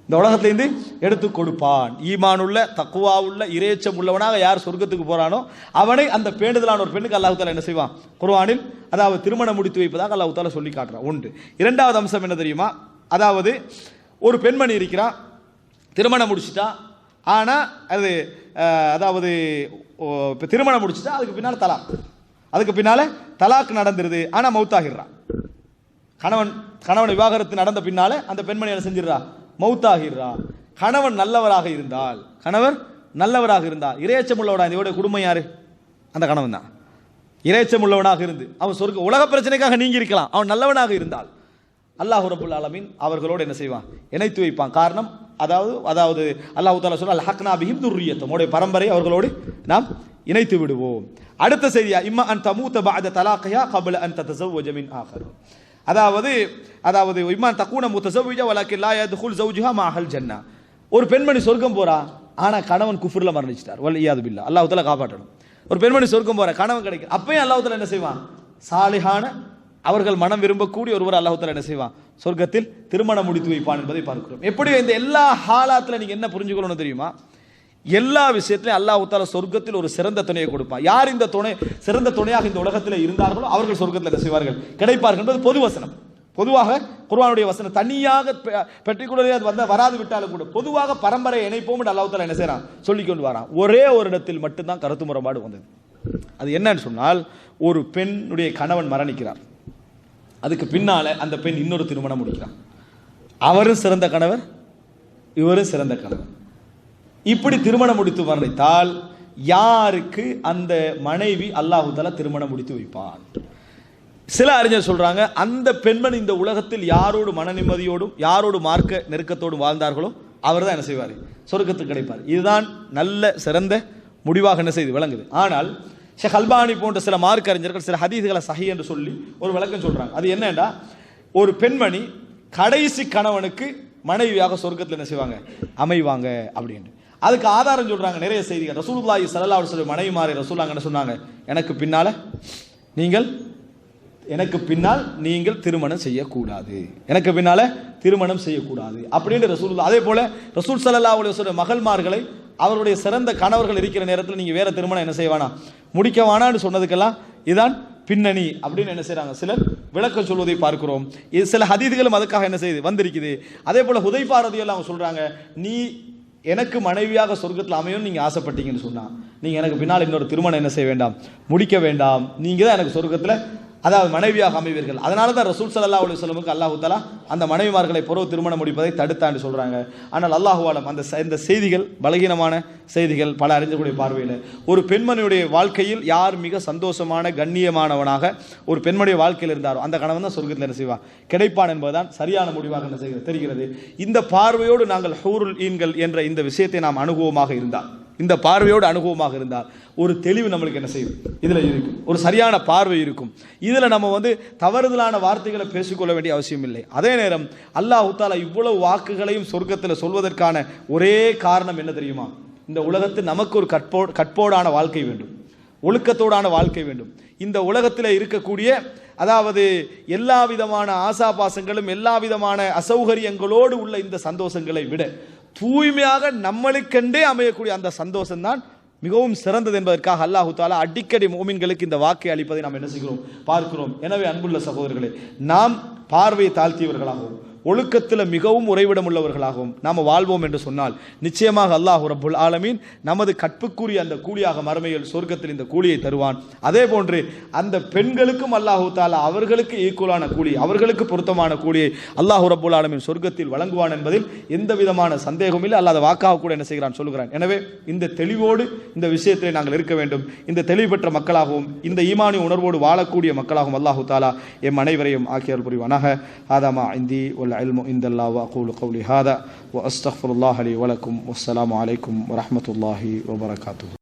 இந்த உலகத்திலிருந்து எடுத்து கொடுப்பான். ஈமானுள்ள தக்குவா உள்ள இறைச்சம் உள்ளவனாக யார் சொர்க்கத்துக்கு போறானோ அவனை அந்த பேண்டுதலான ஒரு பெண்ணுக்கு அல்லாஹ் தஆலா என்ன செய்வான், குர்ஆனில் அதாவது திருமணம் முடித்து வைப்பதாக அல்லாஹ் தஆலா சொல்லி காட்டுறான். ஒன்று. இரண்டாவது அம்சம் என்ன தெரியுமா, அதாவது ஒரு பெண்மணி இருக்கிறான், திருமணம் முடிச்சிட்டா, ஆனா அது அதாவது திருமணம் முடிச்சுட்டா அதுக்கு பின்னால தலாக், அதுக்கு பின்னால தலாக் நடந்துருது. ஆனா மௌத்தாகிடுறான். கணவன் விவாகரத்து நடந்த பின்னால அந்த பெண்மணி என்ன செஞ்சிடறா, மௌத்தாகிடுறா. கணவன் நல்லவராக இருந்தால், இறையச்சம் உள்ளவனா, இதோட குடும்பம் யாரு, அந்த கணவன் தான். இறையச்சம் உள்ளவனாக இருந்து அவன் சொர்க்க உலக பிரச்சனைக்காக நீங்கி இருக்கலாம். அவன் நல்லவனாக இருந்தால் அல்லாஹ் ரப்புல் ஆலமீன் அவர்களோடு என்ன செய்வான், இணைத்து வைப்பான். காரணம் அதாவது அல்லாஹ் தஆலா சொல்றான், அல்ஹக்னா பிஹிம் துர்ரியத்தஹும், அவருடைய பரம்பரை அவர்களோடு நாம் இணைத்து விடுவோம். அடுத்த செய்தியா, இம்மா அன் தமூத பஅத தலாகிஹா கப்ல அன் ததஸவ்வஜ மின் ஆகர், அதாவது இம்மா தகூன முத்தஸவ்விஜா வலக்கின் லா யத்குல் ஸௌஜுஹா மஅஹல் ஜன்னah. ஒரு பெண்மணி சொர்க்கம் போறா, ஆனா கணவன் குஃப்ர்ல மரணிச்சிட்டார், வல் இயாது பில்லாஹ், அல்லாஹ் தஆலா காப்பாற்றணும். ஒரு பெண்மணி சொர்க்கம் போற, கணவன் கிடைக்கும், அப்பயும் அல்லாஹ் தஆலா என்ன செய்வான், சாலிஹான அவர்கள் மனம் விரும்பக்கூடிய ஒருவர் அல்லாஹ் தஆலா என்ன செய்வான், சொர்க்கத்தில் திருமணம் முடித்து வைப்பான் என்பதை பார்க்கிறோம். எப்படி இந்த எல்லா ஹாலாத்துல நீங்க என்ன புரிஞ்சுக்கணும் தெரியுமா, எல்லா விஷயத்திலும் அல்லாஹ் தஆலா சொர்க்கத்தில் ஒரு சிறந்த துணையை கொடுப்பான். யார் இந்த துணை சிறந்த துணையாக இந்த உலகத்தில் இருந்தார்களோ அவர்கள் சொர்க்கத்தில் என்ன செய்வார்கள், கிடைப்பார்கள் என்பது பொது வசனம். பொதுவாக குர்ஆனுடைய வசனம் தனியாக பெற்றிக்குள்ளே அது வராது விட்டாலும் கூட பொதுவாக பரம்பரை இணைப்போம் என்று அல்லாஹ் தஆலா என்ன செய்யறான், சொல்லிக் கொண்டு வரான். ஒரே ஒரு இடத்தில் மட்டும்தான் கருத்து முரண்பாடு வந்தது. அது என்னன்னு சொன்னால், ஒரு பெண்ணுடைய கணவன் மரணிக்கிறார், அதுக்கு பின்னால அந்த பெண் இன்னொரு திருமணம் முடிக்கிறான். அவரும் சிறந்த கணவர், இவரும் சிறந்த கணவர். இப்படி திருமணம் முடித்து மரணித்தால் யாருக்கு அந்த மனைவி அல்லாஹ் தஆலா திருமணம் முடித்து வைப்பான். சில அறிஞர் சொல்றாங்க, அந்த பெண்மணி இந்த உலகத்தில் யாரோடு மன நிம்மதியோடும் யாரோடு மார்க்க நெருக்கத்தோடும் வாழ்ந்தார்களோ அவர் தான் என்ன செய்வார், சொர்க்கத்துக்கு கிடைப்பார். இதுதான் நல்ல சிறந்த முடிவாக என்ன செய்து விளங்குது. ஆனால் ஷேக் அல்பானி போன்ற சில மார்க்க அறிஞர்கள் சில ஹதீஸ்களை சஹி என்று சொல்லி ஒரு விளக்கம் சொல்றாங்க. அது என்னன்னா, ஒரு பெண்மணி கடைசி கணவனுக்கு மனைவியாக சொர்க்கத்தில் என்ன செய்வாங்க, அமைவாங்க அப்படின்னு. அதுக்கு ஆதாரம் சொல்றாங்க நிறைய செய்திகள். ரசூலுல்லாஹி ஸல்லல்லாஹு அலைஹி வஸல்லம் மனைவிமாரை ரசூலுல்லாஹ் என்ன சொன்னாங்க, எனக்கு பின்னால் நீங்கள் திருமணம் செய்யக்கூடாது, எனக்கு பின்னால திருமணம் செய்யக்கூடாது அப்படின்னு ரசூலுல்லாஹ். அதே போல ரசூல் ஸல்லல்லாஹு அலைஹி வஸல்லம் மகள்மார்களை அவருடைய சிறந்த கணவர்கள் இருக்கிற நேரத்தில் நீங்க வேற திருமணம் என்ன செய்வானா, முடிக்க வேணான்னு சொன்னதுக்கெல்லாம் இதான் பின்னணி அப்படின்னு என்ன செய்யறாங்க சிலர் விளக்கம் சொல்வதை பார்க்கிறோம். இது சில ஹதீதுகளும் அதுக்காக என்ன செய்யுது வந்திருக்குது. அதே போல ஹுதைஃபா ரலியல்லாஹு அவங்க சொல்றாங்க, நீ எனக்கு மனைவியாக சொர்க்கத்தில் அமையும் நீங்க ஆசைப்பட்டீங்கன்னு சொன்னா, நீங்க எனக்கு பின்னால் இன்னொரு திருமணம் என்ன செய்ய வேண்டாம், முடிக்க வேண்டாம், நீங்க தான் எனக்கு சொர்க்கத்தில் அதாவது மனைவியாக அமைவீர்கள். அதனால தான் ரசூல் ஸல்லல்லாஹு அலைஹி வஸல்லமுக்கு அல்லாஹ் தஆலா அந்த மனைவிமார்களை பொறவு திருமணம் முடிப்பதை தடுத்தான்னு சொல்றாங்க. ஆனால் அல்லாஹு ஆலம் இந்த செய்திகள் பலகீனமான செய்திகள். பல அறிஞர்களுடைய பார்வையில் ஒரு பெண்மணியுடைய வாழ்க்கையில் யார் மிக சந்தோஷமான கண்ணியமானவனாக ஒரு பெண்மணிய வாழ்க்கையில் இருந்தாரோ அந்த கணவன் தான் சொர்க்கத்தில் என்ன செய்வார், கிடைப்பான் என்பதுதான் சரியான முடிவாக என்ன செய்கிறது தெரிகிறது. இந்த பார்வையோடு நாங்கள் ஹூருல் ஈன்கள் என்ற இந்த விஷயத்தை நாம் அனுபவமாக இருந்தால் இந்த பார்வையோடு அனுபவமாக இருந்தால் ஒரு தெளிவு நம்மளுக்கு என்ன செய்யும், இதில் இருக்கும், ஒரு சரியான பார்வை இருக்கும். இதில் நம்ம தவறுதலான வார்த்தைகளை பேசிக்கொள்ள வேண்டிய அவசியம் இல்லை. அதே நேரம் அல்லாஹ் தஆலா இவ்வளவு வாக்குகளையும் சொர்க்கத்தில் சொல்வதற்கான ஒரே காரணம் என்ன தெரியுமா? இந்த உலகத்தில் நமக்கு ஒரு கற்போடான வாழ்க்கை வேண்டும், ஒழுக்கத்தோடான வாழ்க்கை வேண்டும். இந்த உலகத்தில் இருக்கக்கூடிய அதாவது எல்லா விதமான ஆசாபாசங்களும் எல்லா விதமான அசௌகரியங்களோடு உள்ள இந்த சந்தோஷங்களை விட தூய்மையாக நம்மளுக்கென்றே அமையக்கூடிய அந்த சந்தோஷம் தான் மிகவும் சிறந்தது என்பதற்காக அல்லாஹு தஆலா அடிக்கடி மோமின்களுக்கு இந்த வாக்கை அளிப்பதை நாம் என்ன செய்கிறோம், பார்க்கிறோம். எனவே அன்புள்ள சகோதரர்களே, நாம் பார்வையை தாழ்த்தியவர்களாகவும் ஒழுக்கத்தில் மிகவும் உறைவிடம் உள்ளவர்களாகவும் நாம் வாழ்வோம் என்று சொன்னால் நிச்சயமாக அல்லாஹ் ரப்புல் ஆலமீன் நமது கற்புக்குரிய அந்த கூலியாக மறுமையில் சொர்க்கத்தில் இந்த கூலியை தருவான். அதே போன்று அந்த பெண்களுக்கும் அல்லாஹு தஆலா அவர்களுக்கு ஈக்குவலான கூலி, அவர்களுக்கு பொருத்தமான கூலியை அல்லாஹ் ரப்புல் ஆலமீன் சொர்க்கத்தில் வழங்குவான் என்பதில் எந்த விதமான சந்தேகமும் இல்லை. அல்லாஹ் வாக்காக கூட என்ன செய்கிறான், சொல்கிறான். எனவே இந்த தெளிவோடு இந்த விஷயத்தில் நாங்கள் இருக்க வேண்டும். இந்த தெளிவு பெற்ற மக்களாகவும் இந்த ஈமானி உணர்வோடு வாழக்கூடிய மக்களாகவும் அல்லாஹு தஆலா எம் அனைவரையும் ஆக்கியர் புரிவானாக. ஆதாமா இந்தி العلم عند الله وأقول قولي هذا وأستغفر الله لي ولكم والسلام عليكم ورحمة الله وبركاته.